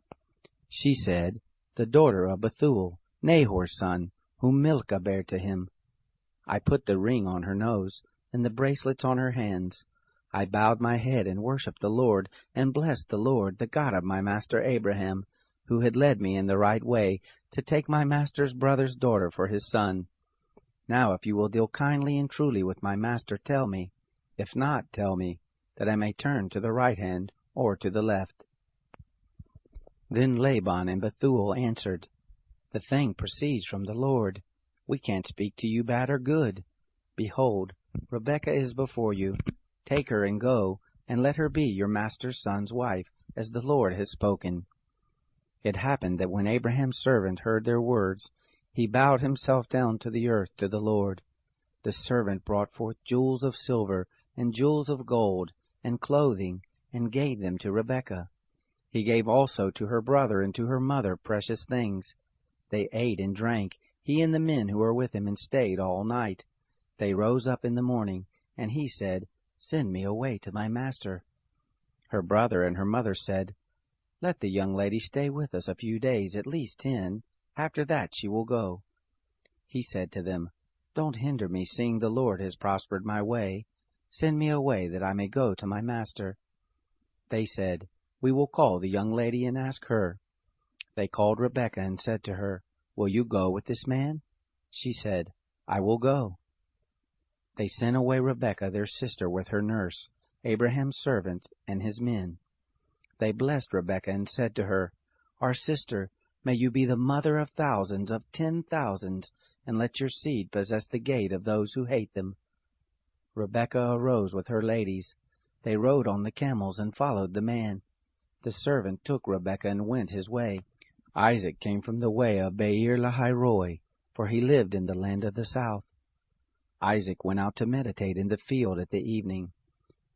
She said, The daughter of Bethuel, Nahor's son, whom Milcah bare to him. I put the ring on her nose, and the bracelets on her hands. I bowed my head and worshipped the Lord, and blessed the Lord, the God of my master Abraham, who had led me in the right way, to take my master's brother's daughter for his son. Now if you will deal kindly and truly with my master, tell me. If not, tell me, that I may turn to the right hand or to the left. Then Laban and Bethuel answered, The thing proceeds from the Lord. We can't speak to you bad or good. Behold, Rebekah is before you. Take her and go, and let her be your master's son's wife, as the Lord has spoken. It happened that when Abraham's servant heard their words, he bowed himself down to the earth to the Lord. The servant brought forth jewels of silver, and jewels of gold, and clothing, and gave them to Rebekah. He gave also to her brother and to her mother precious things. They ate and drank, he and the men who were with him, and stayed all night. They rose up in the morning, and he said, Send me away to my master. Her brother and her mother said, Let the young lady stay with us a few days, at least 10. After that she will go. He said to them, Don't hinder me, seeing the Lord has prospered my way. Send me away, that I may go to my master. They said, We will call the young lady and ask her. They called Rebekah and said to her, Will you go with this man? She said, I will go. They sent away Rebekah their sister with her nurse, Abraham's servant, and his men. They blessed Rebekah and said to her, Our sister, may you be the mother of thousands, of 10,000s, and let your seed possess the gate of those who hate them. Rebekah arose with her ladies. They rode on the camels and followed the man. The servant took Rebekah and went his way. Isaac came from the way of Beer-lahai-roi, for he lived in the land of the south. Isaac went out to meditate in the field at the evening.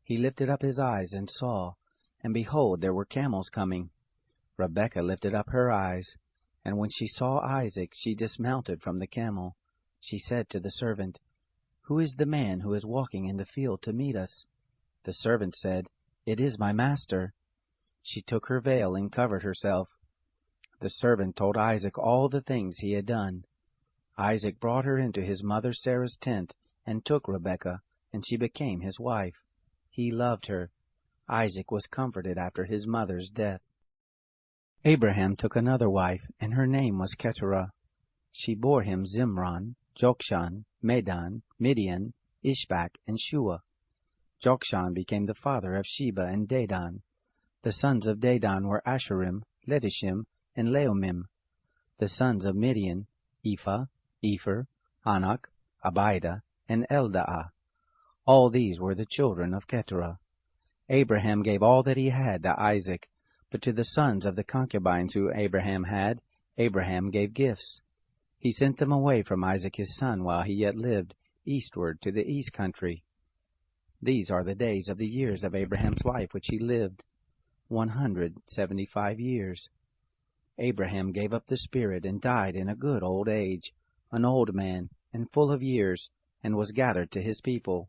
He lifted up his eyes and saw, and behold, there were camels coming. Rebekah lifted up her eyes, and when she saw Isaac, she dismounted from the camel. She said to the servant, Who is the man who is walking in the field to meet us? The servant said, It is my master. She took her veil and covered herself. The servant told Isaac all the things he had done. Isaac brought her into his mother Sarah's tent, and took Rebekah, and she became his wife. He loved her. Isaac was comforted after his mother's death. Abraham took another wife, and her name was Keturah. She bore him Zimran, Jokshan, Medan, Midian, Ishbak, and Shua. Jokshan became the father of Sheba and Dedan. The sons of Dedan were Asherim, Letishim, and Leumim. The sons of Midian, Ephah, Epher, Anak, Abida, and Eldaah. All these were the children of Keturah. Abraham gave all that he had to Isaac, but to the sons of the concubines who Abraham had, Abraham gave gifts. He sent them away from Isaac his son while he yet lived, eastward to the east country. These are the days of the years of Abraham's life which he lived, 175 years. Abraham gave up the spirit and died in a good old age, an old man and full of years, and was gathered to his people.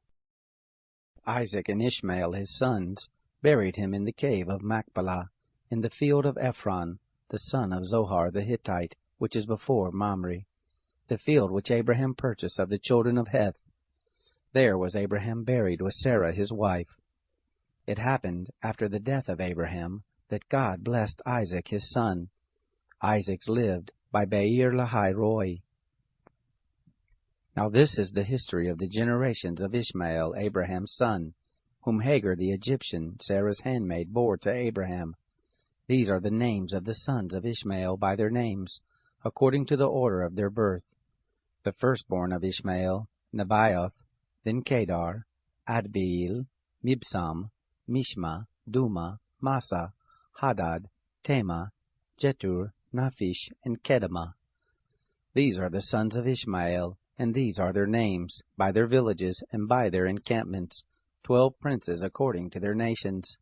Isaac and Ishmael his sons buried him in the cave of Machpelah, in the field of Ephron, the son of Zohar the Hittite, which is before Mamre, the field which Abraham purchased of the children of Heth. There was Abraham buried with Sarah his wife. It happened after the death of Abraham that God blessed Isaac his son. Isaac lived by Beer Lahai Roi. Now this is the history of the generations of Ishmael, Abraham's son, whom Hagar the Egyptian, Sarah's handmaid, bore to Abraham. These are the names of the sons of Ishmael by their names, according to the order of their birth. The firstborn of Ishmael, Nebaioth, then Kedar, Adbeel, Mibsam, Mishma, Duma, Massa, Hadad, Tema, Jetur, Naphish, and Kedemah. These are the sons of Ishmael, and these are their names, by their villages, and by their encampments, 12 princes according to their nations.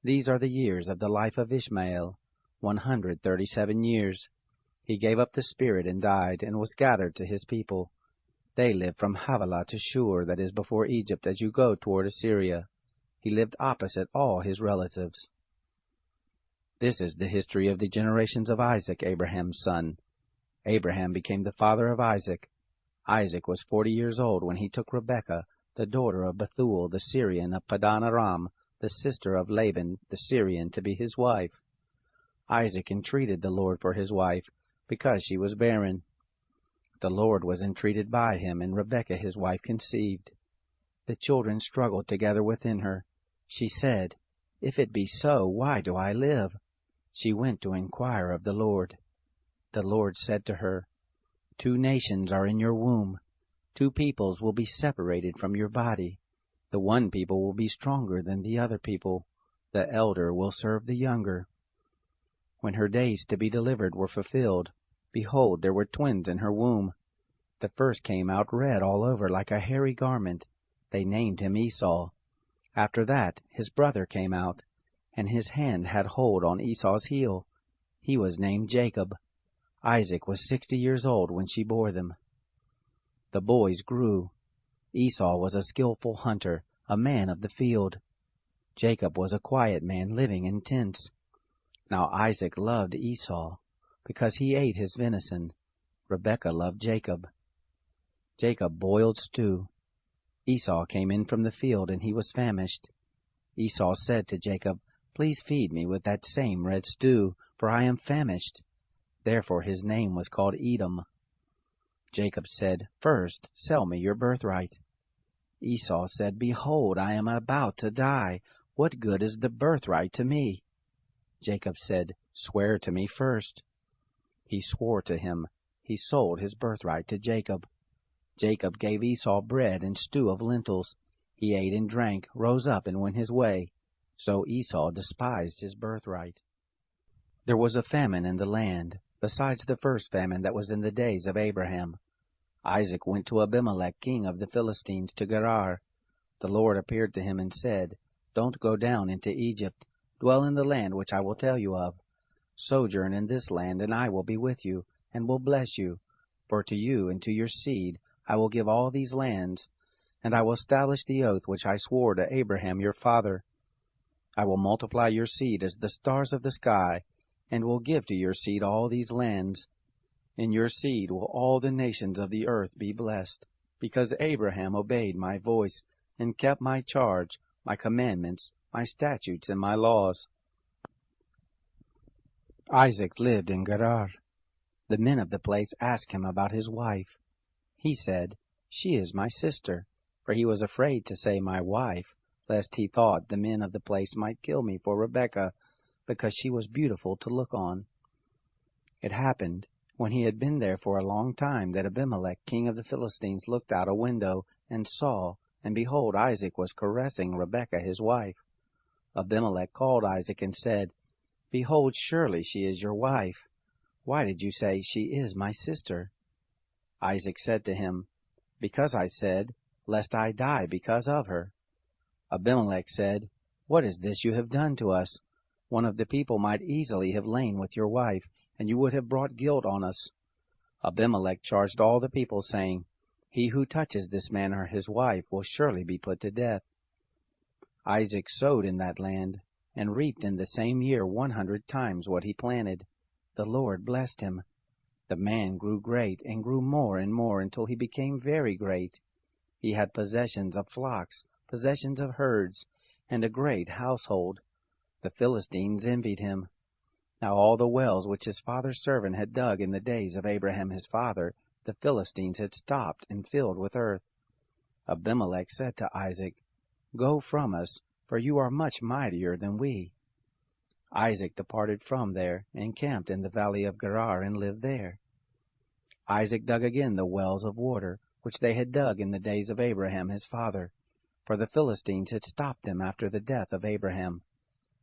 These are the years of the life of Ishmael, 137 years. He gave up the spirit and died, and was gathered to his people. They lived from Havilah to Shur, that is before Egypt, as you go toward Assyria. He lived opposite all his relatives. This is the history of the generations of Isaac, Abraham's son. Abraham became the father of Isaac. Isaac was 40 years old when he took Rebekah, the daughter of Bethuel the Syrian of Padan Aram, the sister of Laban the Syrian, to be his wife. Isaac entreated the Lord for his wife, because she was barren. The Lord was entreated by him, and Rebekah his wife conceived. The children struggled together within her. She said, "If it be so, why do I live?" She went to inquire of the Lord. The Lord said to her, "2 nations are in your womb. 2 peoples will be separated from your body. The one people will be stronger than the other people. The elder will serve the younger." When her days to be delivered were fulfilled, behold, there were twins in her womb. The first came out red all over like a hairy garment. They named him Esau. After that his brother came out, and his hand had hold on Esau's heel. He was named Jacob. Isaac was 60 years old when she bore them. The boys grew. Esau was a skillful hunter, a man of the field. Jacob was a quiet man living in tents. Now Isaac loved Esau, because he ate his venison. Rebekah loved Jacob. Jacob boiled stew. Esau came in from the field, and he was famished. Esau said to Jacob, "Please feed me with that same red stew, for I am famished." Therefore his name was called Edom. Jacob said, "First sell me your birthright." Esau said, "Behold, I am about to die. What good is the birthright to me?" Jacob said, "Swear to me first." He swore to him. He sold his birthright to Jacob. Jacob gave Esau bread and stew of lentils. He ate and drank, rose up, and went his way. So Esau despised his birthright. There was a famine in the land, besides the first famine that was in the days of Abraham. Isaac went to Abimelech, king of the Philistines, to Gerar. The Lord appeared to him and said, "Don't go down into Egypt. Dwell in the land which I will tell you of. Sojourn in this land, and I will be with you, and will bless you. For to you and to your seed I will give all these lands, and I will establish the oath which I swore to Abraham your father. I will multiply your seed as the stars of the sky, and will give to your seed all these lands. In your seed will all the nations of the earth be blessed, because Abraham obeyed my voice, and kept my charge, my commandments, my statutes, and my laws." Isaac lived in Gerar. The men of the place asked him about his wife. He said, "She is my sister," for he was afraid to say my wife, lest he thought the men of the place might kill me for Rebekah, because she was beautiful to look on. It happened, when he had been there for a long time, that Abimelech, king of the Philistines, looked out a window, and saw, and behold, Isaac was caressing Rebekah his wife. Abimelech called Isaac and said, "Behold, surely she is your wife. Why did you say, 'She is my sister'?" Isaac said to him, Because I said, Lest I die because of her. Abimelech said, What is this you have done to us? One of the people might easily have lain with your wife, and you would have brought guilt on us. Abimelech charged all the people, saying, He who touches this man or his wife will surely be put to death. Isaac sowed in that land, and reaped in the same year 100 times what he planted. The Lord blessed him. The man grew great, and grew more and more, until he became very great. He had possessions of flocks, possessions of herds, and a great household. The Philistines envied him. Now all the wells which his father's servant had dug in the days of Abraham his father, the Philistines had stopped and filled with earth. Abimelech said to Isaac, Go from us, for you are much mightier than we. Isaac departed from there, and camped in the valley of Gerar, and lived there. Isaac dug again the wells of water, which they had dug in the days of Abraham his father, for the Philistines had stopped them after the death of Abraham.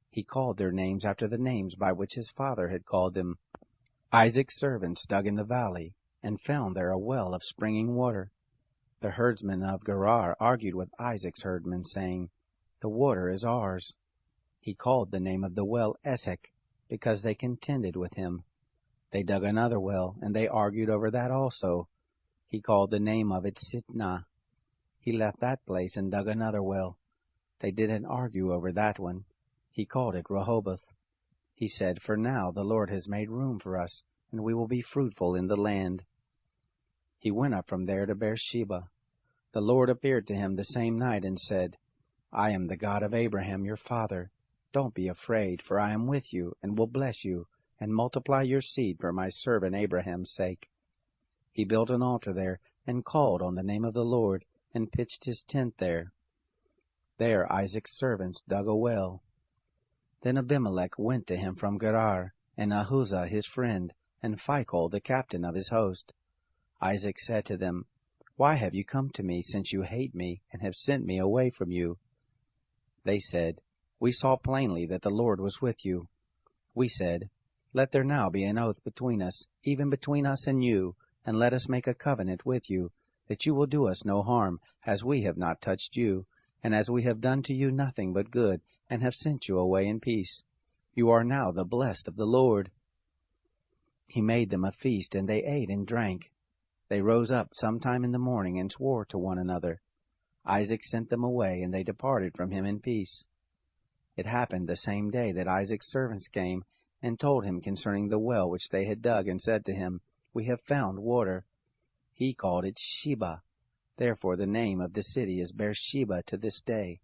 He called their names after the names by which his father had called them. Isaac's servants dug in the valley, and found there a well of springing water. The herdsmen of Gerar argued with Isaac's herdmen, saying, The water is ours. He called the name of the well Esek, because they contended with him. They dug another well, and they argued over that also. He called the name of it Sitnah. He left that place and dug another well. They didn't argue over that one. He called it Rehoboth. He said, For now the Lord has made room for us, and we will be fruitful in the land. He went up from there to Beersheba. The Lord appeared to him the same night and said, I am the God of Abraham your father. Don't be afraid, for I am with you, and will bless you, and multiply your seed for my servant Abraham's sake. He built an altar there, and called on the name of the Lord, and pitched his tent there. There Isaac's servants dug a well. Then Abimelech went to him from Gerar, and Ahuzah his friend, and Phicol the captain of his host. Isaac said to them, Why have you come to me, since you hate me, and have sent me away from you? They said, We saw plainly that the Lord was with you. We said, Let there now be an oath between us, even between us and you, and let us make a covenant with you, that you will do us no harm, as we have not touched you, and as we have done to you nothing but good, and have sent you away in peace. You are now the blessed of the Lord. He made them a feast, and they ate and drank. They rose up sometime in the morning, and swore to one another. Isaac sent them away, and they departed from him in peace. It happened the same day that Isaac's servants came, and told him concerning the well which they had dug, and said to him, We have found water. He called it Sheba. Therefore the name of the city is Beersheba to this day.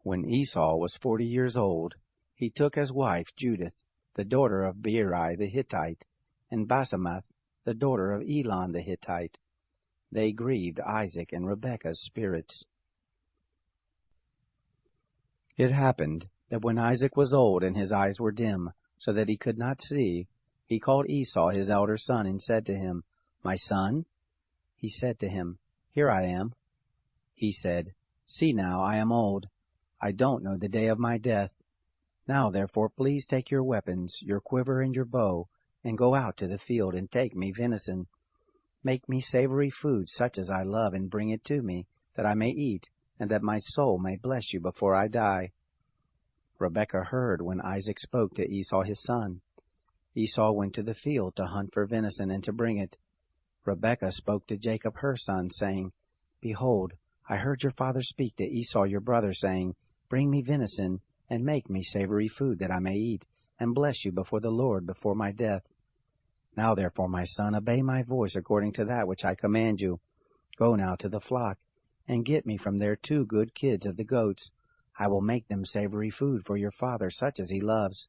When Esau was 40 years old, he took as wife Judith, the daughter of Beeri the Hittite, and Basemath, the daughter of Elon the Hittite. They grieved Isaac and Rebekah's spirits. It happened that when Isaac was old and his eyes were dim, so that he could not see, he called Esau his elder son, and said to him, My son? He said to him, Here I am. He said, See now, I am old. I don't know the day of my death. Now therefore please take your weapons, your quiver and your bow, and go out to the field, and take me venison. Make me savory food such as I love, and bring it to me, that I may eat, and that my soul may bless you before I die. Rebekah heard when Isaac spoke to Esau his son. Esau went to the field to hunt for venison, and to bring it. Rebekah spoke to Jacob her son, saying, Behold, I heard your father speak to Esau your brother, saying, Bring me venison, and make me savory food, that I may eat, and bless you before the Lord before my death. Now therefore, my son, obey my voice according to that which I command you. Go now to the flock, and get me from there 2 good kids of the goats. I will make them savory food for your father, such as he loves.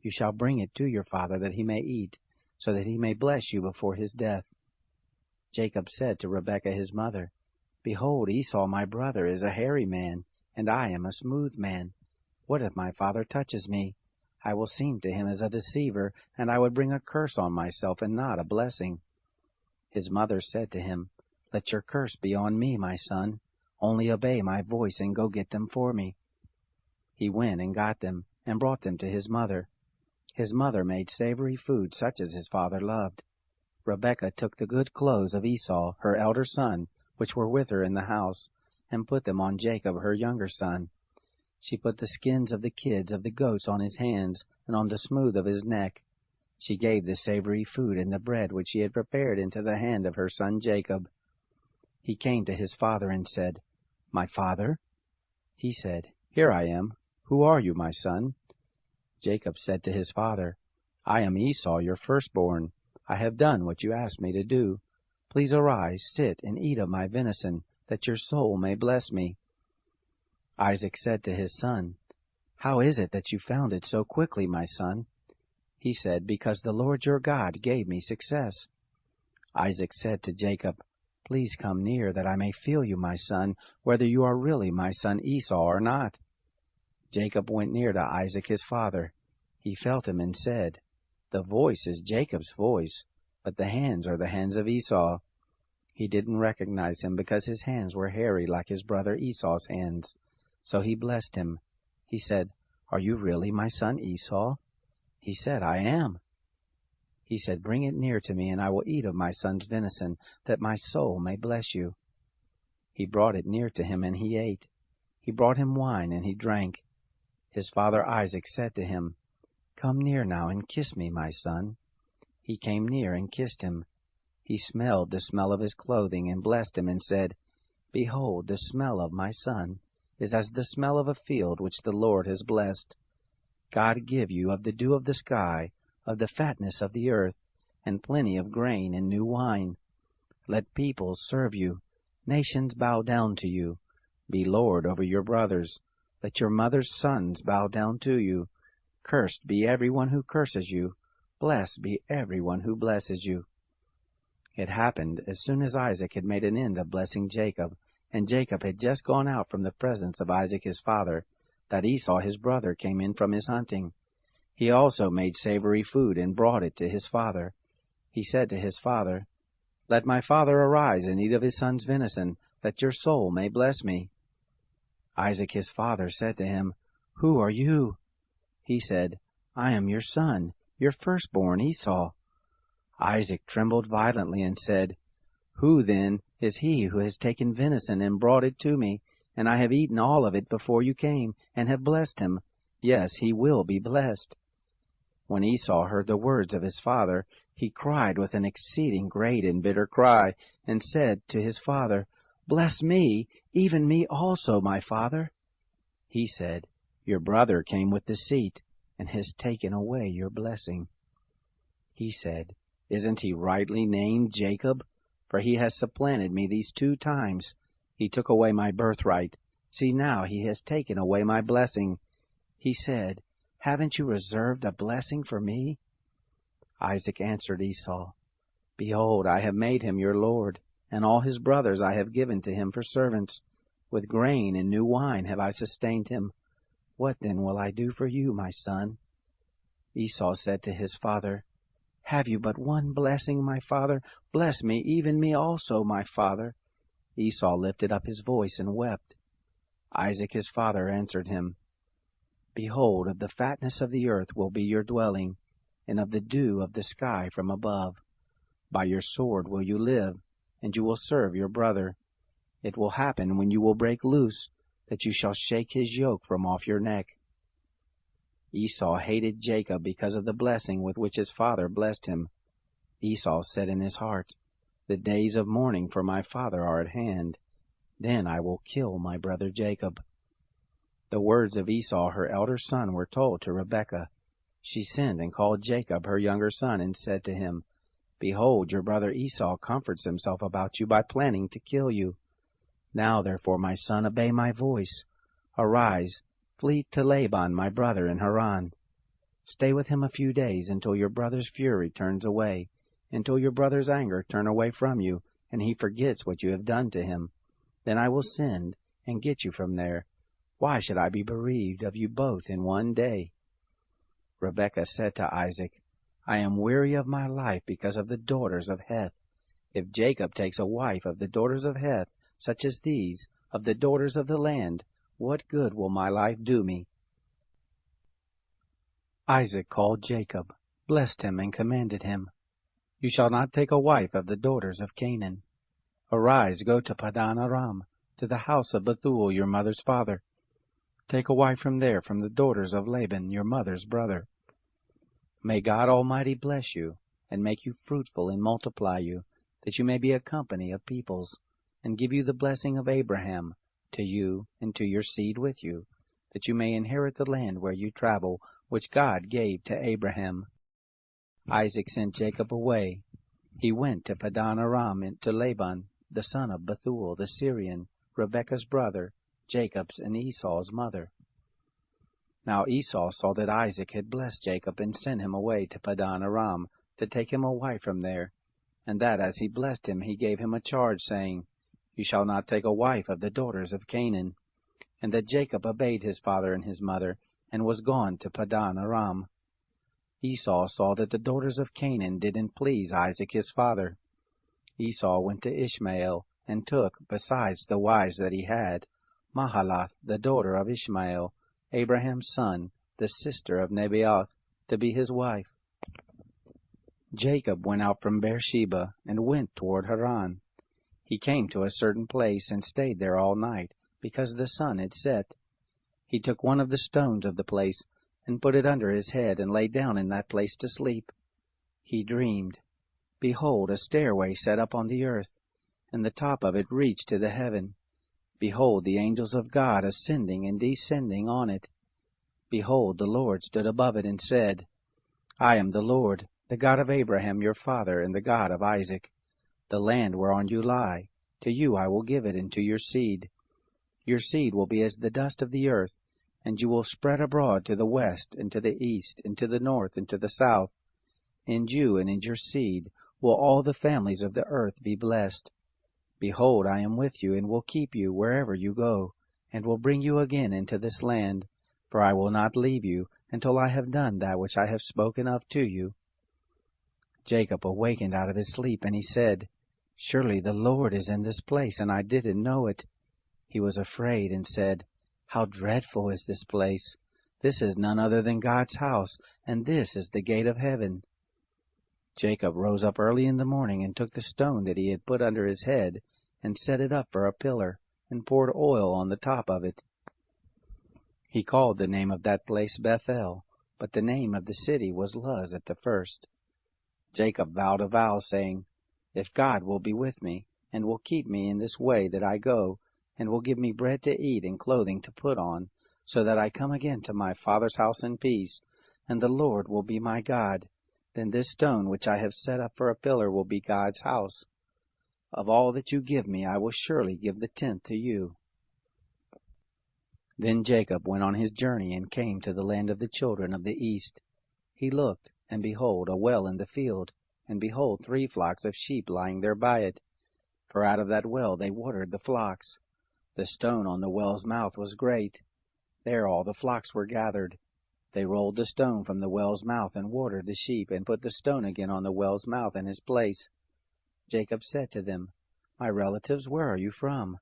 You shall bring it to your father, that he may eat, so that he may bless you before his death. Jacob said to Rebekah his mother, Behold, Esau my brother is a hairy man, and I am a smooth man. What if my father touches me? I will seem to him as a deceiver, and I would bring a curse on myself, and not a blessing. His mother said to him, Let your curse be on me, my son. Only obey my voice, and go get them for me. He went and got them, and brought them to his mother. His mother made savory food such as his father loved. Rebekah took the good clothes of Esau, her elder son, which were with her in the house, and put them on Jacob, her younger son. She put the skins of the kids of the goats on his hands, and on the smooth of his neck. She gave the savory food and the bread which she had prepared into the hand of her son Jacob. He came to his father and said, "My father?" He said, "Here I am. Who are you, my son?" Jacob said to his father, "I am Esau, your firstborn. I have done what you asked me to do. Please arise, sit, and eat of my venison, that your soul may bless me." Isaac said to his son, "How is it that you found it so quickly, my son?" He said, "Because the Lord your God gave me success." Isaac said to Jacob, "Please come near, that I may feel you, my son, whether you are really my son Esau or not." Jacob went near to Isaac his father. He felt him and said, "The voice is Jacob's voice, but the hands are the hands of Esau." He didn't recognize him because his hands were hairy like his brother Esau's hands. So he blessed him. He said, "Are you really my son Esau?" He said, "I am." He said, "Bring it near to me, and I will eat of my son's venison, that my soul may bless you." He brought it near to him, and he ate. He brought him wine, and he drank. His father Isaac said to him, "Come near now and kiss me, my son." He came near and kissed him. He smelled the smell of his clothing, and blessed him, and said, "Behold, the smell of my son is as the smell of a field which the Lord has blessed. God give you of the dew of the sky, of the fatness of the earth, and plenty of grain and new wine. Let peoples serve you, nations bow down to you. Be lord over your brothers. Let your mother's sons bow down to you. Cursed be everyone who curses you. Blessed be everyone who blesses you." It happened, as soon as Isaac had made an end of blessing Jacob, and Jacob had just gone out from the presence of Isaac his father, that Esau his brother came in from his hunting. He also made savory food and brought it to his father. He said to his father, "Let my father arise and eat of his son's venison, that your soul may bless me." Isaac his father said to him, "Who are you?" He said, "I am your son, your firstborn Esau." Isaac trembled violently and said, "Who, then, is he who has taken venison and brought it to me? And I have eaten all of it before you came, and have blessed him. Yes, he will be blessed." When Esau heard the words of his father, he cried with an exceeding great and bitter cry, and said to his father, "Bless me, even me also, my father." He said, "Your brother came with deceit, and has taken away your blessing." He said, "Isn't he rightly named Jacob? For he has supplanted me these 2 times. He took away my birthright. See, now he has taken away my blessing." He said, "Haven't you reserved a blessing for me?" Isaac answered Esau, "Behold, I have made him your lord, and all his brothers I have given to him for servants. With grain and new wine have I sustained him. What then will I do for you, my son?" Esau said to his father, "Have you but one blessing, my father? Bless me, even me also, my father." Esau lifted up his voice and wept. Isaac his father answered him, "Behold, of the fatness of the earth will be your dwelling, and of the dew of the sky from above. By your sword will you live, and you will serve your brother. It will happen when you will break loose, that you shall shake his yoke from off your neck." Esau hated Jacob because of the blessing with which his father blessed him. Esau said in his heart, "The days of mourning for my father are at hand. Then I will kill my brother Jacob." The words of Esau her elder son were told to Rebekah. She sent and called Jacob her younger son, and said to him, "Behold, your brother Esau comforts himself about you by planning to kill you. Now therefore, my son, obey my voice. Arise, flee to Laban my brother in Haran. Stay with him a few days, until your brother's fury turns away, until your brother's anger turn away from you, and he forgets what you have done to him. Then I will send and get you from there. Why should I be bereaved of you both in one day?" Rebekah said to Isaac, "I am weary of my life because of the daughters of Heth. If Jacob takes a wife of the daughters of Heth, such as these, of the daughters of the land, what good will my life do me?" Isaac called Jacob, blessed him, and commanded him, You shall not take a wife of the daughters of Canaan. Arise, go to Padan Aram, to the house of Bethuel your mother's father. Take a wife from there, from the daughters of Laban your mother's brother. May God Almighty bless you, and make you fruitful and multiply you, that you may be a company of peoples, and give you the blessing of Abraham, to you and to your seed with you, that you may inherit the land where you travel, which God gave to Abraham. Isaac sent Jacob away. He went to Padan Aram to Laban, the son of Bethuel the Syrian, Rebekah's brother, Jacob's and Esau's mother. Now Esau saw that Isaac had blessed Jacob, and sent him away to Padan Aram, to take him a wife from there, and that as he blessed him he gave him a charge, saying, You shall not take a wife of the daughters of Canaan. And that Jacob obeyed his father and his mother, and was gone to Padan Aram. Esau saw that the daughters of Canaan didn't please Isaac his father. Esau went to Ishmael, and took, besides the wives that he had, Mahalath, the daughter of Ishmael, Abraham's son, the sister of Nebaioth, to be his wife. Jacob went out from Beersheba, and went toward Haran. He came to a certain place, and stayed there all night, because the sun had set. He took one of the stones of the place, and put it under his head, and lay down in that place to sleep. He dreamed. Behold, a stairway set up on the earth, and the top of it reached to the heaven. Behold, the angels of God ascending and descending on it. Behold, the Lord stood above it, and said, I am the Lord, the God of Abraham your father, and the God of Isaac. The land whereon you lie, to you I will give it, and to your seed. Your seed will be as the dust of the earth, and you will spread abroad to the west, and to the east, and to the north, and to the south. In you and in your seed will all the families of the earth be blessed. Behold, I am with you, and will keep you wherever you go, and will bring you again into this land, for I will not leave you until I have done that which I have spoken of to you. Jacob awakened out of his sleep, and he said, Surely the Lord is in this place, and I didn't know it. He was afraid, and said, How dreadful is this place! This is none other than God's house, and this is the gate of heaven. Jacob rose up early in the morning, and took the stone that he had put under his head, and set it up for a pillar, and poured oil on the top of it. He called the name of that place Bethel, but the name of the city was Luz at the first. Jacob vowed a vow, saying, If God will be with me, and will keep me in this way that I go, and will give me bread to eat and clothing to put on, so that I come again to my father's house in peace, and the Lord will be my God, then this stone which I have set up for a pillar will be God's house. Of all that you give me I will surely give the tenth to you. Then Jacob went on his journey, and came to the land of the children of the east. He looked, and behold, a well in the field, and behold, 3 flocks of sheep lying there by it. For out of that well they watered the flocks. The stone on the well's mouth was great. There all the flocks were gathered. They rolled the stone from the well's mouth, and watered the sheep, and put the stone again on the well's mouth in his place. Jacob said to them, My relatives, where are you from?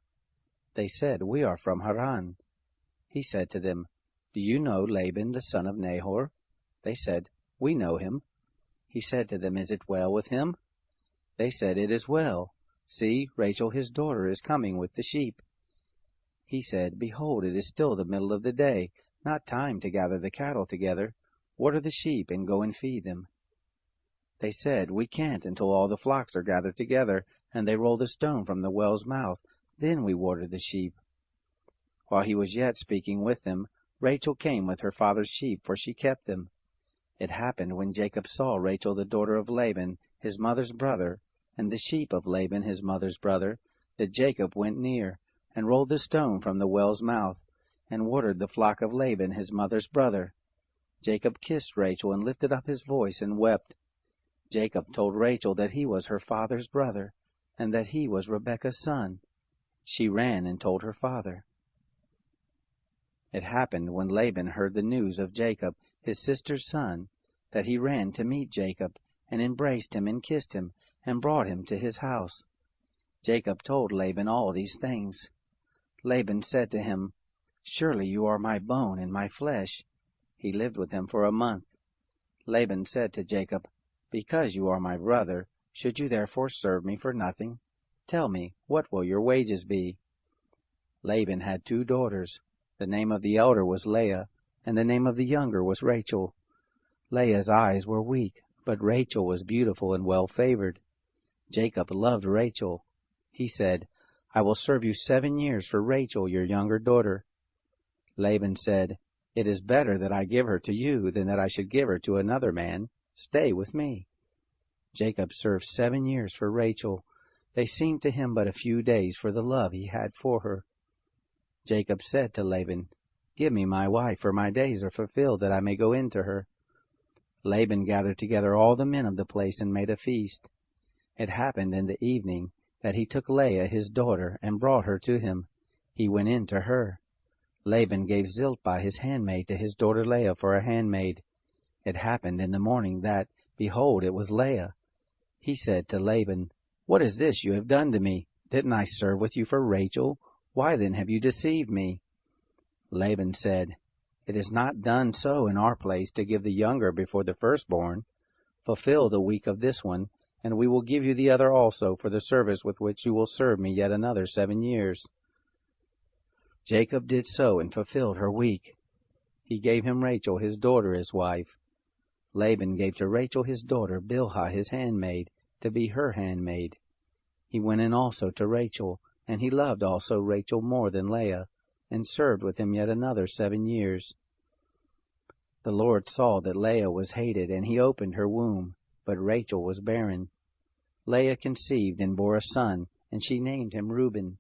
They said, We are from Haran. He said to them, Do you know Laban the son of Nahor? They said, We know him. He said to them, Is it well with him? They said, It is well. See, Rachel his daughter is coming with the sheep. He said, Behold, it is still the middle of the day, not time to gather the cattle together. Water the sheep, and go and feed them. They said, We can't until all the flocks are gathered together, and they roll the stone from the well's mouth. Then we water the sheep. While he was yet speaking with them, Rachel came with her father's sheep, for she kept them. It happened, when Jacob saw Rachel the daughter of Laban, his mother's brother, and the sheep of Laban his mother's brother, that Jacob went near, and rolled the stone from the well's mouth, and watered the flock of Laban his mother's brother. Jacob kissed Rachel, and lifted up his voice, and wept. Jacob told Rachel that he was her father's brother, and that he was Rebekah's son. She ran and told her father. It happened, when Laban heard the news of Jacob, his sister's son, that he ran to meet Jacob, and embraced him, and kissed him, and brought him to his house. Jacob told Laban all these things. Laban said to him, Surely you are my bone and my flesh. He lived with him for a month. Laban said to Jacob, Because you are my brother, should you therefore serve me for nothing? Tell me, what will your wages be? Laban had 2 daughters. The name of the elder was Leah, and the name of the younger was Rachel. Leah's eyes were weak, but Rachel was beautiful and well-favored. Jacob loved Rachel. He said, I will serve you 7 years for Rachel, your younger daughter. Laban said, It is better that I give her to you than that I should give her to another man. Stay with me. Jacob served 7 years for Rachel. They seemed to him but a few days for the love he had for her. Jacob said to Laban, Give me my wife, for my days are fulfilled, that I may go in to her. Laban gathered together all the men of the place and made a feast. It happened in the evening that he took Leah his daughter and brought her to him. He went in to her. Laban gave Zilpah his handmaid to his daughter Leah for a handmaid. It happened in the morning that, behold, it was Leah. He said to Laban, What is this you have done to me? Didn't I serve with you for Rachel? Why then have you deceived me? Laban said, It is not done so in our place to give the younger before the firstborn. Fulfill the week of this one, and we will give you the other also for the service with which you will serve me yet another 7 years. Jacob did so and fulfilled her week. He gave him Rachel his daughter as wife. Laban gave to Rachel his daughter Bilhah his handmaid, to be her handmaid. He went in also to Rachel, and he loved also Rachel more than Leah, and served with him yet another 7 years. The Lord saw that Leah was hated, and he opened her womb, but Rachel was barren. Leah conceived and bore a son, and she named him Reuben.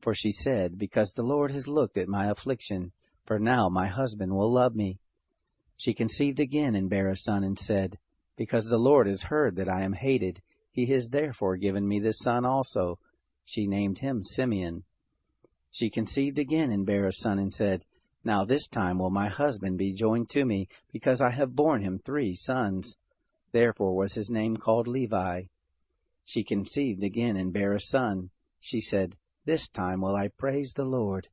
For she said, Because the Lord has looked at my affliction, for now my husband will love me. She conceived again and bare a son, and said, Because the Lord has heard that I am hated, he has therefore given me this son also. She named him Simeon. She conceived again and bare a son, and said, Now this time will my husband be joined to me, because I have borne him 3 sons. Therefore was his name called Levi. She conceived again and bare a son. She said, This time will I praise the Lord.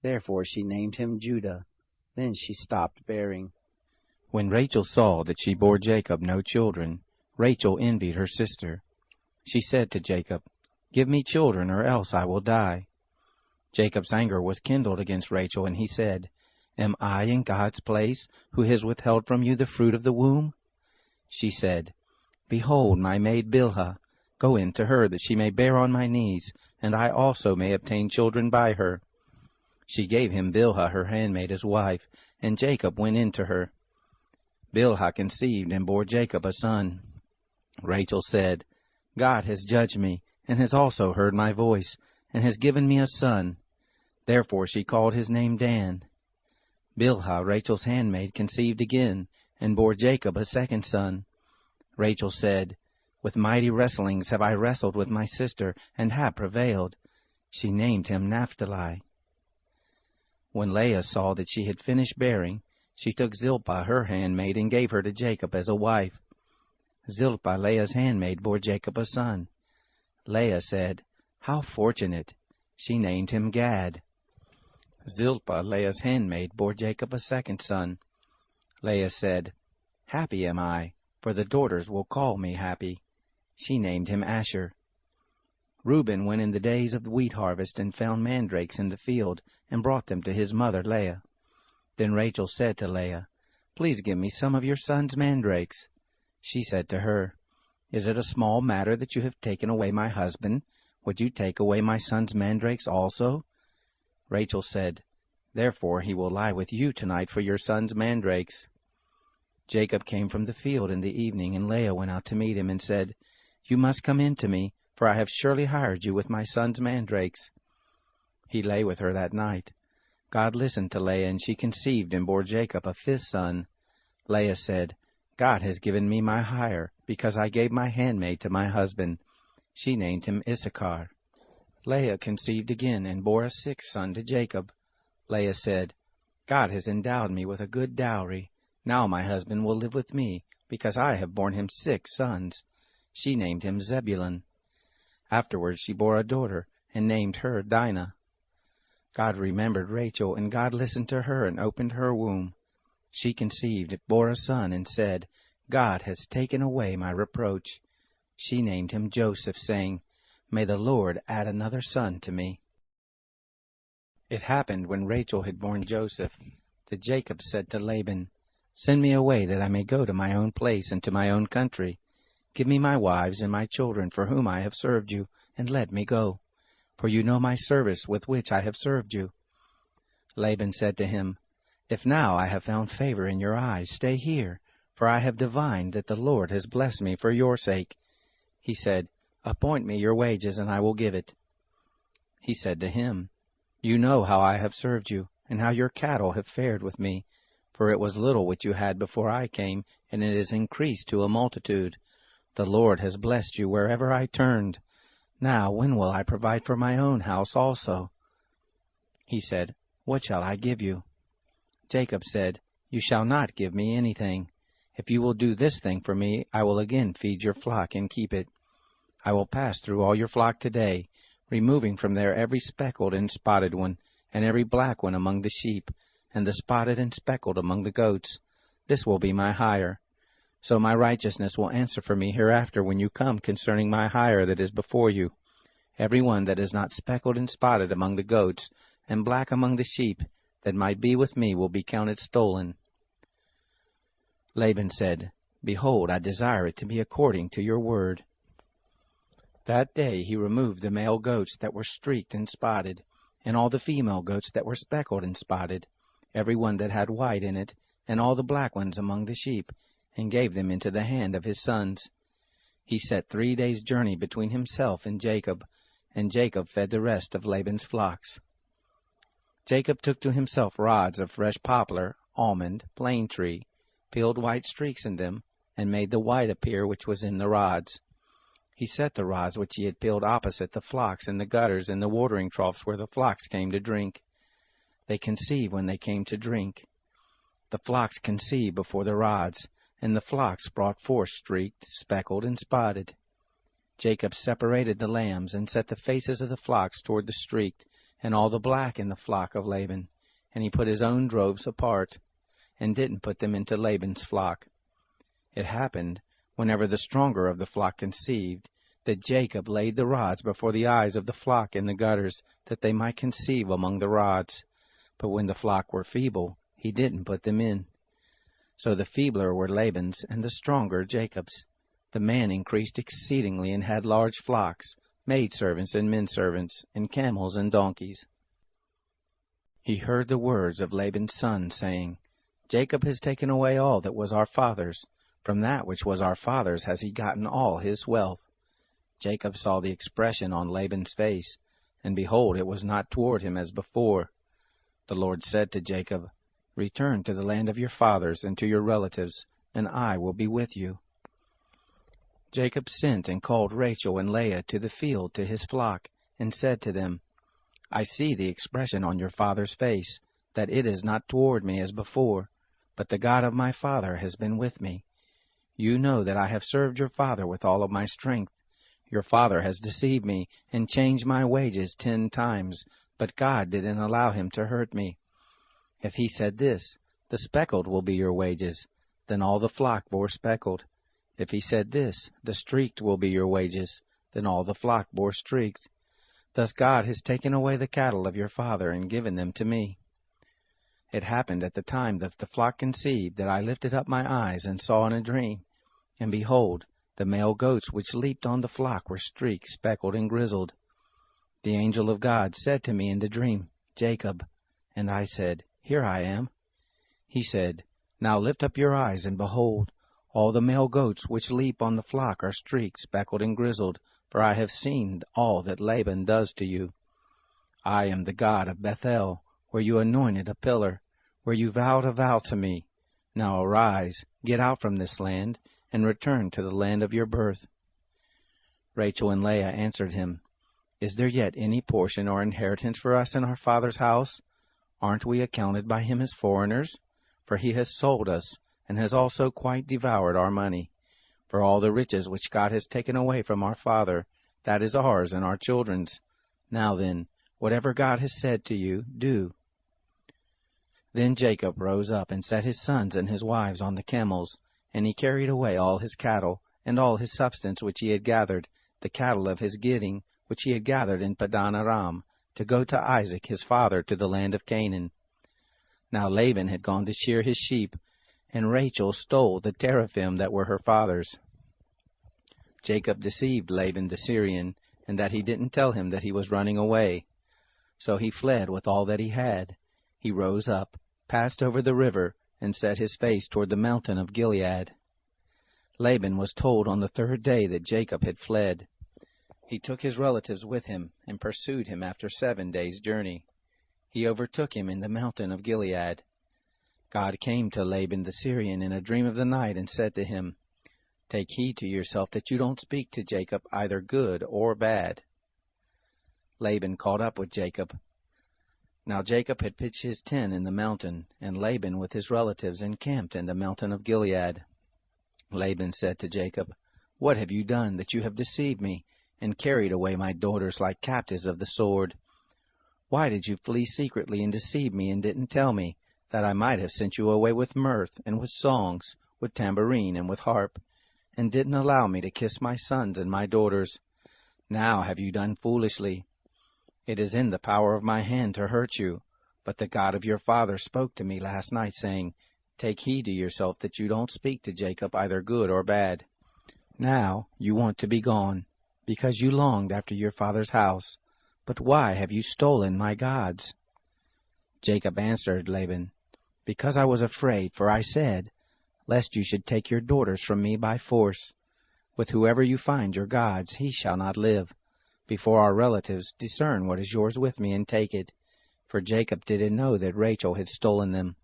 Therefore she named him Judah. Then she stopped bearing. When Rachel saw that she bore Jacob no children, Rachel envied her sister. She said to Jacob, Give me children, or else I will die. Jacob's anger was kindled against Rachel, and he said, Am I in God's place, who has withheld from you the fruit of the womb? She said, Behold, my maid Bilhah, go in to her, that she may bear on my knees, and I also may obtain children by her. She gave him Bilhah her handmaid as wife, and Jacob went in to her. Bilhah conceived and bore Jacob a son. Rachel said, God has judged me, and has also heard my voice, and has given me a son. Therefore she called his name Dan. Bilhah, Rachel's handmaid, conceived again, and bore Jacob a second son. Rachel said, With mighty wrestlings have I wrestled with my sister, and have prevailed. She named him Naphtali. When Leah saw that she had finished bearing, she took Zilpah her handmaid, and gave her to Jacob as a wife. Zilpah, Leah's handmaid, bore Jacob a son. Leah said, How fortunate! She named him Gad. Zilpah, Leah's handmaid, bore Jacob a second son. Leah said, Happy am I, for the daughters will call me happy. She named him Asher. Reuben went in the days of the wheat harvest, and found mandrakes in the field, and brought them to his mother Leah. Then Rachel said to Leah, Please give me some of your son's mandrakes. She said to her, Is it a small matter that you have taken away my husband? Would you take away my son's mandrakes also? Rachel said, Therefore he will lie with you tonight for your son's mandrakes. Jacob came from the field in the evening, and Leah went out to meet him, and said, You must come in to me, for I have surely hired you with my son's mandrakes. He lay with her that night. God listened to Leah, and she conceived and bore Jacob a 5th son. Leah said, God has given me my hire, because I gave my handmaid to my husband. She named him Issachar. Leah conceived again and bore a 6th son to Jacob. Leah said, God has endowed me with a good dowry. Now my husband will live with me, because I have borne him 6 sons. She named him Zebulun. Afterwards she bore a daughter, and named her Dinah. God remembered Rachel, and God listened to her, and opened her womb. She conceived, bore a son, and said, God has taken away my reproach." She named him Joseph, saying, "May the Lord add another son to me." It happened when Rachel had borne Joseph that Jacob said to Laban, "Send me away that I may go to my own place and to my own country. Give me my wives and my children for whom I have served you, and let me go. For you know my service with which I have served you." Laban said to him, "If now I have found favor in your eyes, stay here, for I have divined that the Lord has blessed me for your sake." He said, "Appoint me your wages, and I will give it." He said to him, "You know how I have served you, and how your cattle have fared with me. For it was little which you had before I came, and it is increased to a multitude. The Lord has blessed you wherever I turned. Now when will I provide for my own house also?" He said, "What shall I give you?" Jacob said, "You shall not give me anything. If you will do this thing for me, I will again feed your flock and keep it. I will pass through all your flock today, removing from there every speckled and spotted one, and every black one among the sheep, and the spotted and speckled among the goats. This will be my hire. So my righteousness will answer for me hereafter when you come concerning my hire that is before you. Every one that is not speckled and spotted among the goats, and black among the sheep, that might be with me will be counted stolen." Laban said, "Behold, I desire it to be according to your word." That day he removed the male goats that were streaked and spotted, and all the female goats that were speckled and spotted, every one that had white in it, and all the black ones among the sheep, and gave them into the hand of his sons. He set 3 days' journey between himself and Jacob fed the rest of Laban's flocks. Jacob took to himself rods of fresh poplar, almond, plane tree, peeled white streaks in them, and made the white appear which was in the rods. He set the rods which he had peeled opposite the flocks in the gutters and the watering troughs where the flocks came to drink. They conceived when they came to drink. The flocks conceived before the rods, and the flocks brought forth streaked, speckled, and spotted. Jacob separated the lambs, and set the faces of the flocks toward the streaked, and all the black in the flock of Laban, and he put his own droves apart, and didn't put them into Laban's flock. It happened, whenever the stronger of the flock conceived, that Jacob laid the rods before the eyes of the flock in the gutters, that they might conceive among the rods. But when the flock were feeble, he didn't put them in. So the feebler were Laban's, and the stronger Jacob's. The man increased exceedingly, and had large flocks, maidservants and menservants, and camels and donkeys. He heard the words of Laban's son, saying, "Jacob has taken away all that was our father's. From that which was our father's has he gotten all his wealth." Jacob saw the expression on Laban's face, and behold, it was not toward him as before. The Lord said to Jacob, "Return to the land of your fathers and to your relatives, and I will be with you." Jacob sent and called Rachel and Leah to the field to his flock, and said to them, "I see the expression on your father's face, that it is not toward me as before, but the God of my father has been with me. You know that I have served your father with all of my strength. Your father has deceived me, and changed my wages 10 times, but God didn't allow him to hurt me. If he said this, the speckled will be your wages, then all the flock bore speckled. If he said this, the streaked will be your wages, then all the flock bore streaked. Thus God has taken away the cattle of your father and given them to me." It happened at the time that the flock conceived that I lifted up my eyes and saw in a dream, and behold, the male goats which leaped on the flock were streaked, speckled, and grizzled. The angel of God said to me in the dream, "Jacob." And I said, "Here I am." He said, "Now lift up your eyes, and behold, all the male goats which leap on the flock are streaked, speckled, and grizzled, for I have seen all that Laban does to you. I am the God of Bethel, where you anointed a pillar, where you vowed a vow to me. Now arise, get out from this land, and return to the land of your birth." Rachel and Leah answered him, "Is there yet any portion or inheritance for us in our father's house? Aren't we accounted by him as foreigners? For he has sold us, and has also quite devoured our money. For all the riches which God has taken away from our father, that is ours and our children's. Now then, whatever God has said to you, do." Then Jacob rose up and set his sons and his wives on the camels, And he carried away all his cattle, and all his substance which he had gathered, the cattle of his getting, which he had gathered in Padan Aram, to go to Isaac his father to the land of Canaan. Now Laban had gone to shear his sheep, and Rachel stole the teraphim that were her father's. Jacob deceived Laban the Syrian, and that he didn't tell him that he was running away. So he fled with all that he had. He rose up, passed over the river, and set his face toward the mountain of Gilead. Laban was told on the third day that Jacob had fled. He took his relatives with him, and pursued him after 7 days' journey. He overtook him in the mountain of Gilead. God came to Laban the Syrian in a dream of the night, and said to him, Take heed to yourself that you don't speak to Jacob either good or bad. Laban caught up with Jacob. Now Jacob had pitched his tent in the mountain, and Laban with his relatives encamped in the mountain of Gilead. Laban said to Jacob, What have you done, that you have deceived me, and carried away my daughters like captives of the sword? Why did you flee secretly and deceive me, and didn't tell me, that I might have sent you away with mirth, and with songs, with tambourine, and with harp, and didn't allow me to kiss my sons and my daughters? Now have you done foolishly. It is in the power of my hand to hurt you, but the God of your father spoke to me last night, saying, Take heed to yourself that you don't speak to Jacob either good or bad. Now you want to be gone, because you longed after your father's house. But why have you stolen my gods? Jacob answered Laban, Because I was afraid, for I said, Lest you should take your daughters from me by force. With whoever you find your gods, he shall not live. Before our relatives, discern what is yours with me, and take it. For Jacob didn't know that Rachel had stolen them.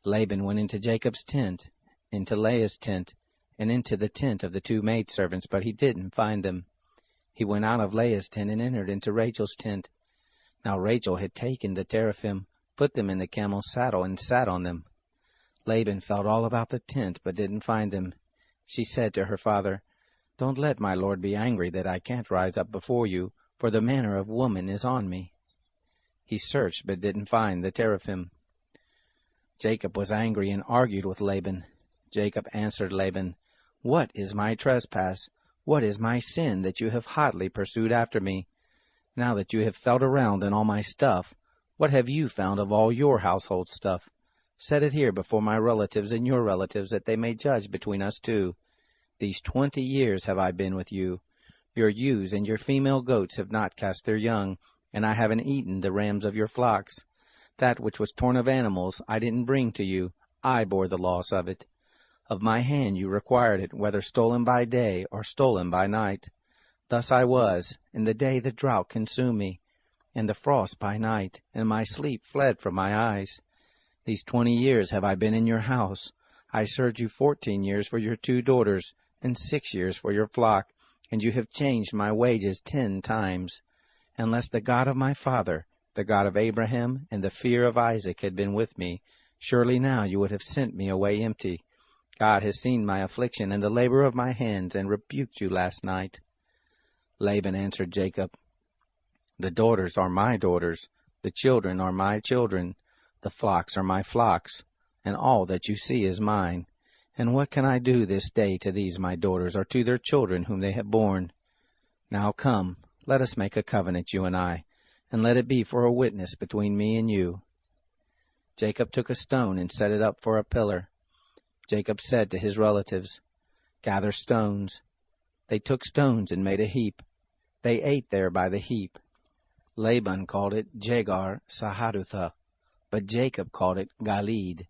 Laban went into Jacob's tent, into Leah's tent, and into the tent of the 2 maidservants, but he didn't find them. He went out of Leah's tent and entered into Rachel's tent. Now Rachel had taken the teraphim, put them in the camel's saddle, and sat on them. Laban felt all about the tent, but didn't find them. She said to her father, Don't let my lord be angry that I can't rise up before you, for the manner of woman is on me. He searched, but didn't find the teraphim. Jacob was angry and argued with Laban. Jacob answered Laban, What is my trespass? What is my sin that you have hotly pursued after me? Now that you have felt around in all my stuff, what have you found of all your household stuff? Set it here before my relatives and your relatives, that they may judge between us 2. These 20 years have I been with you. Your ewes and your female goats have not cast their young, and I haven't eaten the rams of your flocks. That which was torn of animals I didn't bring to you. I bore the loss of it. Of my hand you required it, whether stolen by day or stolen by night. Thus I was. In the day the drought consumed me, and the frost by night, and my sleep fled from my eyes. These 20 years have I been in your house. I served you 14 years for your 2 daughters, and 6 years for your flock, and you have changed my wages 10 times. Unless the God of my father, the God of Abraham, and the fear of Isaac had been with me, surely now you would have sent me away empty. God has seen my affliction and the labor of my hands, and rebuked you last night. Laban answered Jacob, The daughters are my daughters, the children are my children, the flocks are my flocks, and all that you see is mine. And what can I do this day to these my daughters, or to their children whom they have borne? Now come, let us make a covenant, you and I, and let it be for a witness between me and you. Jacob took a stone and set it up for a pillar. Jacob said to his relatives, Gather stones. They took stones and made a heap. They ate there by the heap. Laban called it Jegar Sahadutha, but Jacob called it Galeed.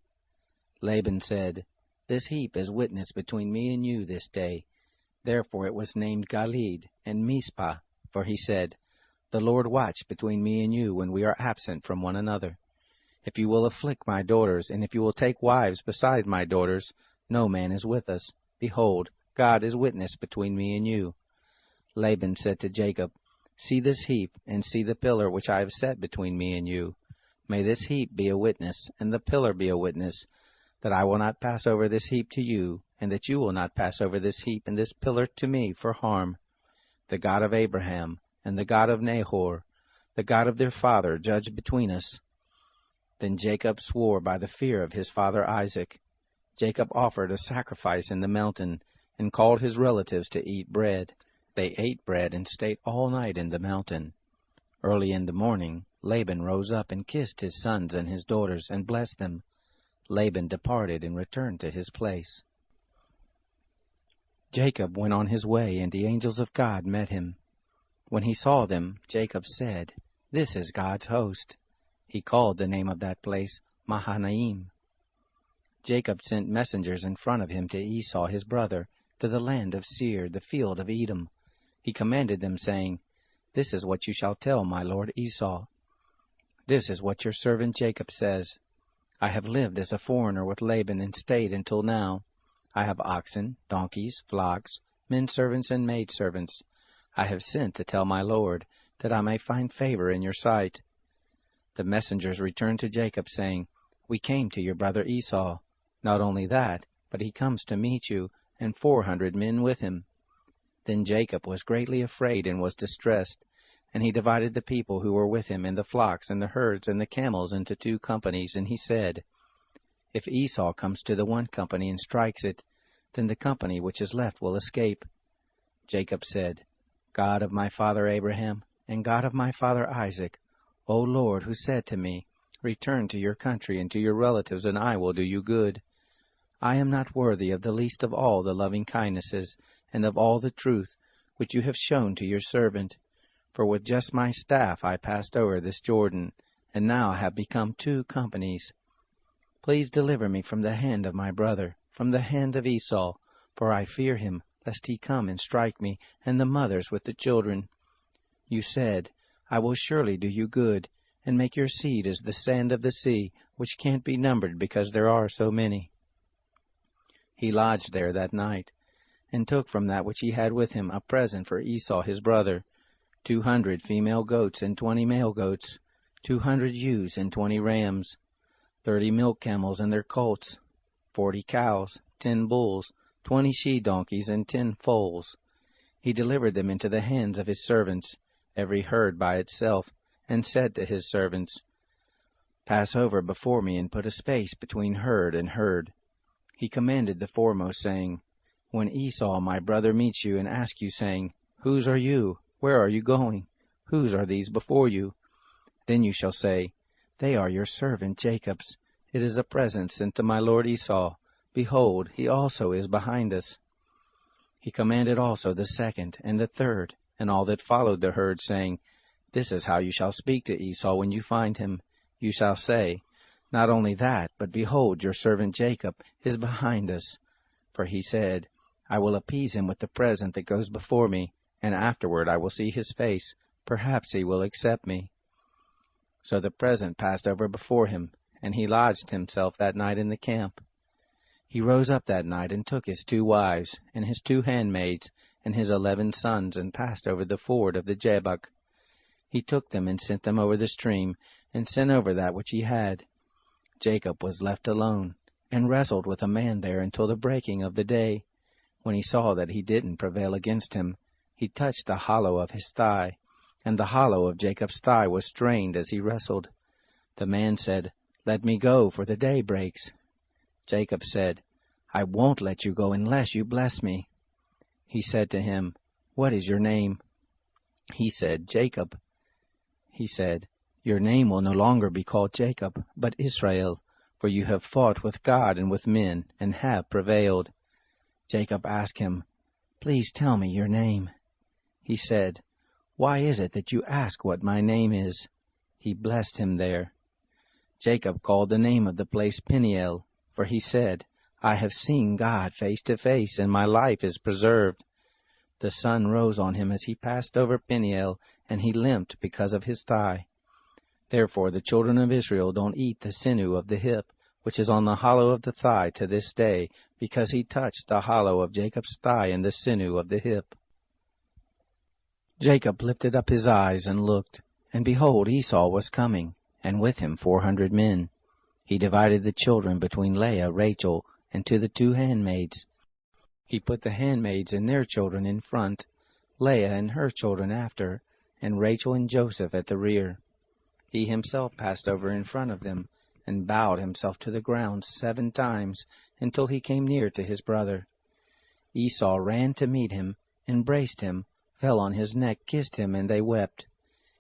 Laban said, This heap is witness between me and you this day. Therefore it was named Galeed and Mizpah, for he said, The Lord watch between me and you when we are absent from one another. If you will afflict my daughters, and if you will take wives beside my daughters, no man is with us. Behold, God is witness between me and you. Laban said to Jacob, See this heap, and see the pillar which I have set between me and you. May this heap be a witness, and the pillar be a witness, that I will not pass over this heap to you, and that you will not pass over this heap and this pillar to me for harm. The God of Abraham, and the God of Nahor, the God of their father, judge between us. Then Jacob swore by the fear of his father Isaac. Jacob offered a sacrifice in the mountain, and called his relatives to eat bread. They ate bread and stayed all night in the mountain. Early in the morning, Laban rose up and kissed his sons and his daughters, and blessed them. Laban departed and returned to his place. Jacob went on his way, and the angels of God met him. When he saw them, Jacob said, "This is God's host." He called the name of that place Mahanaim. Jacob sent messengers in front of him to Esau his brother, to the land of Seir, the field of Edom. He commanded them, saying, "This is what you shall tell my lord Esau. This is what your servant Jacob says. I have lived as a foreigner with Laban and stayed until now. I have oxen, donkeys, flocks, men servants and maid servants. I have sent to tell my lord, that I may find favor in your sight." The messengers returned to Jacob, saying, "We came to your brother Esau. Not only that, but he comes to meet you, and 400 men with him." Then Jacob was greatly afraid and was distressed, and he divided the people who were with him and the flocks and the herds and the camels into 2 companies, and he said, "If Esau comes to the one company and strikes it, then the company which is left will escape." Jacob said, "God of my father Abraham, and God of my father Isaac, O Lord, who said to me, 'Return to your country and to your relatives, and I will do you good,' I am not worthy of the least of all the loving kindnesses and of all the truth which you have shown to your servant. For with just my staff I passed over this Jordan, and now have become 2 companies. Please deliver me from the hand of my brother, from the hand of Esau, for I fear him, lest he come and strike me, and the mothers with the children. You said, 'I will surely do you good, and make your seed as the sand of the sea, which can't be numbered because there are so many.'" He lodged there that night, and took from that which he had with him a present for Esau his brother, 200 female goats and 20 male goats, 200 ewes and 20 rams, 30 milk camels and their colts, 40 cows, 10 bulls, 20 she-donkeys, and 10 foals. He delivered them into the hands of his servants, every herd by itself, and said to his servants, "Pass over before me and put a space between herd and herd." He commanded the foremost, saying, "When Esau my brother meets you and asks you, saying, 'Whose are you? Where are you going? Whose are these before you?' Then you shall say, 'They are your servant Jacob's. It is a present sent to my lord Esau. Behold, he also is behind us.'" He commanded also the second and the third, and all that followed the herd, saying, "This is how you shall speak to Esau when you find him. You shall say, 'Not only that, but behold, your servant Jacob is behind us.' For he said, 'I will appease him with the present that goes before me, and afterward I will see his face. Perhaps he will accept me.'" So the present passed over before him, and he lodged himself that night in the camp. He rose up that night and took his 2 wives, and his 2 handmaids, and his 11 sons, and passed over the ford of the Jabbok. He took them and sent them over the stream, and sent over that which he had. Jacob was left alone, and wrestled with a man there until the breaking of the day. When he saw that he didn't prevail against him, he touched the hollow of his thigh, and the hollow of Jacob's thigh was strained as he wrestled. The man said, "Let me go, for the day breaks." Jacob said, "I won't let you go unless you bless me." He said to him, "What is your name?" He said, "Jacob." He said, "Your name will no longer be called Jacob, but Israel, for you have fought with God and with men, and have prevailed." Jacob asked him, "Please tell me your name." He said, "Why is it that you ask what my name is?" He blessed him there. Jacob called the name of the place Peniel, for he said, "I have seen God face to face, and my life is preserved." The sun rose on him as he passed over Peniel, and he limped because of his thigh. Therefore the children of Israel don't eat the sinew of the hip, which is on the hollow of the thigh to this day, because he touched the hollow of Jacob's thigh and the sinew of the hip. Jacob lifted up his eyes and looked, and behold, Esau was coming, and with him 400 men. He divided the children between Leah, Rachel, and to the 2 handmaids. He put the handmaids and their children in front, Leah and her children after, and Rachel and Joseph at the rear. He himself passed over in front of them, and bowed himself to the ground 7 times until he came near to his brother. Esau ran to meet him, embraced him, fell on his neck, kissed him, and they wept.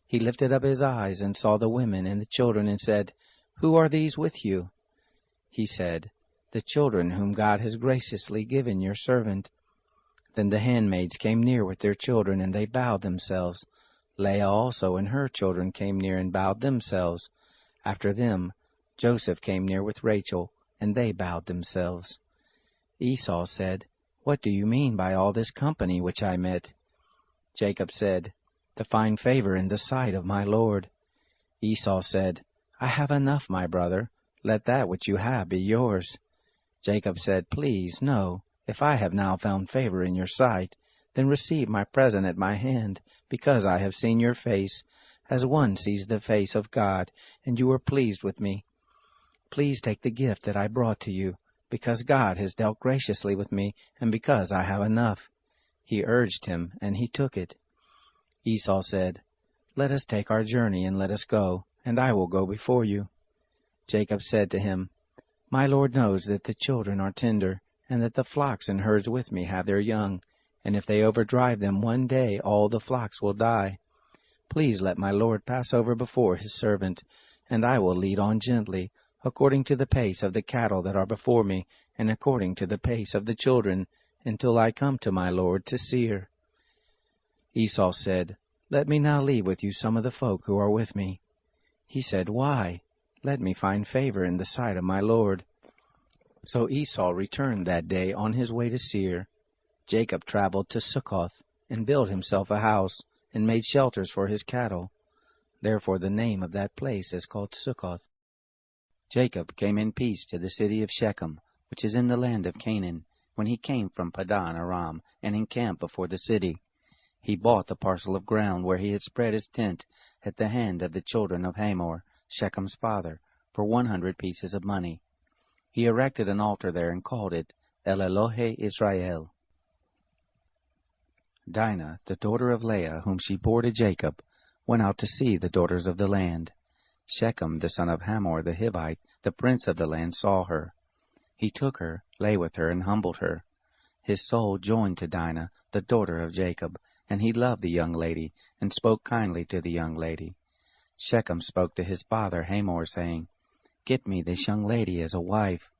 He lifted up his eyes and saw the women and the children, and said, "Who are these with you?" He said, "The children whom God has graciously given your servant." Then the handmaids came near with their children, and they bowed themselves. Leah also and her children came near and bowed themselves. After them Joseph came near with Rachel, and they bowed themselves. Esau said, "What do you mean by all this company which I met?" Jacob said, "To find favor in the sight of my Lord." Esau said, "I have enough, my brother. Let that which you have be yours." Jacob said, "Please, no. If I have now found favor in your sight, then receive my present at my hand, because I have seen your face, as one sees the face of God, and you are pleased with me. Please take the gift that I brought to you, because God has dealt graciously with me, and because I have enough." He urged him, and he took it. Esau said, "Let us take our journey, and let us go, and I will go before you." Jacob said to him, "My Lord knows that the children are tender, and that the flocks and herds with me have their young, and if they overdrive them one day, all the flocks will die. Please let my Lord pass over before his servant, and I will lead on gently, according to the pace of the cattle that are before me, and according to the pace of the children, until I come to my Lord to Seir." Esau said, "Let me now leave with you some of the folk who are with me." He said, "Why? Let me find favor in the sight of my Lord." So Esau returned that day on his way to Seir. Jacob traveled to Succoth, and built himself a house, and made shelters for his cattle. Therefore the name of that place is called Succoth. Jacob came in peace to the city of Shechem, which is in the land of Canaan, when he came from Padan Aram, and encamped before the city. He bought the parcel of ground where he had spread his tent at the hand of the children of Hamor, Shechem's father, for 100 pieces of money. He erected an altar there and called it El Elohe Israel. Dinah, the daughter of Leah, whom she bore to Jacob, went out to see the daughters of the land. Shechem, the son of Hamor the Hivite, the prince of the land, saw her. He took her, lay with her, and humbled her. His soul joined to Dinah, the daughter of Jacob, and he loved the young lady, and spoke kindly to the young lady. Shechem spoke to his father Hamor, saying, "Get me this young lady as a wife."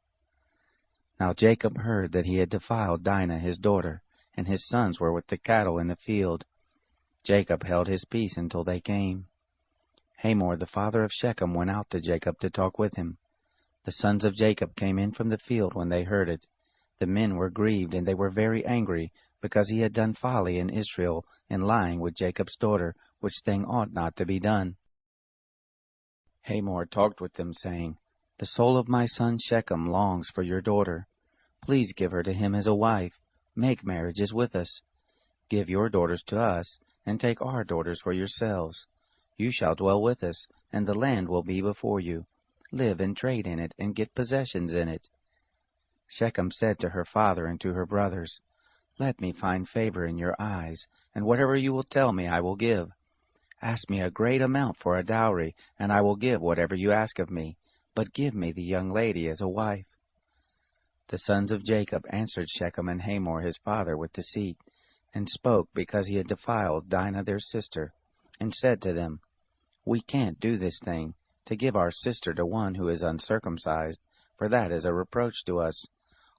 Now Jacob heard that he had defiled Dinah his daughter, and his sons were with the cattle in the field. Jacob held his peace until they came. Hamor the father of Shechem went out to Jacob to talk with him. The sons of Jacob came in from the field when they heard it. The men were grieved, and they were very angry, because he had done folly in Israel, in lying with Jacob's daughter, which thing ought not to be done. Hamor talked with them, saying, "The soul of my son Shechem longs for your daughter. Please give her to him as a wife. Make marriages with us. Give your daughters to us, and take our daughters for yourselves. You shall dwell with us, and the land will be before you. Live and trade in it, and get possessions in it." Shechem said to her father and to her brothers, "Let me find favor in your eyes, and whatever you will tell me I will give. Ask me a great amount for a dowry, and I will give whatever you ask of me, but give me the young lady as a wife." The sons of Jacob answered Shechem and Hamor his father with deceit, and spoke because he had defiled Dinah their sister, and said to them, "We can't do this thing, to give our sister to one who is uncircumcised, for that is a reproach to us.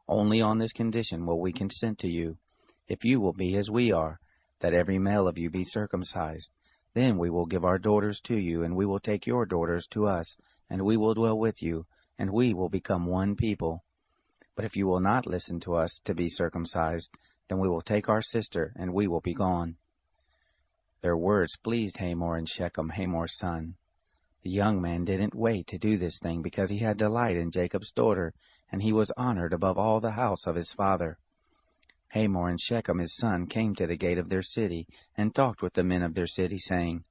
Only on this condition will we consent to you, if you will be as we are, that every male of you be circumcised. Then we will give our daughters to you, and we will take your daughters to us, and we will dwell with you, and we will become one people. But if you will not listen to us to be circumcised, then we will take our sister, and we will be gone." Their words pleased Hamor and Shechem, Hamor's son. The young man didn't wait to do this thing, because he had delight in Jacob's daughter, and he was honored above all the house of his father. Hamor and Shechem his son came to the gate of their city, and talked with the men of their city, saying,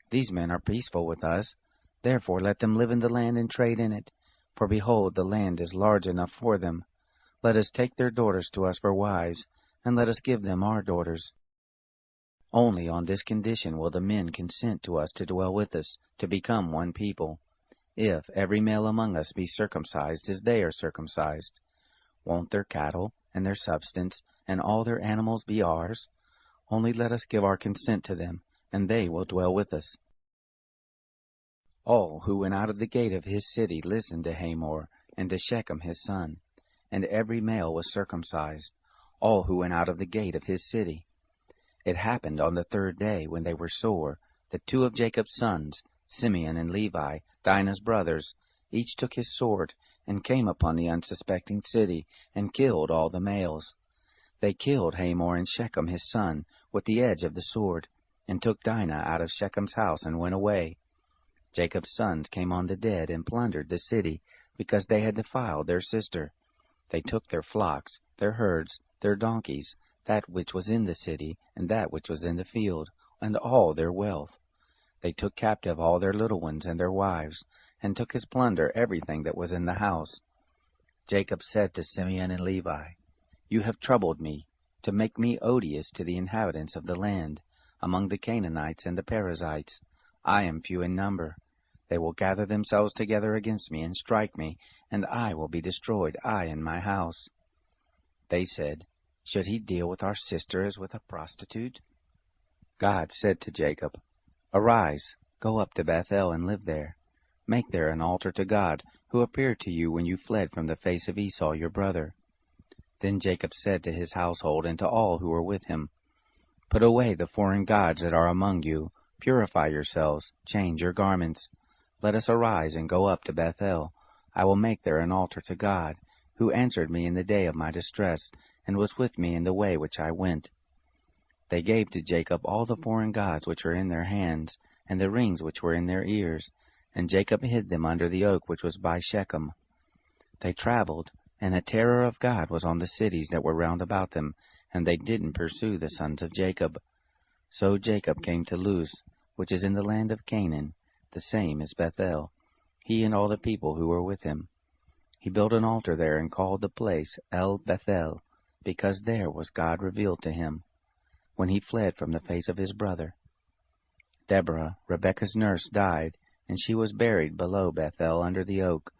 "These men are peaceful with us, therefore let them live in the land and trade in it. For behold, the land is large enough for them. Let us take their daughters to us for wives, and let us give them our daughters. Only on this condition will the men consent to us to dwell with us, to become one people. If every male among us be circumcised as they are circumcised, won't their cattle and their substance and all their animals be ours? Only let us give our consent to them, and they will dwell with us. All who went out of the gate of his city listened to Hamor and to Shechem his son, and every male was circumcised, all who went out of the gate of his city. It happened on the third day, when they were sore, that two of Jacob's sons, Simeon and Levi, Dinah's brothers, each took his sword, and came upon the unsuspecting city, and killed all the males. They killed Hamor and Shechem his son with the edge of the sword, and took Dinah out of Shechem's house, and went away. Jacob's sons came on the dead, and plundered the city, because they had defiled their sister. They took their flocks, their herds, their donkeys, that which was in the city, and that which was in the field, and all their wealth. They took captive all their little ones and their wives, and took as plunder everything that was in the house. Jacob said to Simeon and Levi, You have troubled me, to make me odious to the inhabitants of the land, among the Canaanites and the Perizzites. I am few in number. They will gather themselves together against me, and strike me, and I will be destroyed, I and my house. They said, Should he deal with our sister as with a prostitute? God said to Jacob, Arise, go up to Bethel and live there. Make there an altar to God, who appeared to you when you fled from the face of Esau your brother. Then Jacob said to his household and to all who were with him, Put away the foreign gods that are among you, purify yourselves, change your garments. Let us arise and go up to Bethel. I will make there an altar to God, who answered me in the day of my distress, and was with me in the way which I went. They gave to Jacob all the foreign gods which were in their hands, and the rings which were in their ears, and Jacob hid them under the oak which was by Shechem. They traveled, and the terror of God was on the cities that were round about them, and they didn't pursue the sons of Jacob. So Jacob came to Luz, which is in the land of Canaan, the same as Bethel, he and all the people who were with him. He built an altar there and called the place El Bethel, because there was God revealed to him, when he fled from the face of his brother. Deborah, Rebekah's nurse, died, and she was buried below Bethel under the oak,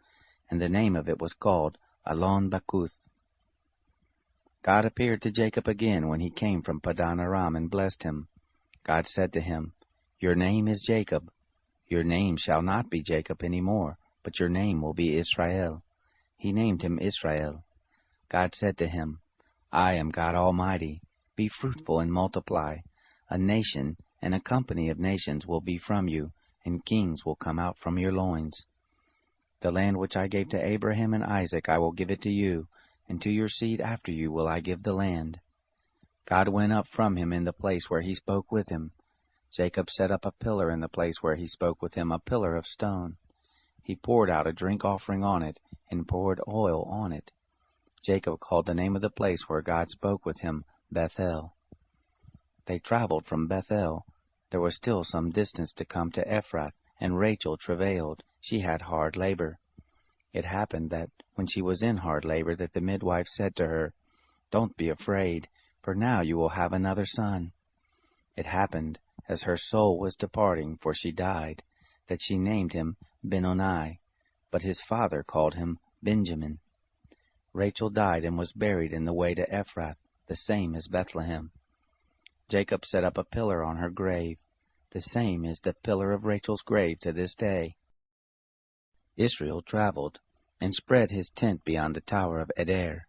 and the name of it was called Allon Bakuth. God appeared to Jacob again when he came from Padan Aram and blessed him. God said to him, Your name is Jacob. Your name shall not be Jacob any more, but your name will be Israel. He named him Israel. God said to him, I am God Almighty. Be fruitful and multiply. A nation and a company of nations will be from you, and kings will come out from your loins. The land which I gave to Abraham and Isaac I will give it to you, and to your seed after you will I give the land. God went up from him in the place where he spoke with him. Jacob set up a pillar in the place where he spoke with him, a pillar of stone. He poured out a drink offering on it, and poured oil on it. Jacob called the name of the place where God spoke with him Bethel. They traveled from Bethel. There was still some distance to come to Ephrath, and Rachel travailed. She had hard labor. It happened that, when she was in hard labor, that the midwife said to her, Don't be afraid, for now you will have another son. It happened, as her soul was departing, for she died, that she named him Benoni, but his father called him Benjamin. Rachel died and was buried in the way to Ephrath, the same as Bethlehem. Jacob set up a pillar on her grave. The same is the pillar of Rachel's grave to this day. Israel traveled, and spread his tent beyond the tower of Eder.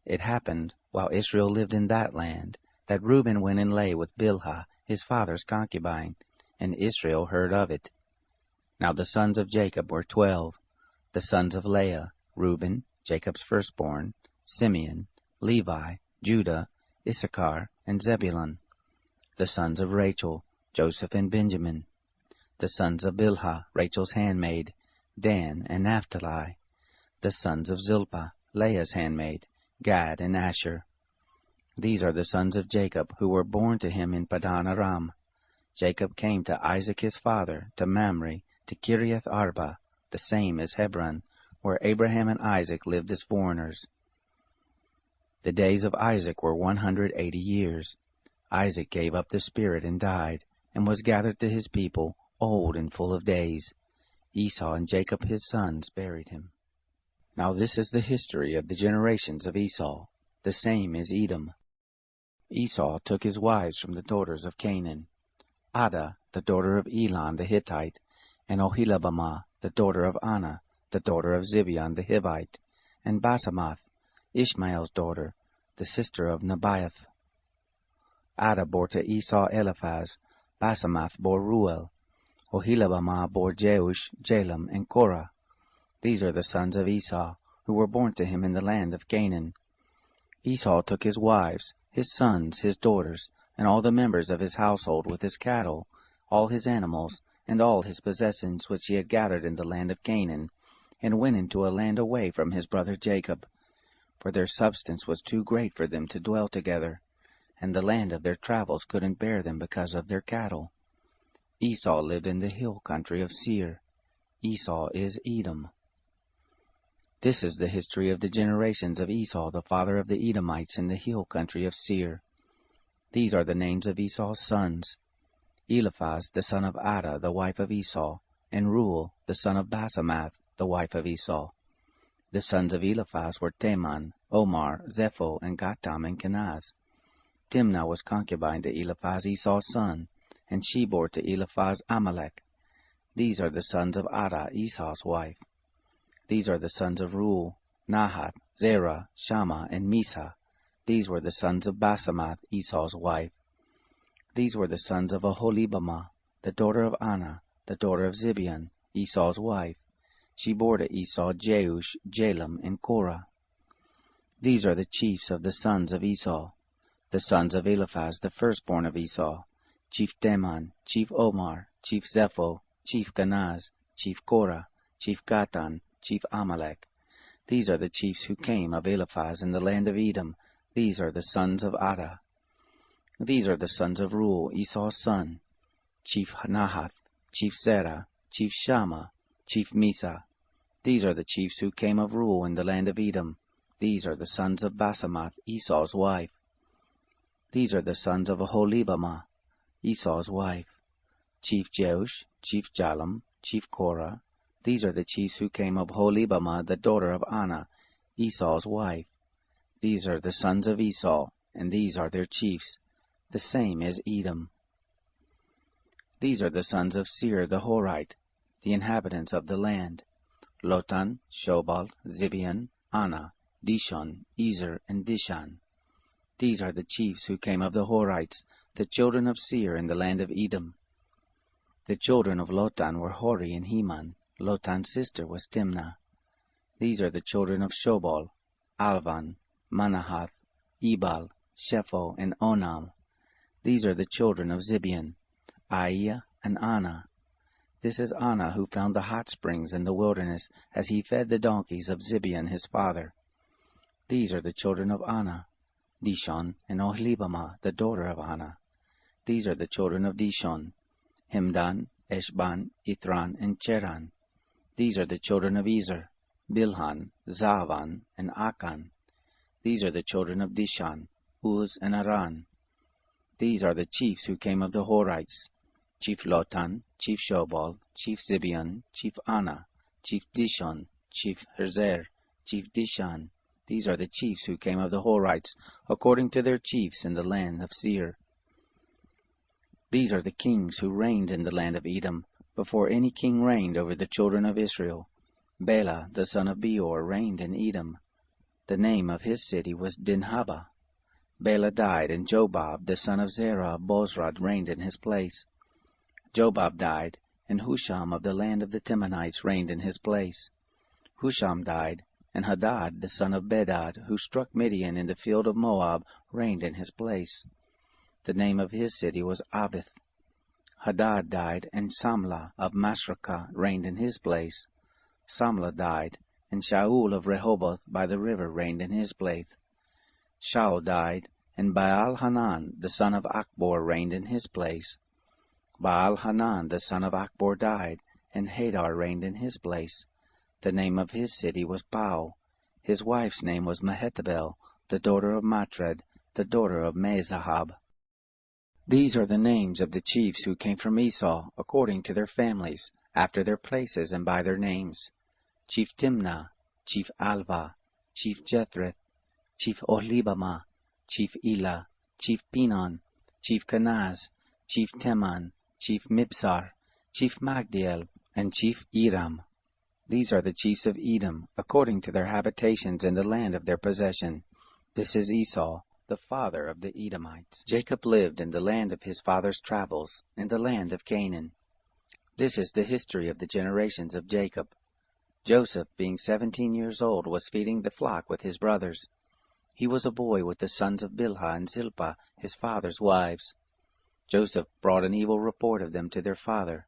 It happened, while Israel lived in that land, that Reuben went and lay with Bilhah, his father's concubine, and Israel heard of it. Now the sons of Jacob were 12, the sons of Leah, Reuben, Jacob's firstborn, Simeon, Levi, Judah, Issachar, and Zebulun. The sons of Rachel, Joseph and Benjamin. The sons of Bilhah, Rachel's handmaid, Dan and Naphtali. The sons of Zilpah, Leah's handmaid, Gad and Asher. These are the sons of Jacob, who were born to him in Padan Aram. Jacob came to Isaac his father, to Mamre, to Kiriath Arba, the same as Hebron, where Abraham and Isaac lived as foreigners. The days of Isaac were 180 years. Isaac gave up the spirit and died, and was gathered to his people, old and full of days. Esau and Jacob his sons buried him. Now this is the history of the generations of Esau. The same is Edom. Esau took his wives from the daughters of Canaan, Adah, the daughter of Elon the Hittite, and Oholibamah, the daughter of Anah, the daughter of Zibeon the Hivite, and Basemath, Ishmael's daughter, the sister of Nebaioth. Adah bore to Esau Eliphaz, Basemath bore Ruel, Oholibamah bore Jeush, Jalam, and Korah. These are the sons of Esau, who were born to him in the land of Canaan. Esau took his wives, his sons, his daughters, and all the members of his household with his cattle, all his animals, and all his possessions which he had gathered in the land of Canaan, and went into a land away from his brother Jacob. For their substance was too great for them to dwell together, and the land of their travels couldn't bear them because of their cattle. Esau lived in the hill country of Seir. Esau is Edom. This is the history of the generations of Esau, the father of the Edomites in the hill country of Seir. These are the names of Esau's sons: Eliphaz, the son of Adah, the wife of Esau, and Ruel, the son of Basemath, the wife of Esau. The sons of Eliphaz were Teman, Omar, Zepho, and Gatam, and Kenaz. Timnah was concubine to Eliphaz, Esau's son, and she bore to Eliphaz Amalek. These are the sons of Adah, Esau's wife. These are the sons of Ruel, Nahath, Zerah, Shammah, and Misa. These were the sons of Basemath, Esau's wife. These were the sons of Oholibamah, the daughter of Anah, the daughter of Zibeon, Esau's wife. She bore to Esau Jeush, Jalam, and Korah. These are the chiefs of the sons of Esau. The sons of Eliphaz, the firstborn of Esau: Chief Teman, Chief Omar, Chief Zepho, Chief Kenaz, Chief Korah, Chief Gatan, Chief Amalek. These are the chiefs who came of Eliphaz in the land of Edom. These are the sons of Adah. These are the sons of Ruel, Esau's son: Chief Nahath, Chief Zerah, Chief Shammah, Chief Misa. These are the chiefs who came of Ruel in the land of Edom. These are the sons of Basemath, Esau's wife. These are the sons of Oholibamah, Esau's wife: Chief Jeush, Chief Jalam, Chief Korah. These are the chiefs who came of Oholibamah, the daughter of Anah, Esau's wife. These are the sons of Esau, and these are their chiefs. The same is Edom. These are the sons of Seir the Horite, the inhabitants of the land: Lotan, Shobal, Zibeon, Anah, Dishon, Ezer, and Dishan. These are the chiefs who came of the Horites, the children of Seir in the land of Edom. The children of Lotan were Hori and Heman. Lotan's sister was Timnah. These are the children of Shobal: Alvan, Manahath, Ebal, Shepho, and Onam. These are the children of Zibeon: Aiah and Anah. This is Anah who found the hot springs in the wilderness as he fed the donkeys of Zibeon his father. These are the children of Anah: Dishon and Oholibamah, the daughter of Anah. These are the children of Dishon: Hemdan, Eshban, Ithran, and Cheran. These are the children of Ezer: Bilhan, Zaavan, and Akan. These are the children of Dishan: Uz and Aran. These are the chiefs who came of the Horites: Chief Lotan, Chief Shobal, Chief Zibeon, Chief Anah, Chief Dishon, Chief Herzer, Chief Dishan. These are the chiefs who came of the Horites, according to their chiefs in the land of Seir. These are the kings who reigned in the land of Edom, before any king reigned over the children of Israel. Bela, the son of Beor, reigned in Edom. The name of his city was Dinhabah. Bela died, and Jobab, the son of Zerah of Bozrah, reigned in his place. Jobab died, and Husham of the land of the Temanites reigned in his place. Husham died, and Hadad, the son of Bedad, who struck Midian in the field of Moab, reigned in his place. The name of his city was Avith. Hadad died, and Samlah of Masrekah reigned in his place. Samlah died, and Shaul of Rehoboth by the river reigned in his place. Shaul died, and Baal-Hanan, the son of Achbor, reigned in his place. Baal-Hanan, the son of Achbor, died, and Hadar reigned in his place. The name of his city was Pau. His wife's name was Mehetabel, the daughter of Matred, the daughter of Mezahab. These are the names of the chiefs who came from Esau, according to their families, after their places and by their names: Chief Timnah, Chief Alva, Chief Jethreth, Chief Ohlibamah, Chief Elah, Chief Pinon, Chief Kenaz, Chief Teman, Chief Mibsar, Chief Magdiel, and Chief Iram. These are the chiefs of Edom, according to their habitations in the land of their possession. This is Esau, the father of the Edomites. Jacob lived in the land of his father's travels, in the land of Canaan. This is the history of the generations of Jacob. Joseph, being 17 years old, was feeding the flock with his brothers. He was a boy with the sons of Bilhah and Zilpah, his father's wives. Joseph brought an evil report of them to their father.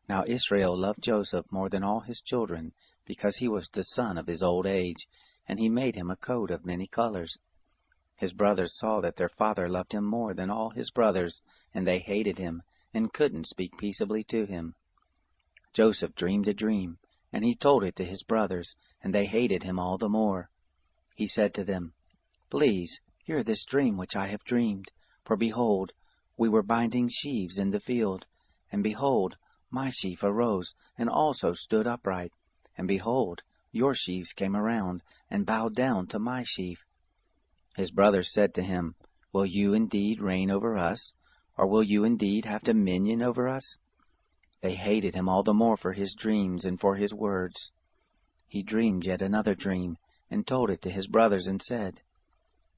Now Israel loved Joseph more than all his children, because he was the son of his old age, and he made him a coat of many colors. His brothers saw that their father loved him more than all his brothers, and they hated him, and couldn't speak peaceably to him. Joseph dreamed a dream, and he told it to his brothers, and they hated him all the more. He said to them, "Please, hear this dream which I have dreamed. For behold, we were binding sheaves in the field, and behold, my sheaf arose, and also stood upright. And behold, your sheaves came around, and bowed down to my sheaf." His brothers said to him, "Will you indeed reign over us? Or will you indeed have dominion over us?" They hated him all the more for his dreams and for his words. He dreamed yet another dream, and told it to his brothers, and said,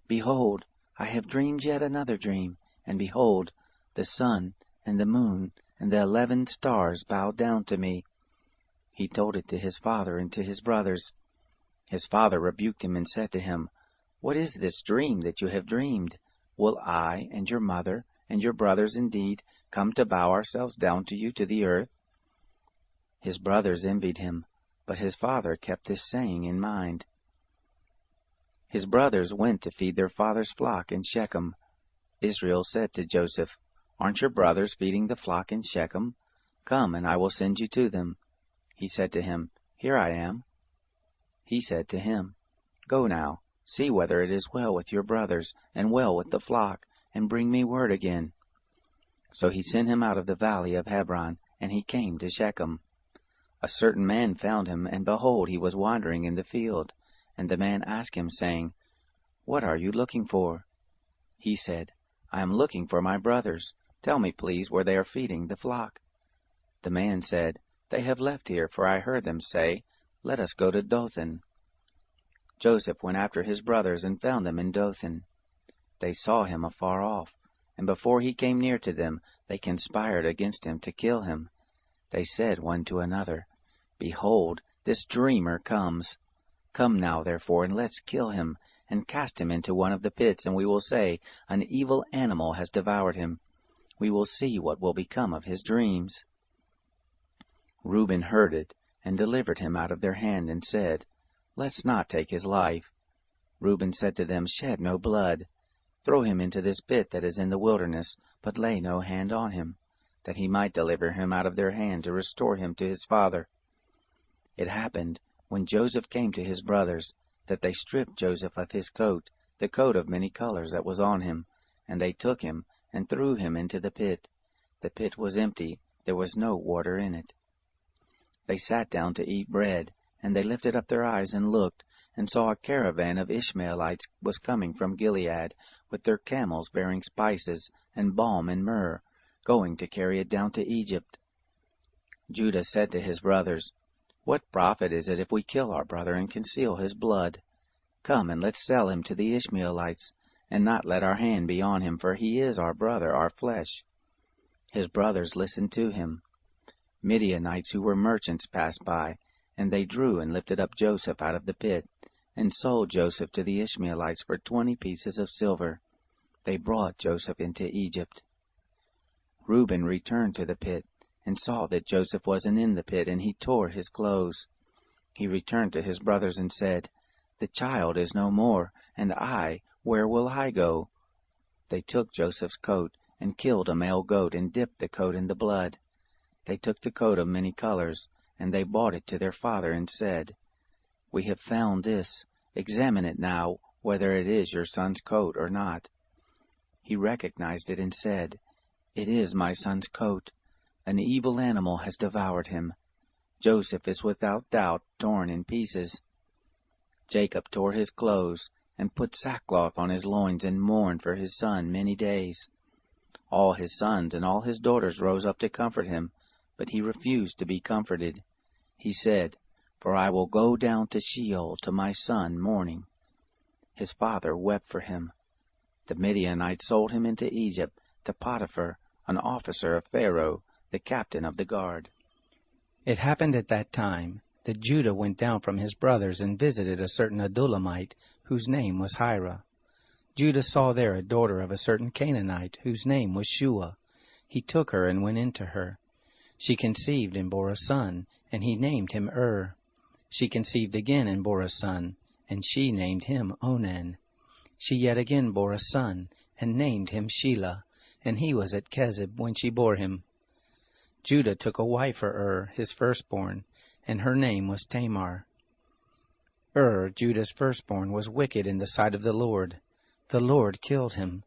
"Behold, I have dreamed yet another dream, and behold, the sun and the moon and the 11 stars bowed down to me." He told it to his father and to his brothers. His father rebuked him and said to him, "What is this dream that you have dreamed? Will I and your mother and your brothers indeed come to bow ourselves down to you to the earth?" His brothers envied him, but his father kept this saying in mind. His brothers went to feed their father's flock in Shechem. Israel said to Joseph, "Aren't your brothers feeding the flock in Shechem? Come, and I will send you to them." He said to him, "Here I am." He said to him, "Go now, see whether it is well with your brothers, and well with the flock, and bring me word again." So he sent him out of the valley of Hebron, and he came to Shechem. A certain man found him, and behold, he was wandering in the field. And the man asked him, saying, "What are you looking for?" He said, "I am looking for my brothers. Tell me, please, where they are feeding the flock." The man said, "They have left here, for I heard them say, 'Let us go to Dothan.'" Joseph went after his brothers and found them in Dothan. They saw him afar off, and before he came near to them, they conspired against him to kill him. They said one to another, "Behold, this dreamer comes. Come now, therefore, and let's kill him, and cast him into one of the pits, and we will say, 'An evil animal has devoured him.' We will see what will become of his dreams." Reuben heard it, and delivered him out of their hand, and said, "Let's not take his life." Reuben said to them, "Shed no blood. Throw him into this pit that is in the wilderness, but lay no hand on him, that he might deliver him out of their hand to restore him to his father." It happened, when Joseph came to his brothers, that they stripped Joseph of his coat, the coat of many colors that was on him, and they took him and threw him into the pit. The pit was empty, there was no water in it. They sat down to eat bread, and they lifted up their eyes and looked, and saw a caravan of Ishmaelites was coming from Gilead, with their camels bearing spices, and balm and myrrh, going to carry it down to Egypt. Judah said to his brothers, "What profit is it if we kill our brother and conceal his blood? Come, and let's sell him to the Ishmaelites, and not let our hand be on him, for he is our brother, our flesh." His brothers listened to him. Midianites who were merchants passed by, and they drew and lifted up Joseph out of the pit, and sold Joseph to the Ishmaelites for 20 pieces of silver. They brought Joseph into Egypt. Reuben returned to the pit, and saw that Joseph wasn't in the pit, and he tore his clothes. He returned to his brothers and said, "The child is no more, and I, where will I go?" They took Joseph's coat, and killed a male goat, and dipped the coat in the blood. They took the coat of many colors, and they brought it to their father, and said, "We have found this. Examine it now, whether it is your son's coat or not." He recognized it, and said, "It is my son's coat." An evil animal has devoured him. Joseph is without doubt torn in pieces. Jacob tore his clothes, and put sackcloth on his loins, and mourned for his son many days. All his sons and all his daughters rose up to comfort him, but he refused to be comforted. He said, "For I will go down to Sheol to my son mourning." His father wept for him. The Midianites sold him into Egypt to Potiphar, an officer of Pharaoh, the captain of the guard. It happened at that time that Judah went down from his brothers and visited a certain Adullamite, whose name was Hira. Judah saw there a daughter of a certain Canaanite, whose name was Shua. He took her and went into her. She conceived and bore a son, and he named him She conceived again and bore a son, and she named him Onan. She yet again bore a son, and named him Shelah, and he was at Kezib when she bore him. Judah took a wife for his firstborn, and her name was Tamar. Judah's firstborn, was wicked in the sight of the Lord. The Lord killed him.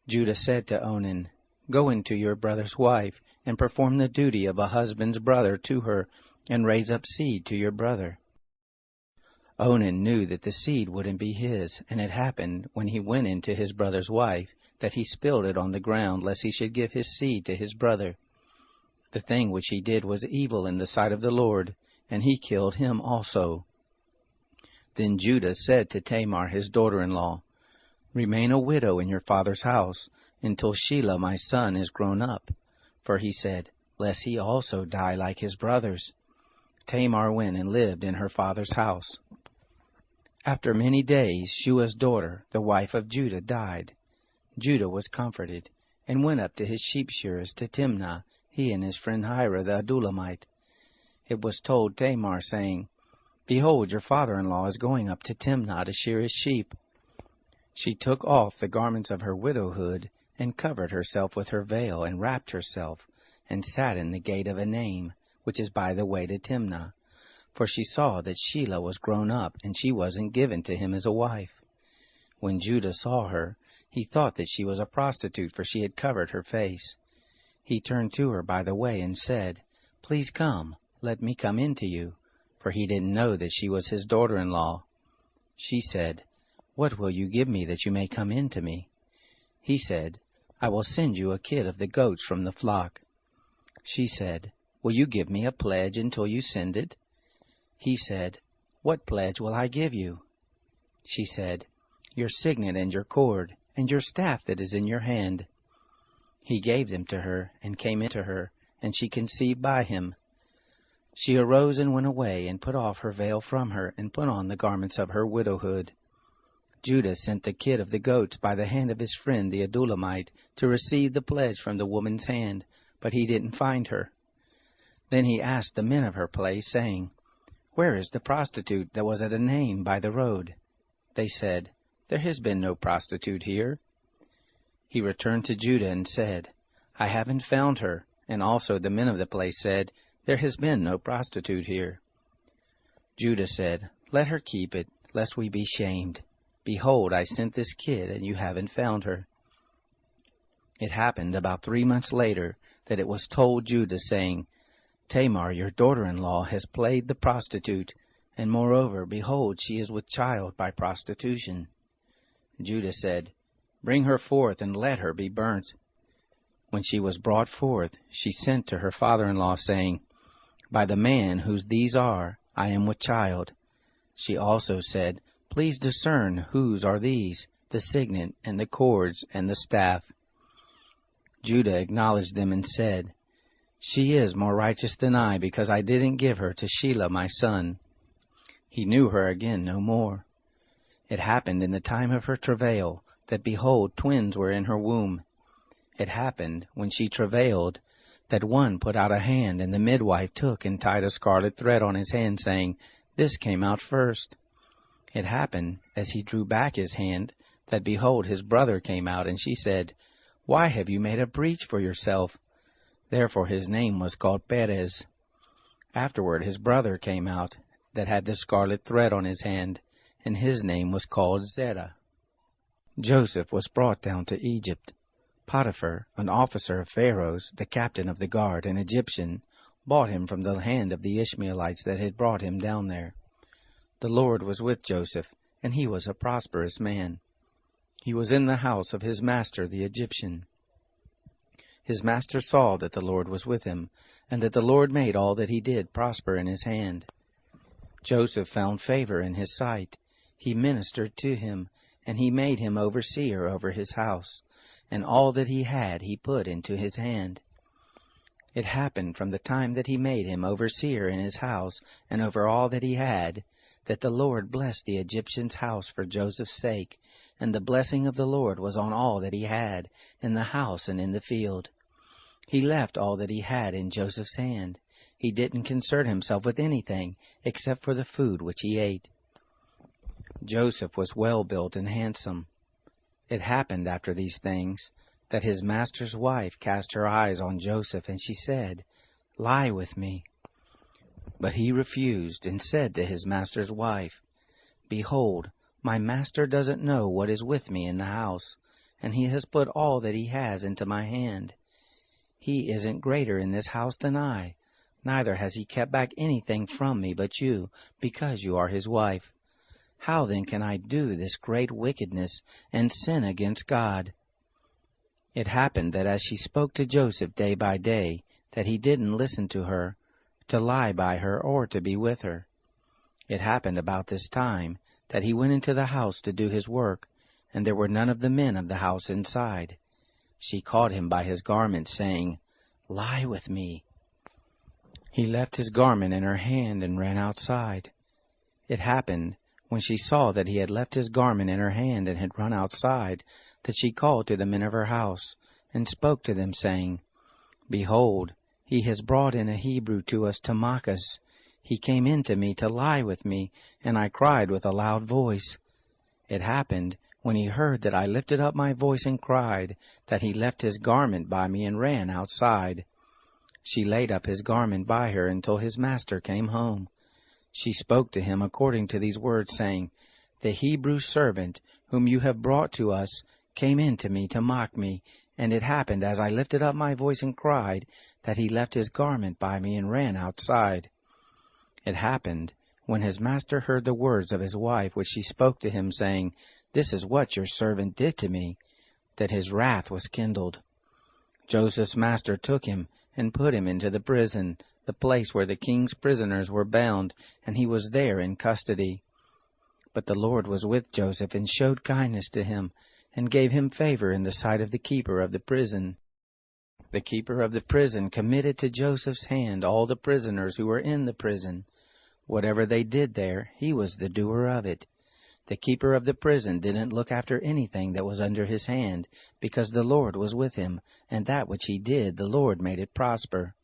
Judah said to Onan, "Go into your brother's wife, and perform the duty of a husband's brother to her, and raise up seed to your brother." Onan knew that the seed wouldn't be his, and it happened, when he went into his brother's wife, that he spilled it on the ground, lest he should give his seed to his brother. The thing which he did was evil in the sight of the Lord, and he killed him also. Then Judah said to Tamar his daughter-in-law, "Remain a widow in your father's house, until Shelah my son is grown up." For he said, "Lest he also die like his brothers." Tamar went and lived in her father's house. After many days Shua's daughter, the wife of Judah, died. Judah was comforted, and went up to his sheep shearers to Timnah, he and his friend Hira the Adullamite. It was told Tamar, saying, "Behold, your father-in-law is going up to Timnah to shear his sheep." She took off the garments of her widowhood, and covered herself with her veil, and wrapped herself, and sat in the gate of Enaim, which is by the way to Timnah, for she saw that Shelah was grown up, and she wasn't given to him as a wife. When Judah saw her, he thought that she was a prostitute, for she had covered her face. He turned to her by the way and said, "Please come, let me come in to you," for he didn't know that she was his daughter-in-law. She said, "What will you give me that you may come in to me?" He said, "I will send you a kid of the goats from the flock." She said, "Will you give me a pledge until you send it?" He said, "What pledge will I give you?" She said, "Your signet and your cord, and your staff that is in your hand." He gave them to her, and came into her, and she conceived by him. She arose and went away, and put off her veil from her, and put on the garments of her widowhood. Judah sent the kid of the goats by the hand of his friend the Adullamite to receive the pledge from the woman's hand, but he didn't find her. Then he asked the men of her place, saying, "Where is the prostitute that was at Enaim by the road?" They said, "There has been no prostitute here." He returned to Judah and said, "I haven't found her." And also the men of the place said, "There has been no prostitute here." Judah said, "Let her keep it, lest we be shamed. Behold, I sent this kid, and you haven't found her." It happened about 3 months later that it was told Judah, saying, "Tamar, your daughter-in-law, has played the prostitute, and moreover, behold, she is with child by prostitution." Judah said, "Bring her forth, and let her be burnt." When she was brought forth, she sent to her father-in-law, saying, "By the man whose these are, I am with child." She also said, "Please discern whose are these, the signet, and the cords, and the staff." Judah acknowledged them and said, "She is more righteous than I, because I didn't give her to Shelah my son." He knew her again no more. It happened in the time of her travail, that behold, twins were in her womb. It happened, when she travailed, that one put out a hand, and the midwife took and tied a scarlet thread on his hand, saying, "This came out first." It happened, as he drew back his hand, that behold, his brother came out, and she said, "Why have you made a breach for yourself?" Therefore his name was called Perez. Afterward his brother came out, that had the scarlet thread on his hand, and his name was called Zerah. Joseph was brought down to Egypt. Potiphar, an officer of Pharaoh's, the captain of the guard, an Egyptian, bought him from the hand of the Ishmaelites that had brought him down there. The Lord was with Joseph, and he was a prosperous man. He was in the house of his master the Egyptian. His master saw that the Lord was with him, and that the Lord made all that he did prosper in his hand. Joseph found favor in his sight. He ministered to him, and he made him overseer over his house, and all that he had he put into his hand. It happened from the time that he made him overseer in his house and over all that he had, that the Lord blessed the Egyptian's house for Joseph's sake, and the blessing of the Lord was on all that he had, in the house and in the field. He left all that he had in Joseph's hand. He didn't concern himself with anything except for the food which he ate. Joseph was well built and handsome. It happened after these things that his master's wife cast her eyes on Joseph, and she said, "Lie with me." But he refused and said to his master's wife, "Behold, my master doesn't know what is with me in the house, and he has put all that he has into my hand. He isn't greater in this house than I, neither has he kept back anything from me but you, because you are his wife. How then can I do this great wickedness and sin against God?" It happened that as she spoke to Joseph day by day, that he didn't listen to her, to lie by her or to be with her. It happened about this time that he went into the house to do his work, and there were none of the men of the house inside. She caught him by his garment, saying, "Lie with me." He left his garment in her hand and ran outside. It happened, when she saw that he had left his garment in her hand and had run outside, that she called to the men of her house, and spoke to them, saying, "Behold, he has brought in a Hebrew to us to mock us. He came in to me to lie with me, and I cried with a loud voice. It happened, when he heard that I lifted up my voice and cried, that he left his garment by me and ran outside. She laid up his garment by her until his master came home. She spoke to him according to these words, saying, "The Hebrew servant whom you have brought to us came in to me to mock me, and it happened as I lifted up my voice and cried, that he left his garment by me and ran outside." It happened, when his master heard the words of his wife which she spoke to him, saying, "This is what your servant did to me," that his wrath was kindled. Joseph's master took him and put him into the prison, the place where the king's prisoners were bound, and he was there in custody. But the Lord was with Joseph and showed kindness to him, and gave him favor in the sight of the keeper of the prison. The keeper of the prison committed to Joseph's hand all the prisoners who were in the prison. Whatever they did there, he was the doer of it. The keeper of the prison didn't look after anything that was under his hand, because the Lord was with him, and that which he did, the Lord made it prosper.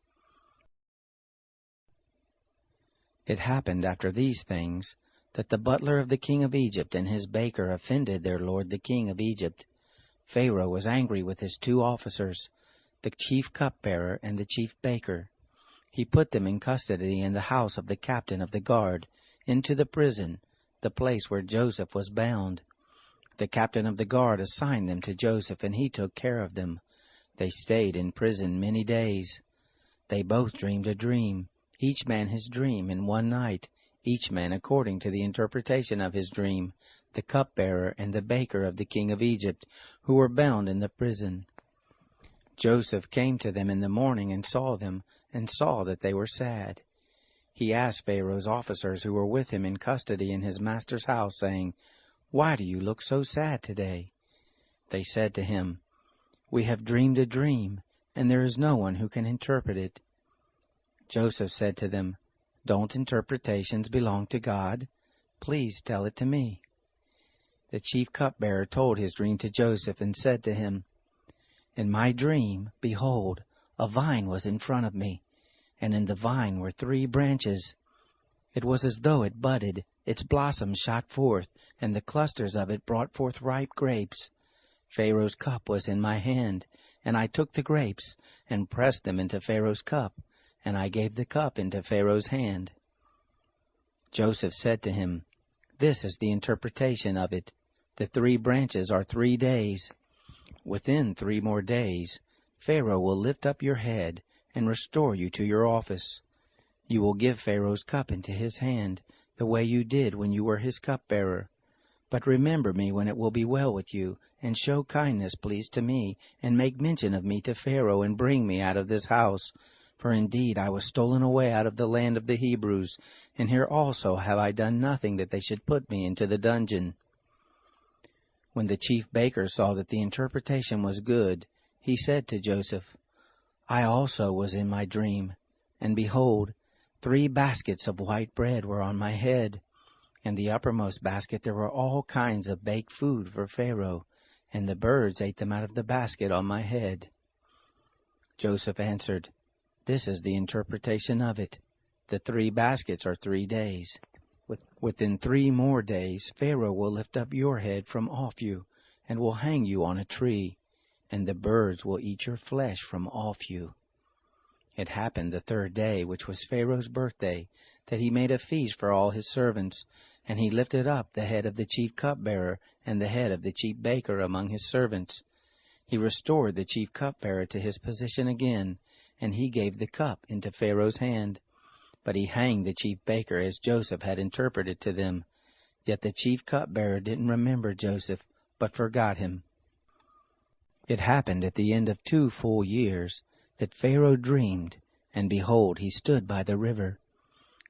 It happened after these things, that the butler of the king of Egypt and his baker offended their lord the king of Egypt. Pharaoh was angry with his 2 officers, the chief cupbearer and the chief baker. He put them in custody in the house of the captain of the guard, into the prison, the place where Joseph was bound. The captain of the guard assigned them to Joseph, and he took care of them. They stayed in prison many days. They both dreamed a dream, each man his dream in one night, each man according to the interpretation of his dream, the cupbearer and the baker of the king of Egypt, who were bound in the prison. Joseph came to them in the morning and saw them, and saw that they were sad. He asked Pharaoh's officers who were with him in custody in his master's house, saying, "Why do you look so sad today?" They said to him, "We have dreamed a dream, and there is no one who can interpret it." Joseph said to them, "Don't interpretations belong to God? Please tell it to me." The chief cupbearer told his dream to Joseph and said to him, "In my dream, behold, a vine was in front of me, and in the vine were 3 branches. It was as though it budded, its blossoms shot forth, and the clusters of it brought forth ripe grapes. Pharaoh's cup was in my hand, and I took the grapes, and pressed them into Pharaoh's cup, and I gave the cup into Pharaoh's hand." Joseph said to him, "This is the interpretation of it. The 3 branches are 3 days. Within 3 more days, Pharaoh will lift up your head and restore you to your office. You will give Pharaoh's cup into his hand, the way you did when you were his cupbearer. But remember me when it will be well with you, and show kindness, please, to me, and make mention of me to Pharaoh, and bring me out of this house. For indeed I was stolen away out of the land of the Hebrews, and here also have I done nothing that they should put me into the dungeon." When the chief baker saw that the interpretation was good, he said to Joseph, "I also was in my dream, and behold, 3 baskets of white bread were on my head. In the uppermost basket there were all kinds of baked food for Pharaoh, and the birds ate them out of the basket on my head." Joseph answered, "This is the interpretation of it. The 3 baskets are 3 days. Within 3 more days Pharaoh will lift up your head from off you, and will hang you on a tree, and the birds will eat your flesh from off you." It happened the 3rd day, which was Pharaoh's birthday, that he made a feast for all his servants, and he lifted up the head of the chief cupbearer and the head of the chief baker among his servants. He restored the chief cupbearer to his position again, and he gave the cup into Pharaoh's hand. But he hanged the chief baker as Joseph had interpreted to them. Yet the chief cupbearer didn't remember Joseph, but forgot him. It happened at the end of 2 full years that Pharaoh dreamed, and behold, he stood by the river.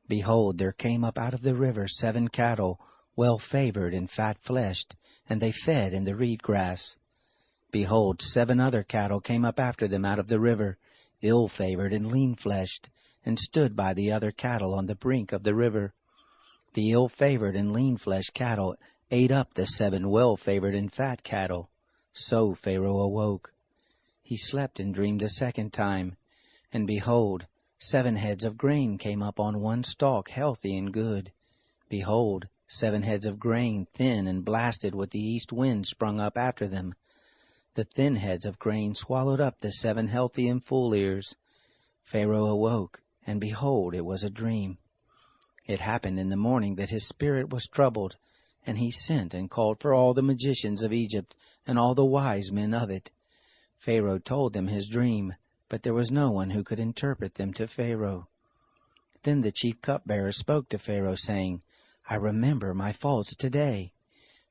Behold, there came up out of the river 7 cattle, well-favored and fat-fleshed, and they fed in the reed grass. Behold, 7 other cattle came up after them out of the river, ill-favored and lean-fleshed, and stood by the other cattle on the brink of the river. The ill-favored and lean-fleshed cattle ate up the 7 well-favored and fat cattle. So Pharaoh awoke. He slept and dreamed a 2nd time, and behold, 7 heads of grain came up on one stalk, healthy and good. Behold, 7 heads of grain, thin and blasted with the east wind, sprung up after them. The thin heads of grain swallowed up the 7 healthy and full ears. Pharaoh awoke, and behold, it was a dream. It happened in the morning that his spirit was troubled, and he sent and called for all the magicians of Egypt and all the wise men of it. Pharaoh told them his dream, but there was no one who could interpret them to Pharaoh. Then the chief cupbearer spoke to Pharaoh, saying, "I remember my faults today.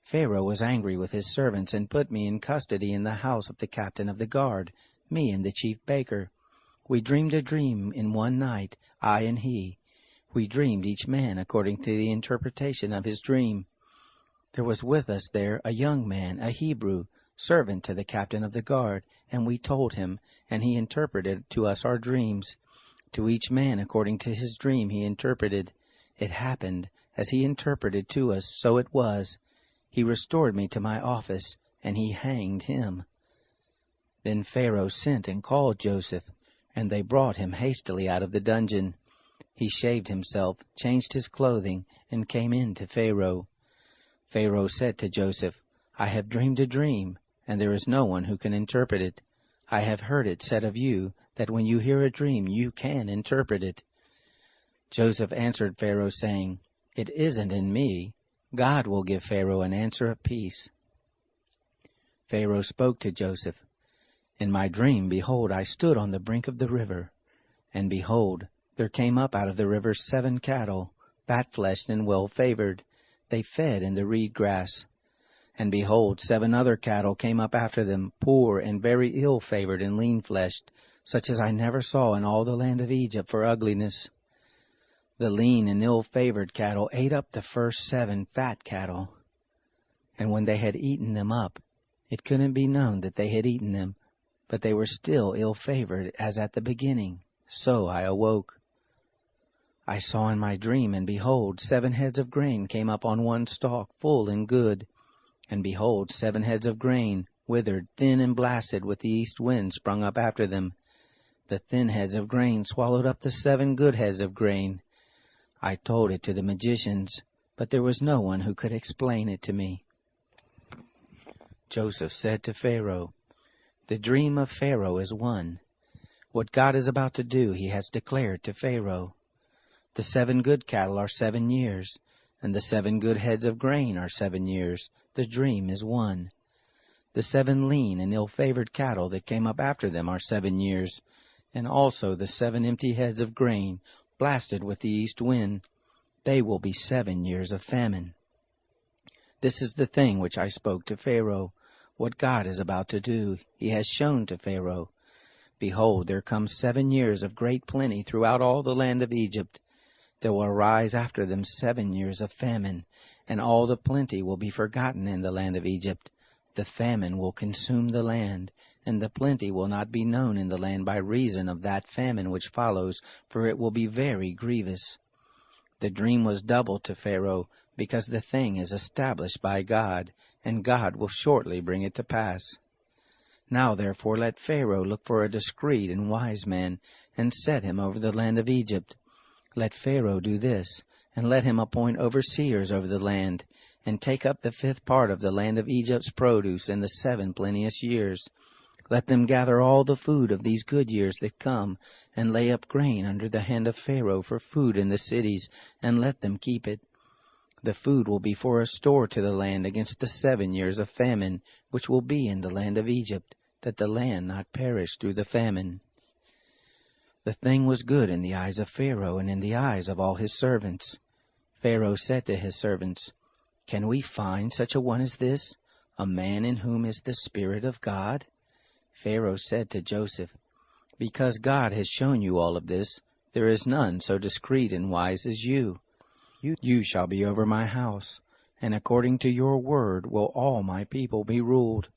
Pharaoh was angry with his servants and put me in custody in the house of the captain of the guard, me and the chief baker. We dreamed a dream in one night, I and he. We dreamed each man according to the interpretation of his dream. There was with us there a young man, a Hebrew, servant to the captain of the guard, and we told him, and he interpreted to us our dreams. To each man according to his dream he interpreted. It happened, as he interpreted to us, so it was. He restored me to my office, and he hanged him." Then Pharaoh sent and called Joseph, and they brought him hastily out of the dungeon. He shaved himself, changed his clothing, and came in to Pharaoh. Pharaoh said to Joseph, "I have dreamed a dream, and there is no one who can interpret it. I have heard it said of you, that when you hear a dream you can interpret it." Joseph answered Pharaoh, saying, "It isn't in me. God will give Pharaoh an answer of peace." Pharaoh spoke to Joseph, "In my dream, behold, I stood on the brink of the river, and behold, there came up out of the river 7 cattle, fat-fleshed and well-favored. They fed in the reed grass. And behold, 7 other cattle came up after them, poor and very ill-favored and lean-fleshed, such as I never saw in all the land of Egypt for ugliness. The lean and ill-favored cattle ate up the first 7 fat cattle. And when they had eaten them up, it couldn't be known that they had eaten them, but they were still ill-favored as at the beginning. So I awoke. I saw in my dream, and behold, 7 heads of grain came up on one stalk, full and good. And behold, 7 heads of grain, withered, thin and blasted with the east wind, sprung up after them. The thin heads of grain swallowed up the 7 good heads of grain. I told it to the magicians, but there was no one who could explain it to me." Joseph said to Pharaoh, "The dream of Pharaoh is one. What God is about to do he has declared to Pharaoh. The 7 good cattle are 7 years, and the 7 good heads of grain are 7 years. The dream is one. The 7 lean and ill-favored cattle that came up after them are 7 years, and also the 7 empty heads of grain, blasted with the east wind. They will be 7 years of famine. This is the thing which I spoke to Pharaoh, what God is about to do. He has shown to Pharaoh. Behold, there come 7 years of great plenty throughout all the land of Egypt. There will arise after them 7 years of famine, and all the plenty will be forgotten in the land of Egypt. The famine will consume the land, and the plenty will not be known in the land by reason of that famine which follows, for it will be very grievous. The dream was doubled to Pharaoh, because the thing is established by God, and God will shortly bring it to pass. Now therefore let Pharaoh look for a discreet and wise man, and set him over the land of Egypt. Let Pharaoh do this, and let him appoint overseers over the land, and take up the 5th part of the land of Egypt's produce in the 7 plenteous years. Let them gather all the food of these good years that come, and lay up grain under the hand of Pharaoh for food in the cities, and let them keep it. The food will be for a store to the land against the 7 years of famine, which will be in the land of Egypt, that the land not perish through the famine. The thing was good in the eyes of Pharaoh and in the eyes of all his servants. Pharaoh said to his servants, Can we find such a one as this, a man in whom is the Spirit of God? Pharaoh said to Joseph, Because God has shown you all of this, there is none so discreet and wise as you. You shall be over my house, and according to your word will all my people be ruled.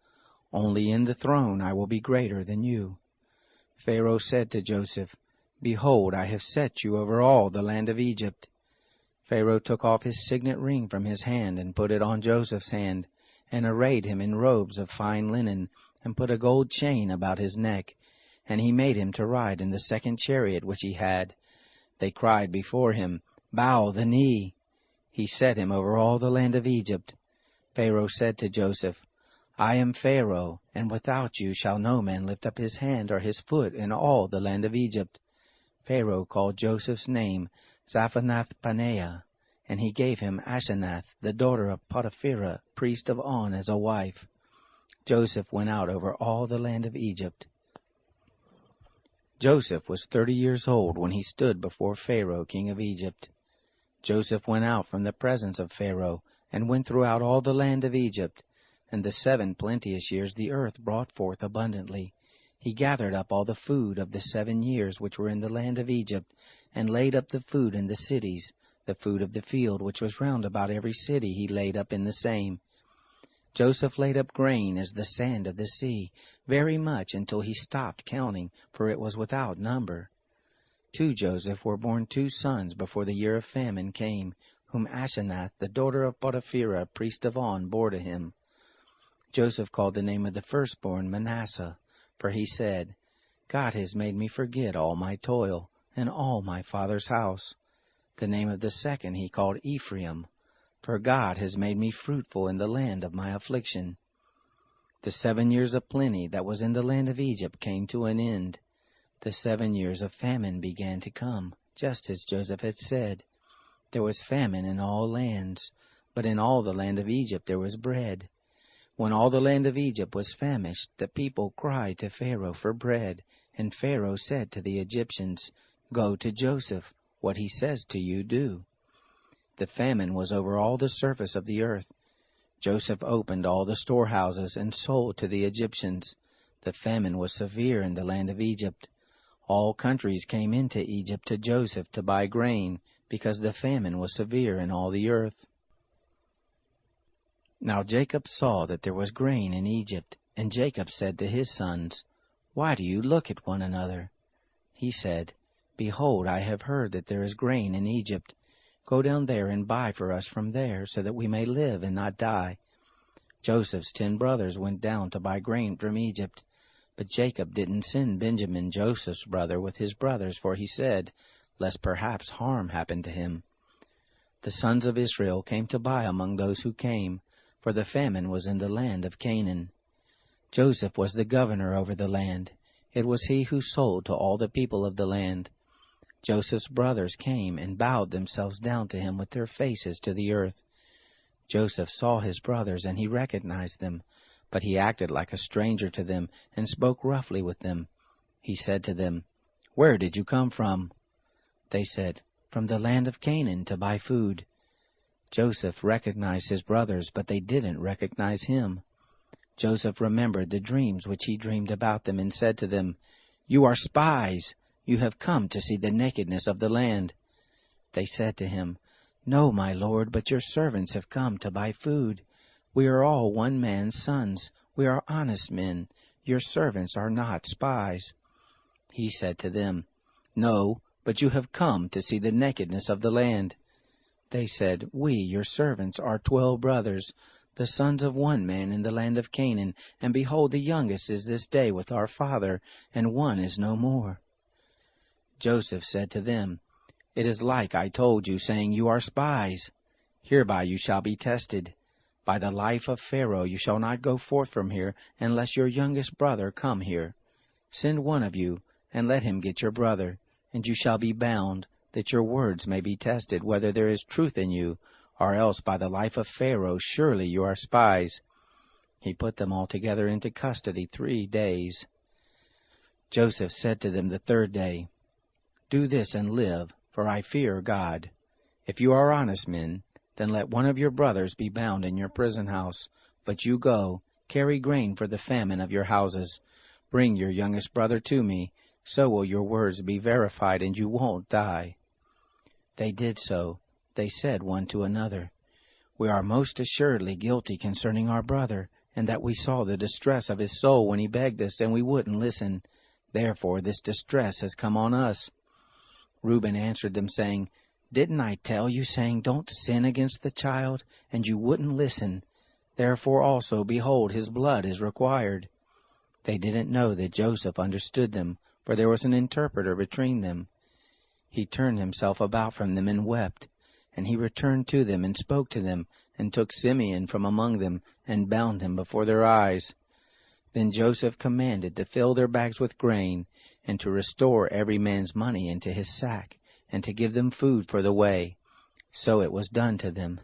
Only in the throne I will be greater than you. Pharaoh said to Joseph, Behold, I have set you over all the land of Egypt. Pharaoh took off his signet ring from his hand and put it on Joseph's hand, and arrayed him in robes of fine linen, and put a gold chain about his neck. And he made him to ride in the 2nd chariot which he had. They cried before him, Bow the knee. He set him over all the land of Egypt. Pharaoh said to Joseph, I am Pharaoh, and without you shall no man lift up his hand or his foot in all the land of Egypt. Pharaoh called Joseph's name Zaphenath-Paneah, and he gave him Asenath, the daughter of Potiphera, priest of On, as a wife. Joseph went out over all the land of Egypt. Joseph was 30 years old when he stood before Pharaoh, king of Egypt. Joseph went out from the presence of Pharaoh, and went throughout all the land of Egypt. And the 7 plenteous years the earth brought forth abundantly. He gathered up all the food of the 7 years which were in the land of Egypt, and laid up the food in the cities. The food of the field which was round about every city he laid up in the same. Joseph laid up grain as the sand of the sea, very much until he stopped counting, for it was without number. To Joseph were born 2 sons before the year of famine came, whom Asenath, the daughter of Potiphera, priest of On, bore to him. Joseph called the name of the firstborn Manasseh, for he said, God has made me forget all my toil, and all my father's house. The name of the second he called Ephraim, for God has made me fruitful in the land of my affliction. The 7 years of plenty that was in the land of Egypt came to an end. The 7 years of famine began to come, just as Joseph had said. There was famine in all lands, but in all the land of Egypt there was bread. When all the land of Egypt was famished, the people cried to Pharaoh for bread, and Pharaoh said to the Egyptians, Go to Joseph, what he says to you do. The famine was over all the surface of the earth. Joseph opened all the storehouses and sold to the Egyptians. The famine was severe in the land of Egypt. All countries came into Egypt to Joseph to buy grain, because the famine was severe in all the earth. Now Jacob saw that there was grain in Egypt, and Jacob said to his sons, Why do you look at one another? He said, Behold, I have heard that there is grain in Egypt. Go down there and buy for us from there, so that we may live and not die. Joseph's 10 brothers went down to buy grain from Egypt. But Jacob didn't send Benjamin, Joseph's brother, with his brothers, for he said, lest perhaps harm happen to him. The sons of Israel came to buy among those who came, for the famine was in the land of Canaan. Joseph was the governor over the land. It was he who sold to all the people of the land. Joseph's brothers came and bowed themselves down to him with their faces to the earth. Joseph saw his brothers, and he recognized them, But he acted like a stranger to them, and spoke roughly with them. He said to them, "Where did you come from?" They said, "From the land of Canaan to buy food." Joseph recognized his brothers, but they didn't recognize him. Joseph remembered the dreams which he dreamed about them, and said to them, "You are spies! You have come to see the nakedness of the land." They said to him, "No, my lord, but your servants have come to buy food. We are all one man's sons. We are honest men. Your servants are not spies." He said to them, "No, but you have come to see the nakedness of the land." They said, "We, your servants, are 12 brothers, the sons of one man in the land of Canaan, and behold, the youngest is this day with our father, and one is no more." Joseph said to them, "It is like I told you, saying, You are spies. Hereby you shall be tested. By the life of Pharaoh you shall not go forth from here, unless your youngest brother come here. Send one of you, and let him get your brother, and you shall be bound, that your words may be tested, whether there is truth in you, or else by the life of Pharaoh surely you are spies." He put them all together into custody 3 days. Joseph said to them the 3rd day, "Do this and live, for I fear God. If you are honest men, then let one of your brothers be bound in your prison house. But you go, carry grain for the famine of your houses. Bring your youngest brother to me, so will your words be verified, and you won't die." They did so. They said one to another, "We are most assuredly guilty concerning our brother, and that we saw the distress of his soul when he begged us, and we wouldn't listen. Therefore this distress has come on us." Reuben answered them, saying, "Didn't I tell you, saying, Don't sin against the child? And you wouldn't listen. Therefore also, behold, his blood is required." They didn't know that Joseph understood them, for there was an interpreter between them. He turned himself about from them and wept. And he returned to them and spoke to them, and took Simeon from among them, and bound him before their eyes. Then Joseph commanded to fill their bags with grain, and to restore every man's money into his sack, and to give them food for the way. So it was done to them.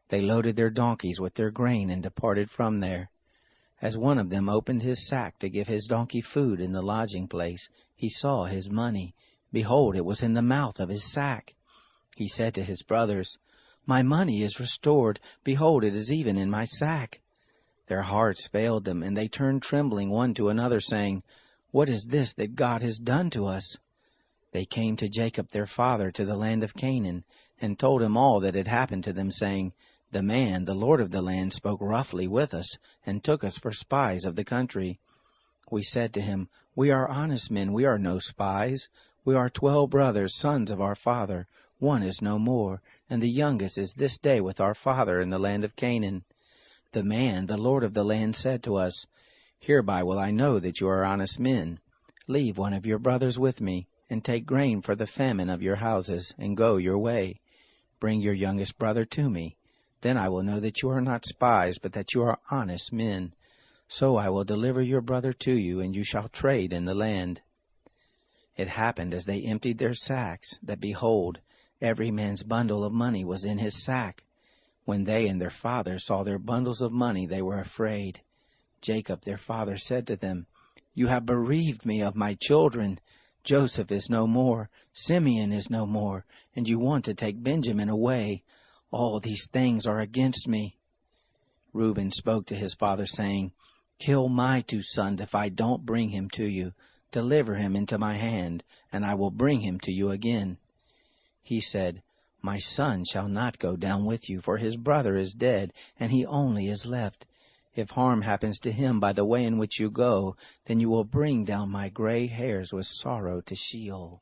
They loaded their donkeys with their grain, and departed from there. As one of them opened his sack to give his donkey food in the lodging place, he saw his money. Behold, it was in the mouth of his sack. He said to his brothers, "My money is restored. Behold, it is even in my sack." Their hearts failed them, and they turned trembling one to another, saying, "What is this that God has done to us?" They came to Jacob their father to the land of Canaan, and told him all that had happened to them, saying, "The man, the lord of the land, spoke roughly with us, and took us for spies of the country." We said to him, "We are honest men, we are no spies. We are 12 brothers, sons of our father. One is no more, and the youngest is this day with our father in the land of Canaan." The man, the lord of the land, said to us, "Hereby will I know that you are honest men. Leave one of your brothers with me, and take grain for the famine of your houses, and go your way. Bring your youngest brother to me. Then I will know that you are not spies, but that you are honest men. So I will deliver your brother to you, and you shall trade in the land." It happened as they emptied their sacks, that behold, every man's bundle of money was in his sack. When they and their father saw their bundles of money, they were afraid. Jacob their father said to them, "You have bereaved me of my children. Joseph is no more, Simeon is no more, and you want to take Benjamin away. All these things are against me." Reuben spoke to his father, saying, "Kill my 2 sons if I don't bring him to you. Deliver him into my hand, and I will bring him to you again." He said, "My son shall not go down with you, for his brother is dead, and he only is left. If harm happens to him by the way in which you go, then you will bring down my gray hairs with sorrow to Sheol."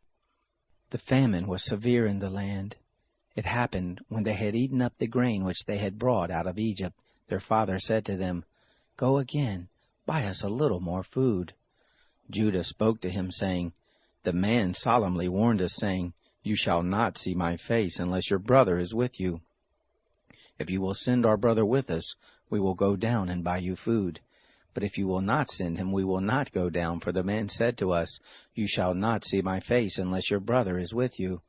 The famine was severe in the land. It happened, when they had eaten up the grain which they had brought out of Egypt, their father said to them, "Go again, buy us a little more food." Judah spoke to him, saying, "The man solemnly warned us, saying, You shall not see my face unless your brother is with you. If you will send our brother with us, we will go down and buy you food. But if you will not send him, we will not go down, for the man said to us, You shall not see my face unless your brother is with you."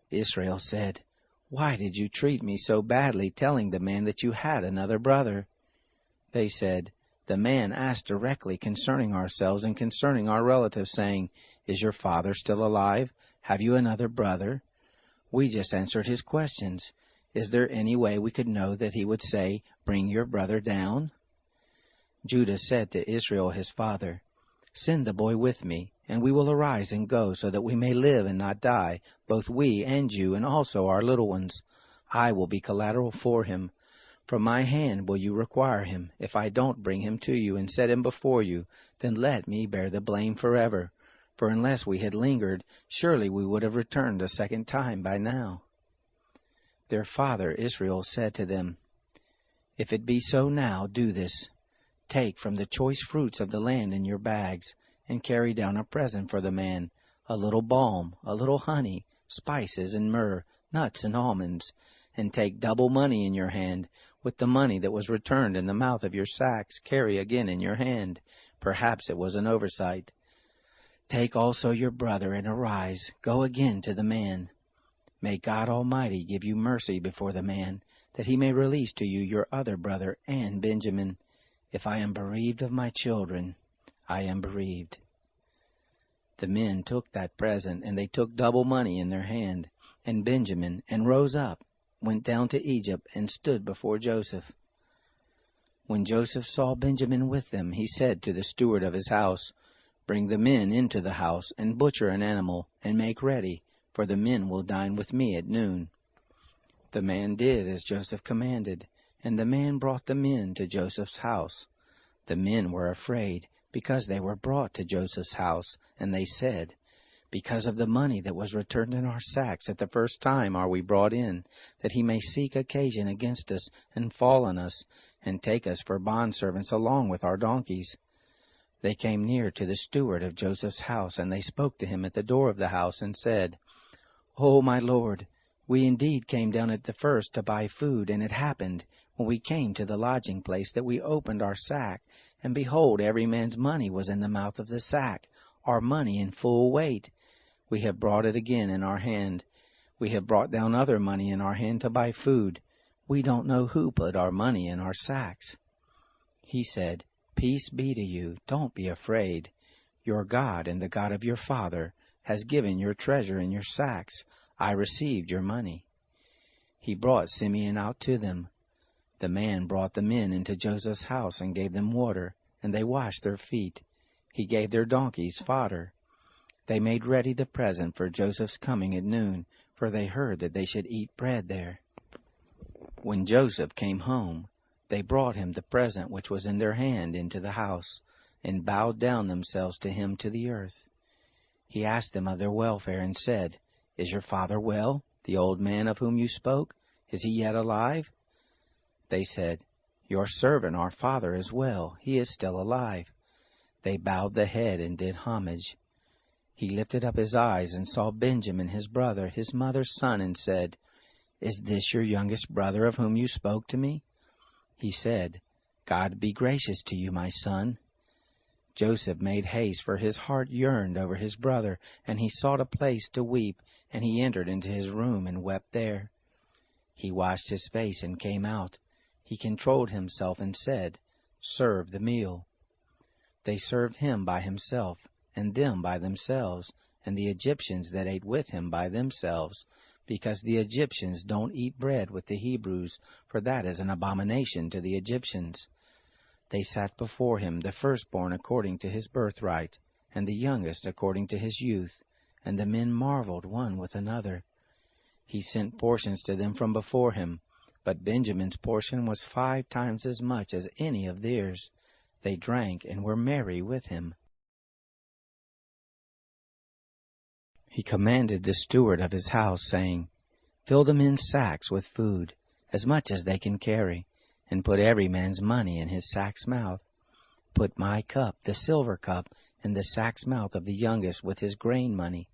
Israel said, "Why did you treat me so badly, telling the man that you had another brother?" They said, "The man asked directly concerning ourselves and concerning our relatives, saying, 'Is your father still alive? Have you another brother?' We just answered his questions. Is there any way we could know that he would say, 'Bring your brother down'?" Judah said to Israel his father, "Send the boy with me, and we will arise and go, so that we may live and not die, both we and you, and also our little ones. I will be collateral for him. From my hand will you require him. If I don't bring him to you and set him before you, then let me bear the blame forever. For unless we had lingered, surely we would have returned a second time by now." Their father Israel said to them, "If it be so now, do this. Take from the choice fruits of the land in your bags, and carry down a present for the man, a little balm, a little honey, spices and myrrh, nuts and almonds. And take double money in your hand. With the money that was returned in the mouth of your sacks, carry again in your hand. Perhaps it was an oversight. Take also your brother, and arise, go again to the man. May God Almighty give you mercy before the man, that he may release to you your other brother and Benjamin. If I am bereaved of my children, I am bereaved." The men took that present, and they took double money in their hand, and Benjamin, and rose up, went down to Egypt, and stood before Joseph. When Joseph saw Benjamin with them, he said to the steward of his house, "Bring the men into the house, and butcher an animal, and make ready, for the men will dine with me at noon." The man did as Joseph commanded, and the man brought the men to Joseph's house. The men were afraid, because they were brought to Joseph's house, and they said, "Because of the money that was returned in our sacks at the first time are we brought in, that he may seek occasion against us, and fall on us, and take us for bondservants along with our donkeys." They came near to the steward of Joseph's house, and they spoke to him at the door of the house, and said, "O my lord, we indeed came down at the first to buy food, and it happened, when we came to the lodging place, that we opened our sack, and behold, every man's money was in the mouth of the sack, our money in full weight. We have brought it again in our hand. We have brought down other money in our hand to buy food. We don't know who put our money in our sacks." He said, "Peace be to you. Don't be afraid. Your God and the God of your father has given your treasure in your sacks. I received your money." He brought Simeon out to them. The man brought the men into Joseph's house and gave them water, and they washed their feet. He gave their donkeys fodder. They made ready the present for Joseph's coming at noon, for they heard that they should eat bread there. When Joseph came home, they brought him the present which was in their hand into the house, and bowed down themselves to him to the earth. He asked them of their welfare, and said, "Is your father well, the old man of whom you spoke? Is he yet alive?" They said, "Your servant our father is well. He is still alive." They bowed the head and did homage. He lifted up his eyes and saw Benjamin his brother, his mother's son, and said, "Is this your youngest brother of whom you spoke to me?" He said, "God be gracious to you, my son." Joseph made haste, for his heart yearned over his brother, and he sought a place to weep, and he entered into his room and wept there. He washed his face and came out. He controlled himself and said, "Serve the meal." They served him by himself, and them by themselves, and the Egyptians that ate with him by themselves, because the Egyptians don't eat bread with the Hebrews, for that is an abomination to the Egyptians. They sat before him, the firstborn according to his birthright, and the youngest according to his youth, and the men marveled one with another. He sent portions to them from before him, but Benjamin's portion was 5 times as much as any of theirs. They drank and were merry with him. He commanded the steward of his house, saying, "Fill the men's sacks with food, as much as they can carry, and put every man's money in his sack's mouth. Put my cup, the silver cup, in the sack's mouth of the youngest with his grain money."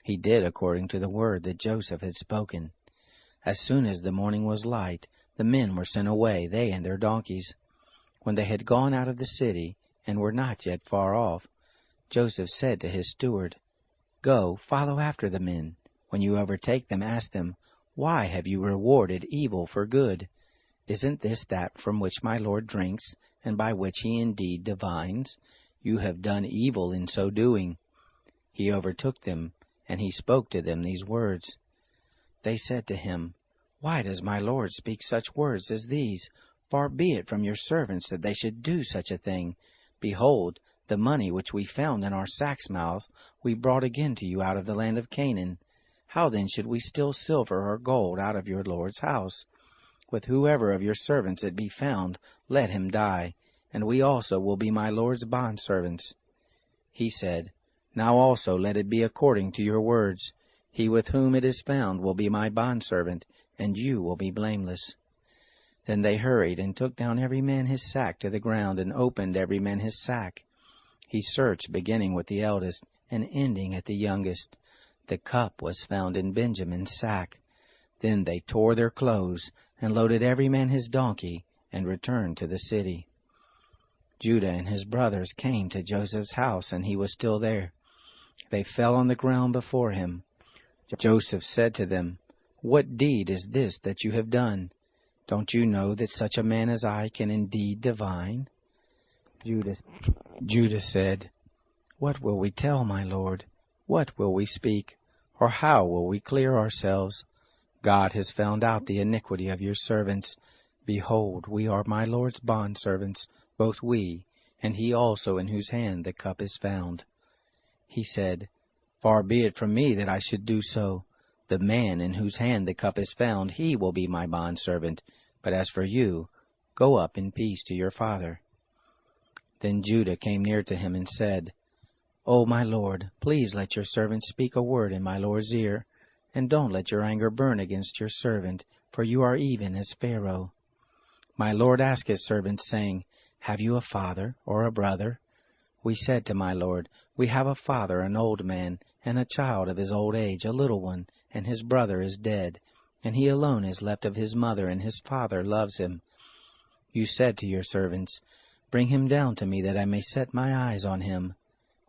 He did according to the word that Joseph had spoken. As soon as the morning was light, the men were sent away, they and their donkeys. When they had gone out of the city, and were not yet far off, Joseph said to his steward, "Go, follow after the men. When you overtake them, ask them, 'Why have you rewarded evil for good?' Isn't this that from which my Lord drinks, and by which he indeed divines? You have done evil in so doing." He overtook them, and he spoke to them these words. They said to him, "Why does my Lord speak such words as these? Far be it from your servants that they should do such a thing. Behold, the money which we found in our sacks' mouths we brought again to you out of the land of Canaan. How then should we steal silver or gold out of your Lord's house? With whoever of your servants it be found, let him die, and we also will be my Lord's bondservants." He said, "Now also let it be according to your words. He with whom it is found will be my bondservant, and you will be blameless." Then they hurried, and took down every man his sack to the ground, and opened every man his sack. He searched, beginning with the eldest, and ending at the youngest. The cup was found in Benjamin's sack. Then they tore their clothes, and loaded every man his donkey, and returned to the city. Judah and his brothers came to Joseph's house, and he was still there. They fell on the ground before him. Joseph said to them, "What deed is this that you have done? Don't you know that such a man as I can indeed divine?" Judah said, "What will we tell, my lord? What will we speak? Or how will we clear ourselves? God has found out the iniquity of your servants. Behold, we are my Lord's bondservants, both we, and he also in whose hand the cup is found." He said, "Far be it from me that I should do so. The man in whose hand the cup is found, he will be my bondservant. But as for you, go up in peace to your father." Then Judah came near to him and said, "O my lord, please let your servant speak a word in my lord's ear, and don't let your anger burn against your servant, for you are even as Pharaoh. My lord asked his servants, saying, 'Have you a father or a brother?' We said to my lord, 'We have a father, an old man, and a child of his old age, a little one, and his brother is dead, and he alone is left of his mother, and his father loves him.' You said to your servants, 'Bring him down to me, that I may set my eyes on him.'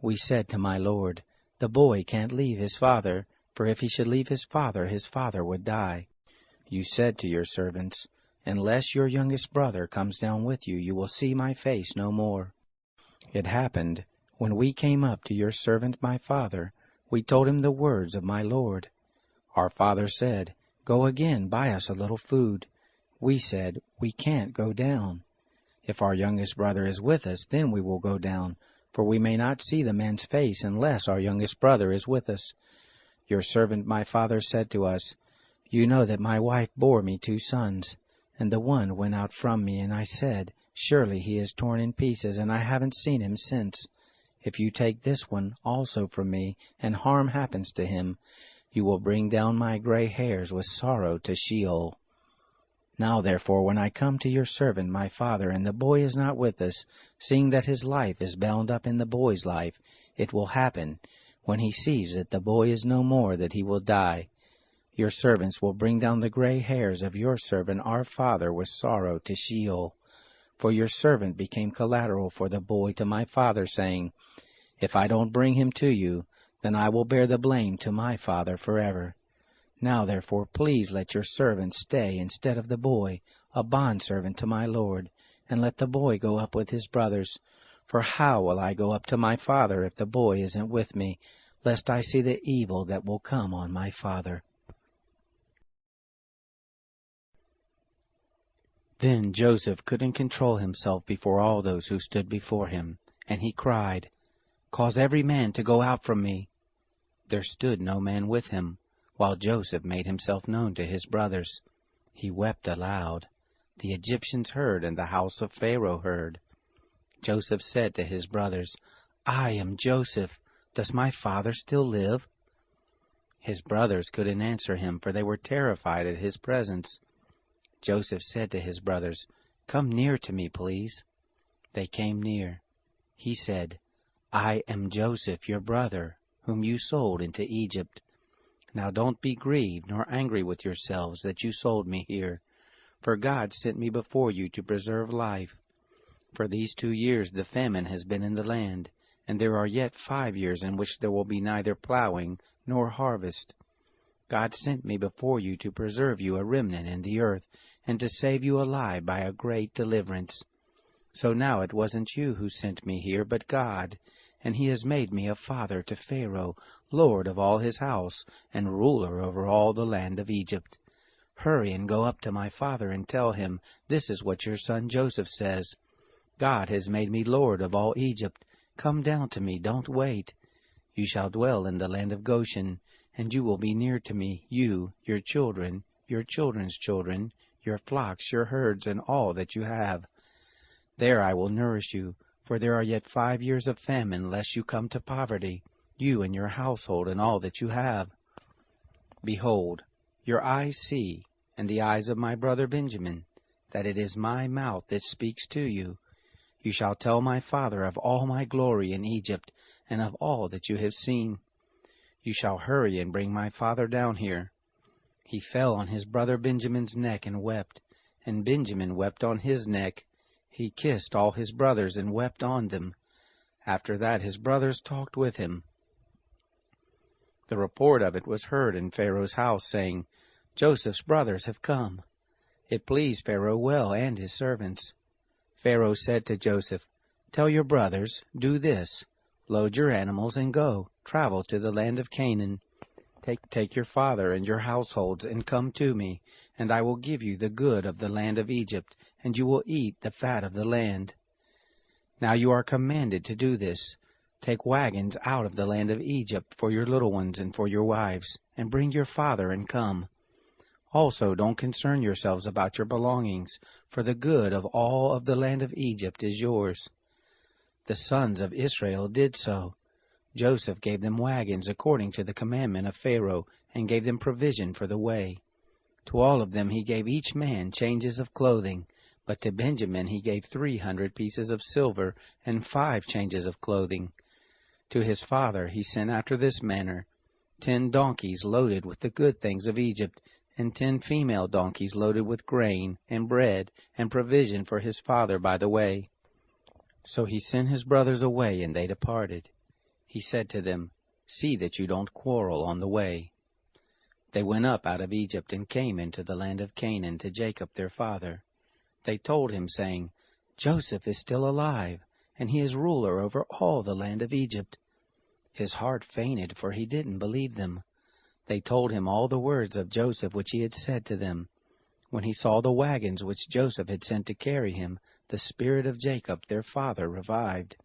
We said to my lord, 'The boy can't leave his father, for if he should leave his father would die.' You said to your servants, 'Unless your youngest brother comes down with you, you will see my face no more.' It happened, when we came up to your servant my father, we told him the words of my lord. Our father said, 'Go again, buy us a little food.' We said, 'We can't go down. If our youngest brother is with us, then we will go down, for we may not see the man's face unless our youngest brother is with us.' Your servant my father said to us, 'You know that my wife bore me 2 sons, and the one went out from me, and I said, Surely he is torn in pieces, and I haven't seen him since. If you take this one also from me, and harm happens to him, you will bring down my gray hairs with sorrow to Sheol. Now therefore, when I come to your servant my father, and the boy is not with us, seeing that his life is bound up in the boy's life, it will happen, when he sees that the boy is no more, that he will die. Your servants will bring down the gray hairs of your servant our father with sorrow to Sheol. For your servant became collateral for the boy to my father, saying, If I don't bring him to you, then I will bear the blame to my father forever. Now therefore please let your servant stay instead of the boy, a bondservant to my lord, and let the boy go up with his brothers. For how will I go up to my father if the boy isn't with me, lest I see the evil that will come on my father?" Then Joseph couldn't control himself before all those who stood before him, and he cried, "Cause every man to go out from me." There stood no man with him, while Joseph made himself known to his brothers. He wept aloud. The Egyptians heard, and the house of Pharaoh heard. Joseph said to his brothers, "I am Joseph. Does my father still live?" His brothers couldn't answer him, for they were terrified at his presence. Joseph said to his brothers, "Come near to me, please." They came near. He said, "I am Joseph, your brother, whom you sold into Egypt. Now don't be grieved nor angry with yourselves that you sold me here, for God sent me before you to preserve life. For these 2 years the famine has been in the land, and there are yet 5 years in which there will be neither plowing nor harvest. God sent me before you to preserve you a remnant in the earth, and to save you alive by a great deliverance. So now it wasn't you who sent me here, but God, and he has made me a father to Pharaoh, lord of all his house, and ruler over all the land of Egypt. Hurry and go up to my father and tell him, this is what your son Joseph says. God has made me lord of all Egypt. Come down to me, don't wait. You shall dwell in the land of Goshen, and you will be near to me, you, your children, your children's children, your flocks, your herds, and all that you have. There I will nourish you, for there are yet 5 years of famine, lest you come to poverty, you and your household and all that you have. Behold, your eyes see, and the eyes of my brother Benjamin, that it is my mouth that speaks to you. You shall tell my father of all my glory in Egypt, and of all that you have seen. You shall hurry and bring my father down here. He fell on his brother Benjamin's neck and wept, and Benjamin wept on his neck. He kissed all his brothers and wept on them. After that his brothers talked with him. The report of it was heard in Pharaoh's house, saying, Joseph's brothers have come. It pleased Pharaoh well and his servants. Pharaoh said to Joseph, Tell your brothers, do this. Load your animals and go, travel to the land of Canaan. Take your father and your households and come to me, and I will give you the good of the land of Egypt, and you will eat the fat of the land. Now you are commanded to do this. Take wagons out of the land of Egypt for your little ones and for your wives, and bring your father and come. Also don't concern yourselves about your belongings, for the good of all of the land of Egypt is yours. The sons of Israel did so. Joseph gave them wagons according to the commandment of Pharaoh, and gave them provision for the way. To all of them he gave each man changes of clothing, but to Benjamin he gave 300 pieces of silver and 5 changes of clothing. To his father he sent after this manner, 10 donkeys loaded with the good things of Egypt, and 10 female donkeys loaded with grain and bread and provision for his father by the way. So he sent his brothers away, and they departed. He said to them, See that you don't quarrel on the way. They went up out of Egypt and came into the land of Canaan to Jacob their father. They told him, saying, Joseph is still alive, and he is ruler over all the land of Egypt. His heart fainted, for he didn't believe them. They told him all the words of Joseph which he had said to them. When he saw the wagons which Joseph had sent to carry him, the spirit of Jacob their father revived.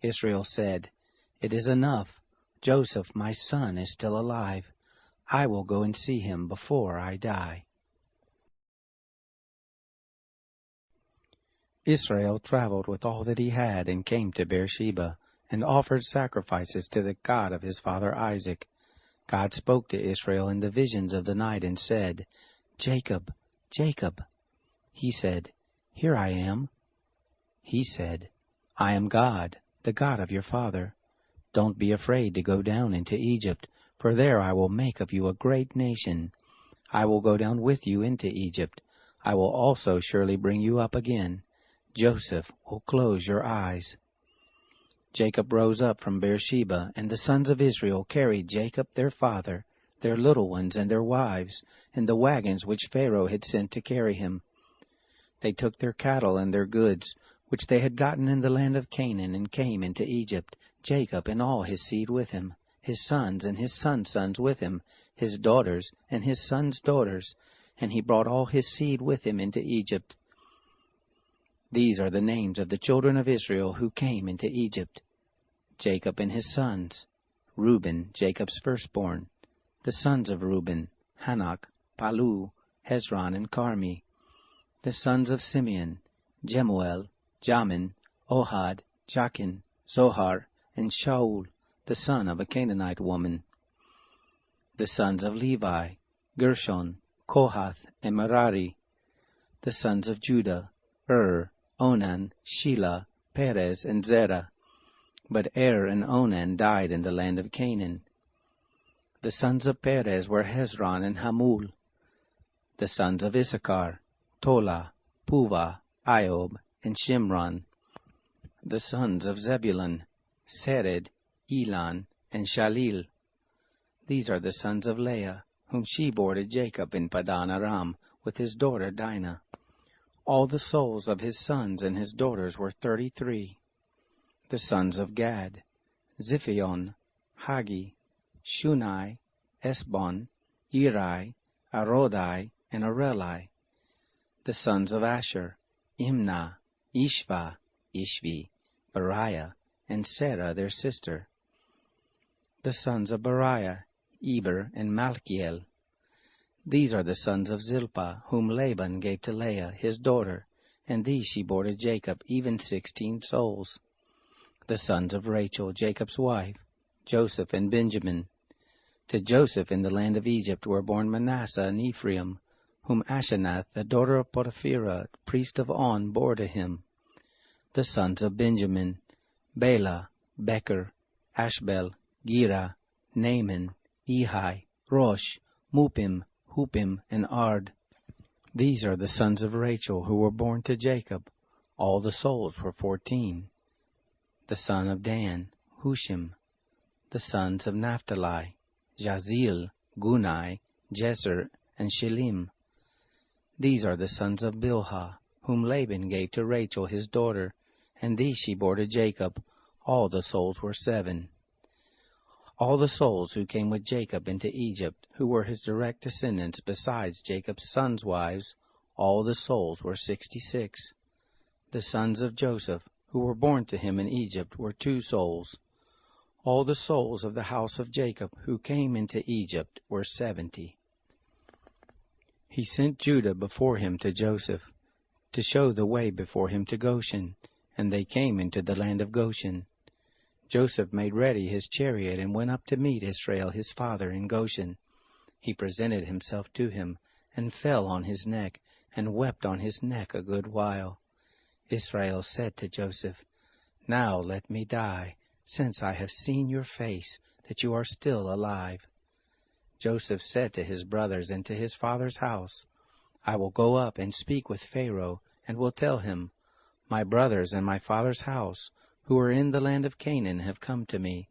Israel said, It is enough. Joseph my son is still alive. I will go and see him before I die. Israel traveled with all that he had and came to Beersheba, and offered sacrifices to the God of his father Isaac. God spoke to Israel in the visions of the night and said, Jacob, Jacob. He said, Here I am. He said, I am God, the God of your father. Don't be afraid to go down into Egypt, for there I will make of you a great nation. I will go down with you into Egypt. I will also surely bring you up again. Joseph will close your eyes. Jacob rose up from Beersheba, and the sons of Israel carried Jacob their father, their little ones and their wives, in the wagons which Pharaoh had sent to carry him. They took their cattle and their goods, which they had gotten in the land of Canaan, and came into Egypt, Jacob and all his seed with him, his sons and his sons' sons with him, his daughters and his sons' daughters, and he brought all his seed with him into Egypt. These are the names of the children of Israel who came into Egypt. Jacob and his sons, Reuben, Jacob's firstborn, the sons of Reuben, Hanok, Palu, Hezron, and Carmi, the sons of Simeon, Jemuel, Jamin, Ohad, Jachin, Zohar, and Shaul, the son of a Canaanite woman, the sons of Levi, Gershon, Kohath, and Merari, the sons of Judah, Onan, Shelah, Perez, and Zerah. But and Onan died in the land of Canaan. The sons of Perez were Hezron and Hamul. The sons of Issachar, Tola, Puva, Iob, and Shimron. The sons of Zebulun, Sered, Elon, and Shalil. These are the sons of Leah, whom she bore to Jacob in Padan Aram, with his daughter Dinah. All the souls of his sons and his daughters were 33. The sons of Gad, Ziphion, Hagi, Shunai, Esbon, Eri, Arodai, and Areli. The sons of Asher, Imnah, Ishva, Ishvi, Beriah, and Sarah their sister. The sons of Beriah, Eber, and Malchiel. These are the sons of Zilpah, whom Laban gave to Leah, his daughter, and these she bore to Jacob, even 16 souls. The sons of Rachel, Jacob's wife, Joseph and Benjamin. To Joseph in the land of Egypt were born Manasseh and Ephraim, whom Asenath, the daughter of Potipherah, priest of On, bore to him. The sons of Benjamin, Bela, Becher, Ashbel, Gera, Naaman, Ehi, Rosh, Mupim, Hupim, and Ard. These are the sons of Rachel, who were born to Jacob. All the souls were 14. The son of Dan, Hushim. The sons of Naphtali, Jazil, Gunai, Jezer, and Shelim. These are the sons of Bilhah, whom Laban gave to Rachel his daughter, and these she bore to Jacob. All the souls were 7. All the souls who came with Jacob into Egypt, who were his direct descendants besides Jacob's sons' wives, all the souls were 66. The sons of Joseph, who were born to him in Egypt, were 2 souls. All the souls of the house of Jacob, who came into Egypt, were 70. He sent Judah before him to Joseph, to show the way before him to Goshen, and they came into the land of Goshen. Joseph made ready his chariot and went up to meet Israel his father in Goshen. He presented himself to him, and fell on his neck, and wept on his neck a good while. Israel said to Joseph, "Now let me die, since I have seen your face, that you are still alive." Joseph said to his brothers and to his father's house, "I will go up and speak with Pharaoh, and will tell him, My brothers and my father's house, who are in the land of Canaan, have come to me.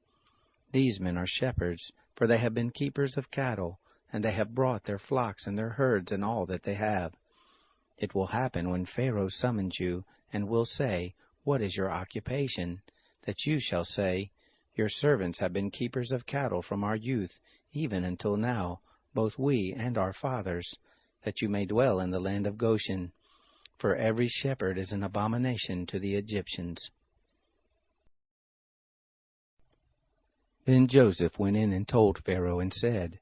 These men are shepherds, for they have been keepers of cattle, and they have brought their flocks and their herds and all that they have. It will happen when Pharaoh summons you, and will say, What is your occupation? That you shall say, Your servants have been keepers of cattle from our youth, even until now, both we and our fathers, that you may dwell in the land of Goshen. For every shepherd is an abomination to the Egyptians." Then Joseph went in and told Pharaoh, and said,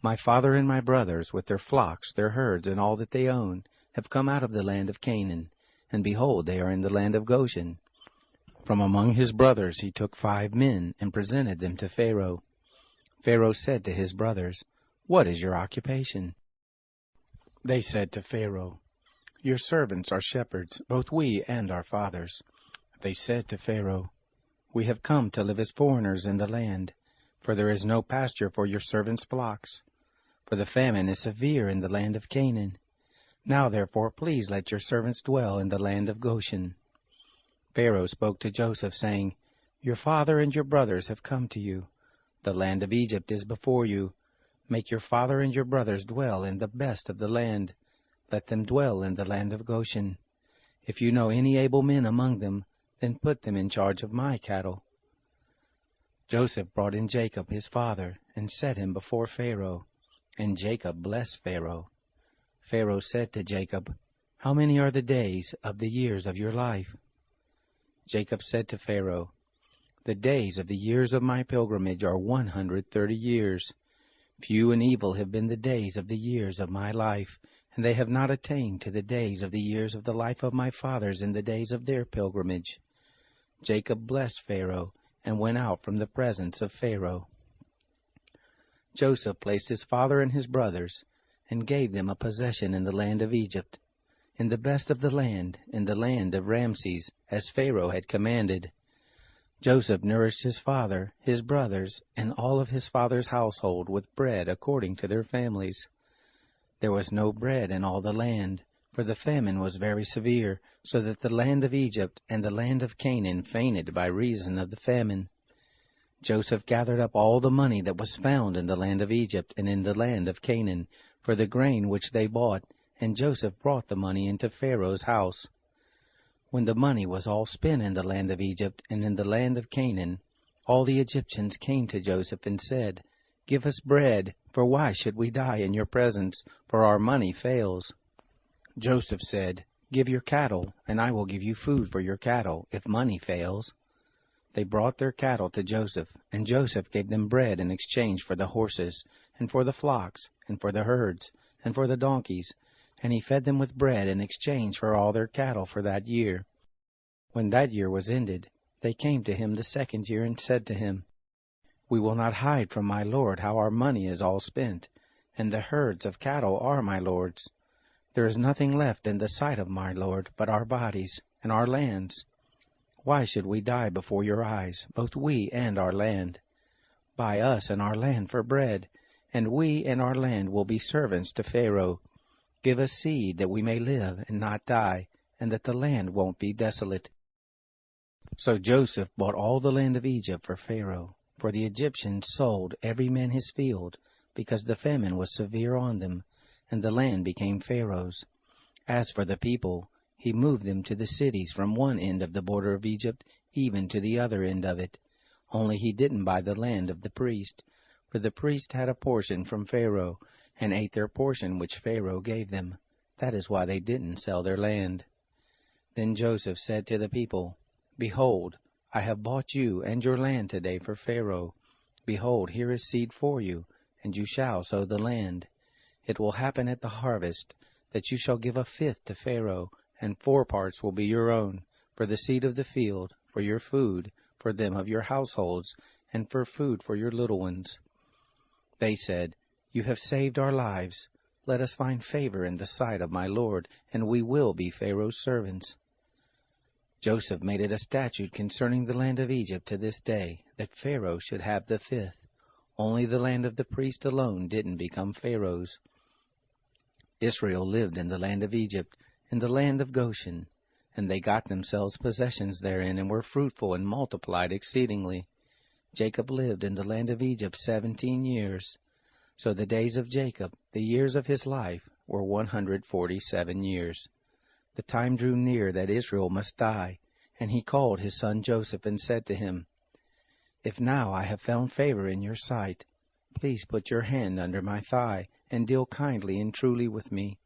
My father and my brothers, with their flocks, their herds, and all that they own, have come out of the land of Canaan, and behold, they are in the land of Goshen. From among his brothers he took 5 men, and presented them to Pharaoh. Pharaoh said to his brothers, What is your occupation? They said to Pharaoh, Your servants are shepherds, both we and our fathers. They said to Pharaoh, We have come to live as foreigners in the land, for there is no pasture for your servants' flocks. For the famine is severe in the land of Canaan. Now therefore please let your servants dwell in the land of Goshen. Pharaoh spoke to Joseph, saying, Your father and your brothers have come to you. The land of Egypt is before you. Make your father and your brothers dwell in the best of the land. Let them dwell in the land of Goshen. If you know any able men among them, then put them in charge of my cattle. Joseph brought in Jacob his father, and set him before Pharaoh. And Jacob blessed Pharaoh. Pharaoh said to Jacob, How many are the days of the years of your life? Jacob said to Pharaoh, The days of the years of my pilgrimage are 130 years. Few and evil have been the days of the years of my life, and they have not attained to the days of the years of the life of my fathers in the days of their pilgrimage. Jacob blessed Pharaoh, and went out from the presence of Pharaoh. Joseph placed his father and his brothers, and gave them a possession in the land of Egypt, in the best of the land, in the land of Ramses, as Pharaoh had commanded. Joseph nourished his father, his brothers, and all of his father's household with bread according to their families. There was no bread in all the land, for the famine was very severe, so that the land of Egypt and the land of Canaan fainted by reason of the famine. Joseph gathered up all the money that was found in the land of Egypt and in the land of Canaan, for the grain which they bought, and Joseph brought the money into Pharaoh's house. When the money was all spent in the land of Egypt and in the land of Canaan, all the Egyptians came to Joseph and said, "Give us bread, for why should we die in your presence? For our money fails." Joseph said, "Give your cattle, and I will give you food for your cattle, if money fails." They brought their cattle to Joseph, and Joseph gave them bread in exchange for the horses, and for the flocks, and for the herds, and for the donkeys, and he fed them with bread in exchange for all their cattle for that year. When that year was ended, they came to him the second year and said to him, "We will not hide from my lord how our money is all spent, and the herds of cattle are my lord's. There is nothing left in the sight of my lord but our bodies and our lands. Why should we die before your eyes, both we and our land? Buy us and our land for bread, and we and our land will be servants to Pharaoh. Give us seed that we may live and not die, and that the land won't be desolate." So Joseph bought all the land of Egypt for Pharaoh, for the Egyptians sold every man his field, because the famine was severe on them, and the land became Pharaoh's. As for the people, he moved them to the cities from one end of the border of Egypt even to the other end of it. Only he didn't buy the land of the priest, for the priest had a portion from Pharaoh, and ate their portion which Pharaoh gave them. That is why they didn't sell their land. Then Joseph said to the people, "Behold, I have bought you and your land today for Pharaoh. Behold, here is seed for you, and you shall sow the land. It will happen at the harvest, that you shall give a fifth to Pharaoh, and 4 parts will be your own, for the seed of the field, for your food, for them of your households, and for food for your little ones." They said, "You have saved our lives. Let us find favor in the sight of my lord, and we will be Pharaoh's servants." Joseph made it a statute concerning the land of Egypt to this day, that Pharaoh should have the fifth. Only the land of the priest alone didn't become Pharaoh's. Israel lived in the land of Egypt, in the land of Goshen, and they got themselves possessions therein, and were fruitful and multiplied exceedingly. Jacob lived in the land of Egypt 17 years. So the days of Jacob, the years of his life, were 147 years. The time drew near that Israel must die, and he called his son Joseph and said to him, "If now I have found favor in your sight, please put your hand under my thigh, and deal kindly and truly with me.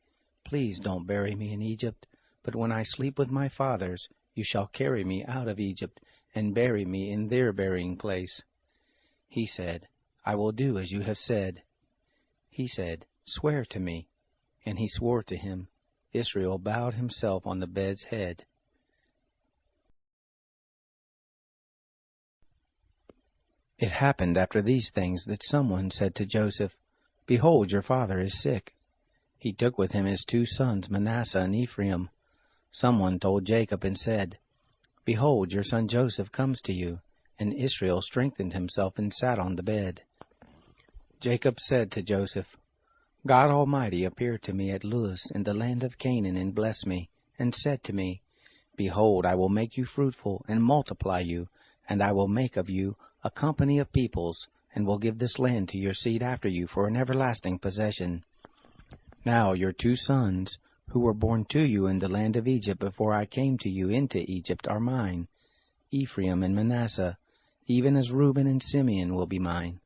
Please don't bury me in Egypt, but when I sleep with my fathers, you shall carry me out of Egypt, and bury me in their burying place." He said, "I will do as you have said." He said, "Swear to me." And he swore to him. Israel bowed himself on the bed's head. It happened after these things that someone said to Joseph, "Behold, your father is sick." He took with him his 2 sons, Manasseh and Ephraim. Someone told Jacob and said, "Behold, your son Joseph comes to you." And Israel strengthened himself and sat on the bed. Jacob said to Joseph, "God Almighty appeared to me at Luz in the land of Canaan and blessed me, and said to me, Behold, I will make you fruitful and multiply you, and I will make of you a company of peoples, and will give this land to your seed after you for an everlasting possession. Now your 2 sons, who were born to you in the land of Egypt before I came to you into Egypt, are mine, Ephraim and Manasseh, even as Reuben and Simeon will be mine.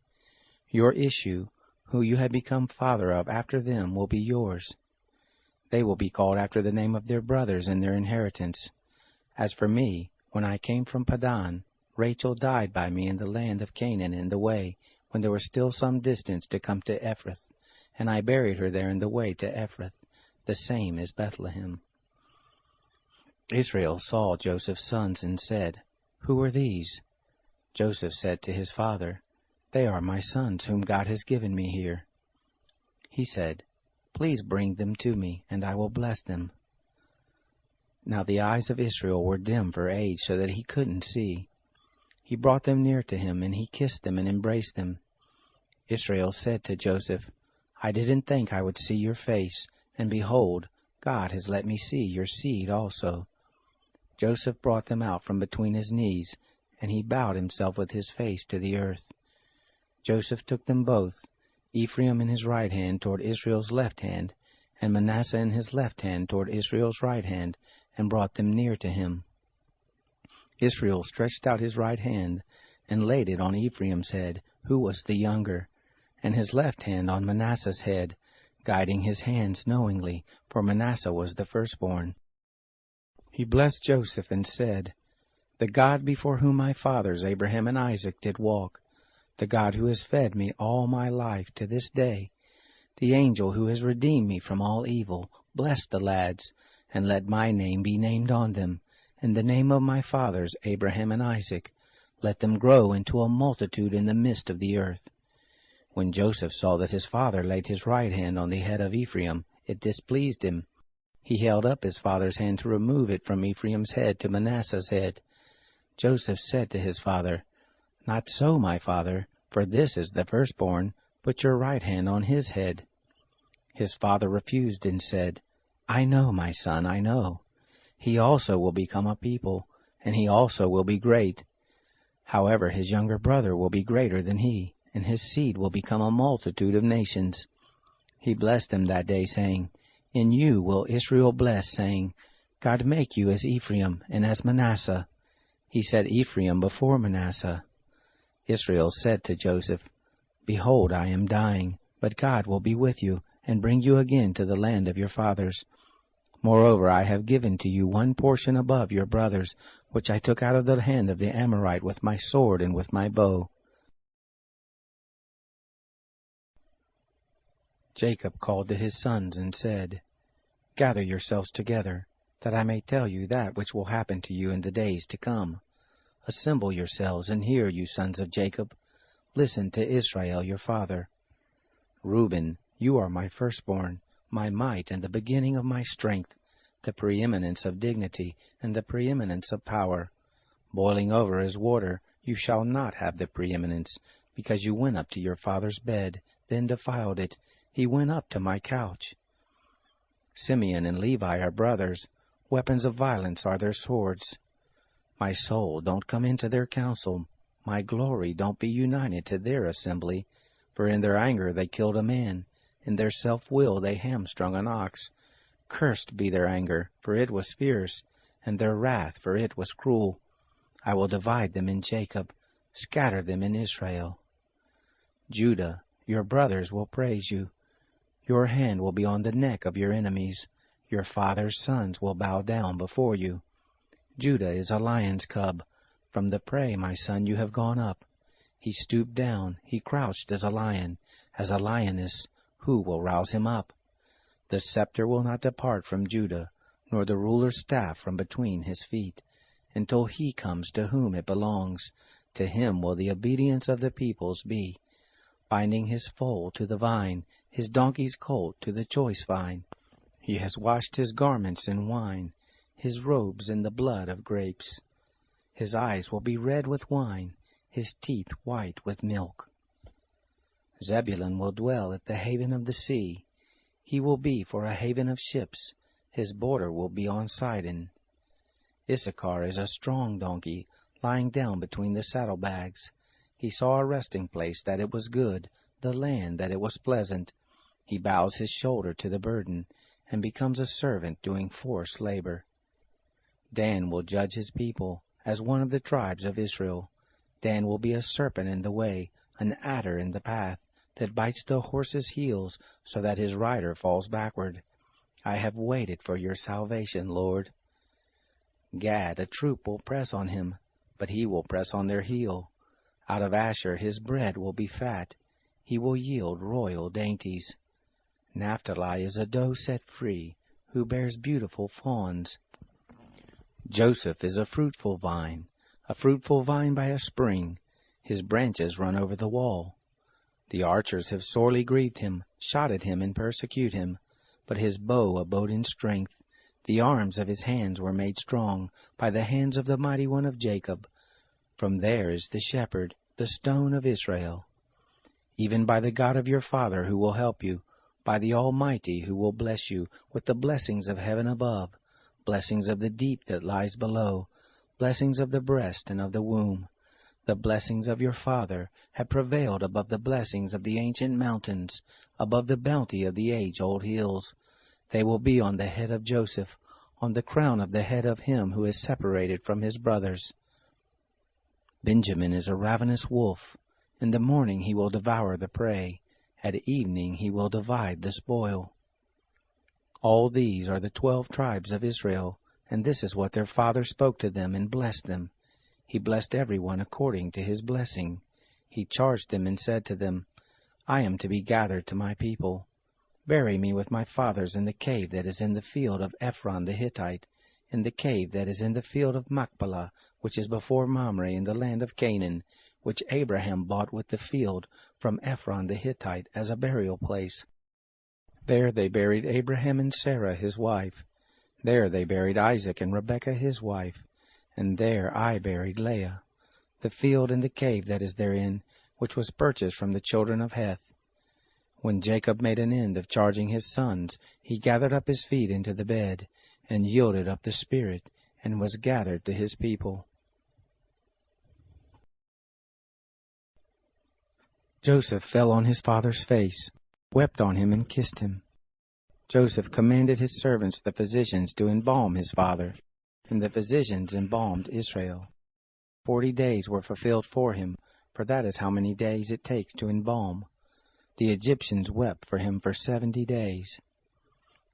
Your issue, who you have become father of after them, will be yours. They will be called after the name of their brothers in their inheritance. As for me, when I came from Padan, Rachel died by me in the land of Canaan in the way, when there was still some distance to come to Ephrath, and I buried her there in the way to Ephrath, the same is Bethlehem." Israel saw Joseph's sons and said, "Who are these?" Joseph said to his father, "They are my sons whom God has given me here." He said, "Please bring them to me, and I will bless them." Now the eyes of Israel were dim for age, so that he couldn't see. He brought them near to him, and he kissed them and embraced them. Israel said to Joseph, "I didn't think I would see your face, and behold, God has let me see your seed also." Joseph brought them out from between his knees, and he bowed himself with his face to the earth. Joseph took them both, Ephraim in his right hand toward Israel's left hand, and Manasseh in his left hand toward Israel's right hand, and brought them near to him. Israel stretched out his right hand, and laid it on Ephraim's head, who was the younger, and his left hand on Manasseh's head, guiding his hands knowingly, for Manasseh was the firstborn. He blessed Joseph and said, "The God before whom my fathers Abraham and Isaac did walk, the God who has fed me all my life to this day, the angel who has redeemed me from all evil, bless the lads, and let my name be named on them, and the name of my fathers Abraham and Isaac. Let them grow into a multitude in the midst of the earth." When Joseph saw that his father laid his right hand on the head of Ephraim, it displeased him. He held up his father's hand to remove it from Ephraim's head to Manasseh's head. Joseph said to his father, "Not so, my father, for this is the firstborn. Put your right hand on his head." His father refused and said, "I know, my son, I know. He also will become a people, and he also will be great. However, his younger brother will be greater than he, and his seed will become a multitude of nations." He blessed him that day, saying, "In you will Israel bless, saying, God make you as Ephraim and as Manasseh." He set Ephraim before Manasseh. Israel said to Joseph, "Behold, I am dying, but God will be with you, and bring you again to the land of your fathers. Moreover, I have given to you one portion above your brothers, which I took out of the hand of the Amorite with my sword and with my bow." Jacob called to his sons and said, "Gather yourselves together, that I may tell you that which will happen to you in the days to come. Assemble yourselves and hear, you sons of Jacob. Listen to Israel your father. Reuben, you are my firstborn, my might and the beginning of my strength, the preeminence of dignity and the preeminence of power. Boiling over as water, you shall not have the preeminence, because you went up to your father's bed, then defiled it. He went up to my couch. Simeon and Levi are brothers. Weapons of violence are their swords. My soul, don't come into their council. My glory, don't be united to their assembly. For in their anger they killed a man. In their self-will they hamstrung an ox. Cursed be their anger, for it was fierce, and their wrath, for it was cruel. I will divide them in Jacob, scatter them in Israel. Judah, your brothers will praise you. Your hand will be on the neck of your enemies. Your father's sons will bow down before you. Judah is a lion's cub. From the prey, my son, you have gone up. He stooped down, he crouched as a lion, as a lioness. Who will rouse him up? The scepter will not depart from Judah, nor the ruler's staff from between his feet, until he comes to whom it belongs. To him will the obedience of the peoples be, binding his foal to the vine, his donkey's colt to the choice vine. He has washed his garments in wine, his robes in the blood of grapes. His eyes will be red with wine, his teeth white with milk. Zebulun will dwell at the haven of the sea. He will be for a haven of ships. His border will be on Sidon. Issachar is a strong donkey, lying down between the saddlebags. He saw a resting place, that it was good, the land, that it was pleasant. He bows his shoulder to the burden, and becomes a servant doing forced labor. Dan will judge his people, as one of the tribes of Israel. Dan will be a serpent in the way, an adder in the path, that bites the horse's heels, so that his rider falls backward. I have waited for your salvation, Lord. Gad, a troop will press on him, but he will press on their heel. Out of Asher his bread will be fat. He will yield royal dainties. Naphtali is a doe set free, who bears beautiful fawns. Joseph is a fruitful vine by a spring. His branches run over the wall. The archers have sorely grieved him, shot at him and persecute him. But his bow abode in strength. The arms of his hands were made strong by the hands of the mighty one of Jacob. From there is the shepherd, the stone of Israel. Even by the God of your father who will help you, by the Almighty who will bless you with the blessings of heaven above, blessings of the deep that lies below, blessings of the breast and of the womb. The blessings of your father have prevailed above the blessings of the ancient mountains, above the bounty of the age-old hills. They will be on the head of Joseph, on the crown of the head of him who is separated from his brothers. Benjamin is a ravenous wolf. In the morning he will devour the prey. At evening he will divide the spoil. All these are the 12 tribes of Israel, and this is what their father spoke to them and blessed them. He blessed everyone according to his blessing. He charged them and said to them, I am to be gathered to my people. Bury me with my fathers in the cave that is in the field of Ephron the Hittite, in the cave that is in the field of Machpelah, which is before Mamre in the land of Canaan, which Abraham bought with the field from Ephron the Hittite as a burial place. There they buried Abraham and Sarah his wife. There they buried Isaac and Rebekah his wife. And there I buried Leah. The field and the cave that is therein, which was purchased from the children of Heth. When Jacob made an end of charging his sons, he gathered up his feet into the bed, and yielded up the spirit, and was gathered to his people. Joseph fell on his father's face, wept on him, and kissed him. Joseph commanded his servants the physicians to embalm his father, and the physicians embalmed Israel. 40 days were fulfilled for him, for that is how many days it takes to embalm. The Egyptians wept for him for 70 days.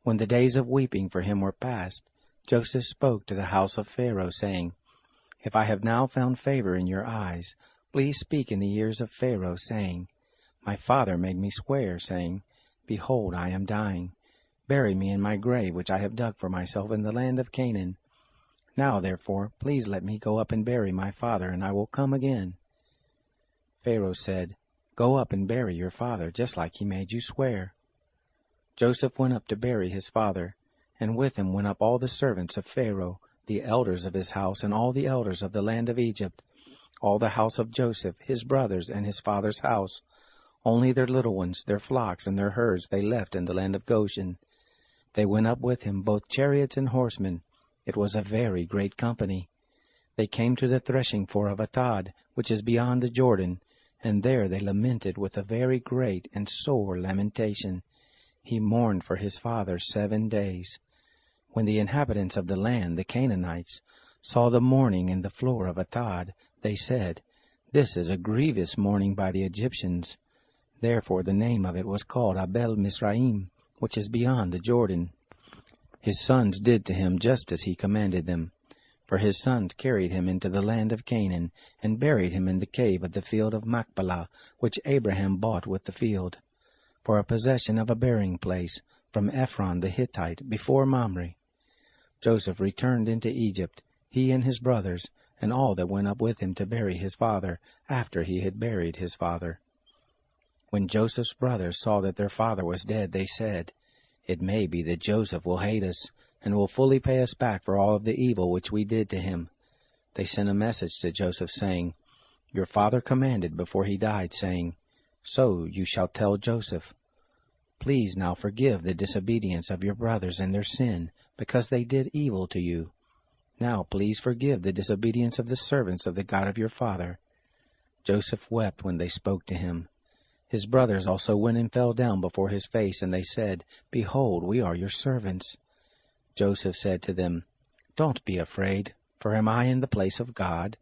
When the days of weeping for him were past, Joseph spoke to the house of Pharaoh, saying, If I have now found favor in your eyes, please speak in the ears of Pharaoh, saying, My father made me swear, saying, Behold, I am dying. Bury me in my grave which I have dug for myself in the land of Canaan. Now, therefore, please let me go up and bury my father, and I will come again. Pharaoh said, Go up and bury your father, just like he made you swear. Joseph went up to bury his father, and with him went up all the servants of Pharaoh, the elders of his house, and all the elders of the land of Egypt, all the house of Joseph, his brothers, and his father's house. Only their little ones, their flocks, and their herds they left in the land of Goshen. They went up with him, both chariots and horsemen. It was a very great company. They came to the threshing floor of Atad, which is beyond the Jordan, and there they lamented with a very great and sore lamentation. He mourned for his father 7 days. When the inhabitants of the land, the Canaanites, saw the mourning in the floor of Atad, they said, This is a grievous mourning by the Egyptians. Therefore the name of it was called Abel Mizraim, which is beyond the Jordan. His sons did to him just as he commanded them. For his sons carried him into the land of Canaan, and buried him in the cave of the field of Machpelah, which Abraham bought with the field, for a possession of a burying place, from Ephron the Hittite, before Mamre. Joseph returned into Egypt, he and his brothers, and all that went up with him to bury his father, after he had buried his father. When Joseph's brothers saw that their father was dead, they said, It may be that Joseph will hate us, and will fully pay us back for all of the evil which we did to him. They sent a message to Joseph, saying, Your father commanded before he died, saying, So you shall tell Joseph, Please now forgive the disobedience of your brothers and their sin, because they did evil to you. Now please forgive the disobedience of the servants of the God of your father. Joseph wept when they spoke to him. His brothers also went and fell down before his face, and they said, Behold, we are your servants. Joseph said to them, Don't be afraid, for am I in the place of God?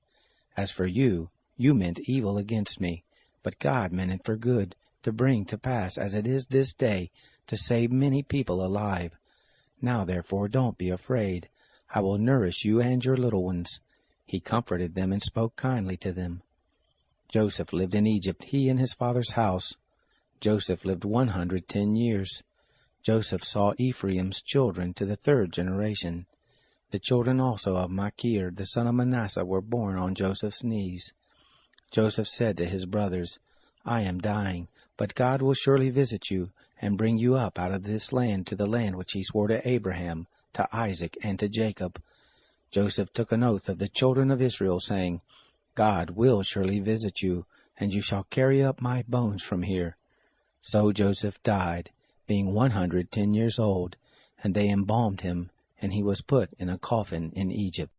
As for you, you meant evil against me, but God meant it for good, to bring to pass, as it is this day, to save many people alive. Now therefore don't be afraid. I will nourish you and your little ones. He comforted them and spoke kindly to them. Joseph lived in Egypt, he and his father's house. Joseph lived 110 years. Joseph saw Ephraim's children to the 3rd generation. The children also of Machir, the son of Manasseh, were born on Joseph's knees. Joseph said to his brothers, I am dying, but God will surely visit you, and bring you up out of this land to the land which he swore to Abraham, to Isaac, and to Jacob. Joseph took an oath of the children of Israel, saying, God will surely visit you, and you shall carry up my bones from here. So Joseph died, being 110 years old, and they embalmed him, and he was put in a coffin in Egypt.